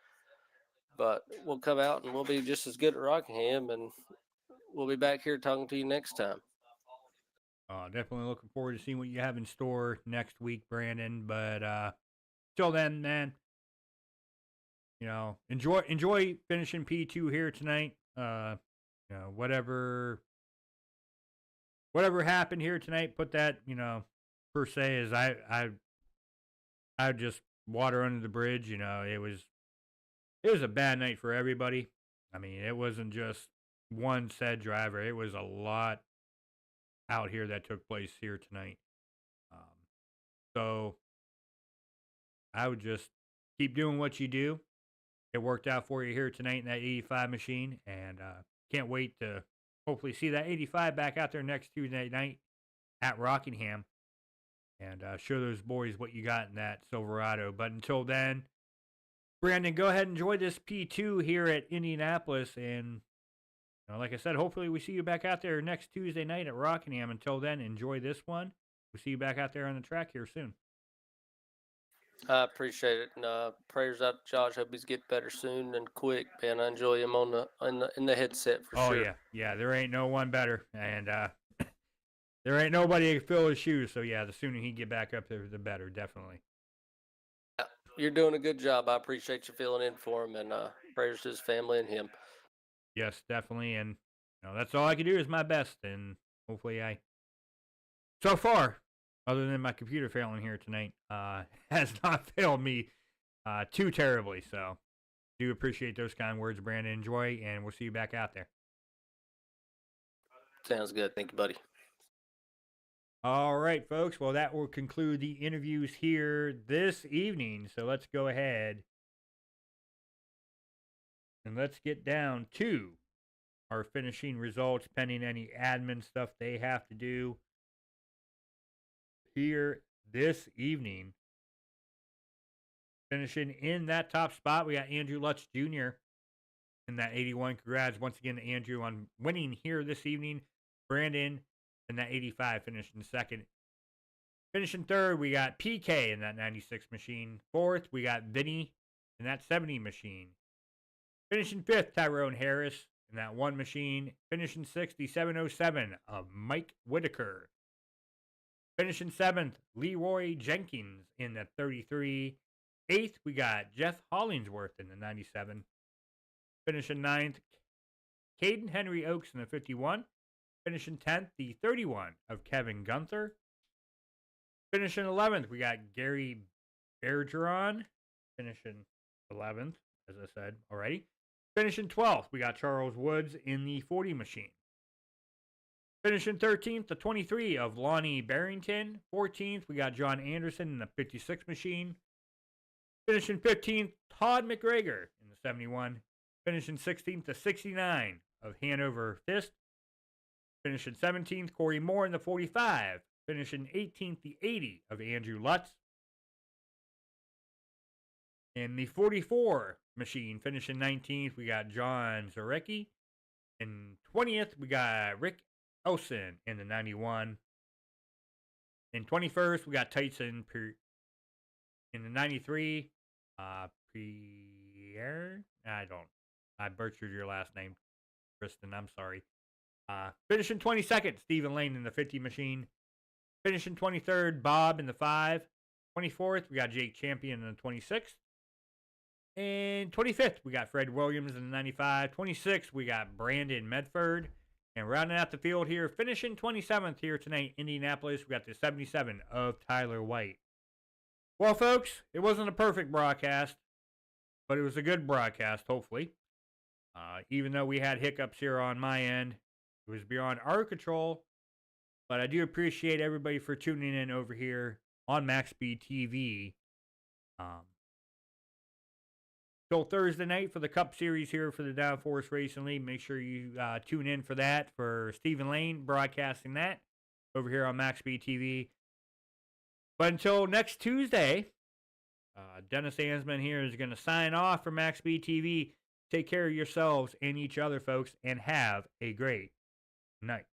But we'll come out and we'll be just as good at Rockingham, and we'll be back here talking to you next time. Definitely looking forward to seeing what you have in store next week, Brandon. But till then, man, enjoy finishing P2 here tonight. Whatever happened here tonight, put that, per se, as I just water under the bridge. It was a bad night for everybody. I mean, it wasn't just one said driver. It was a lot out here that took place here tonight. So I would just keep doing what you do. It worked out for you here tonight in that 85 machine, and can't wait to hopefully see that 85 back out there next Tuesday night at Rockingham, and show those boys what you got in that Silverado. But until then, Brandon, go ahead and enjoy this P2 here at Indianapolis, and like I said, hopefully we see you back out there next Tuesday night at Rockingham. Until then, enjoy this one. We'll see you back out there on the track here soon. I appreciate it, and prayers out to Josh. Hope he's get better soon and quick. Man, I enjoy him in the headset for sure. Oh yeah. There ain't no one better, and there ain't nobody to fill his shoes. So yeah, the sooner he get back up there, the better, definitely. You're doing a good job. I appreciate you filling in for him, and prayers to his family and him. Yes, definitely, and that's all I can do is my best, and hopefully so far, other than my computer failing here tonight, has not failed me too terribly. So do appreciate those kind words, Brandon. Enjoy, and we'll see you back out there. Sounds good. Thank you, buddy. All right, folks. Well, that will conclude the interviews here this evening. So let's go ahead and let's get down to our finishing results, pending any admin stuff they have to do here this evening. Finishing in that top spot, we got Andrew Lutz Jr. in that 81. Congrats once again to Andrew on winning here this evening. Brandon in that 85 finishing second. Finishing third, we got PK in that 96 machine. Fourth, we got Vinny in that 70 machine. Finishing fifth, Tyrone Harris in that 1 machine. Finishing sixth, the 707 of Mike Whitaker. Finishing seventh, Leroy Jenkins in the 33. Eighth, we got Jeff Hollingsworth in the 97. Finishing ninth, Caden Henry Oaks in the 51. Finishing 10th, the 31 of Kevin Gunther. Finishing 11th, we got Gerry Bergeron. Finishing 11th, as I said already. Finishing 12th, we got Charles Woods in the 40 machine. Finishing 13th, the 23 of Lonnie Barrington. 14th, we got John Anderson in the 56 machine. Finishing 15th, Todd McGregor in the 71. Finishing 16th, the 69 of Hanover Fist. Finishing 17th, Corey Moore in the 45. Finishing 18th, the 80 of Andrew Lutz. In the 44 machine, finishing 19th, we got John Zeirke. In 20th, we got Rick Elson in the 91. In 21st, we got Tyson in the 93. Pierre? I butchered your last name, Kristen. I'm sorry. Finishing 22nd, Stephen Lane in the 50 machine. Finishing 23rd, Bob in the 5. 24th, we got Jake Champion in the 26th. And 25th, we got Fred Williams in the 95. 26th, we got Brandon Medford. And rounding out the field here, finishing 27th here tonight, Indianapolis, we got the 77 of Tyler White. Well, folks, it wasn't a perfect broadcast, but it was a good broadcast, hopefully. Even though we had hiccups here on my end, it was beyond our control. But I do appreciate everybody for tuning in over here on MaxspeedTV. Till Thursday night for the Cup Series here for the Downforce Racing League. Make sure you tune in for that, for Stephen Lane broadcasting that over here on MaxspeedTV. But until next Tuesday, Dennis Ansman here is going to sign off for MaxspeedTV. Take care of yourselves and each other, folks, and have a great night.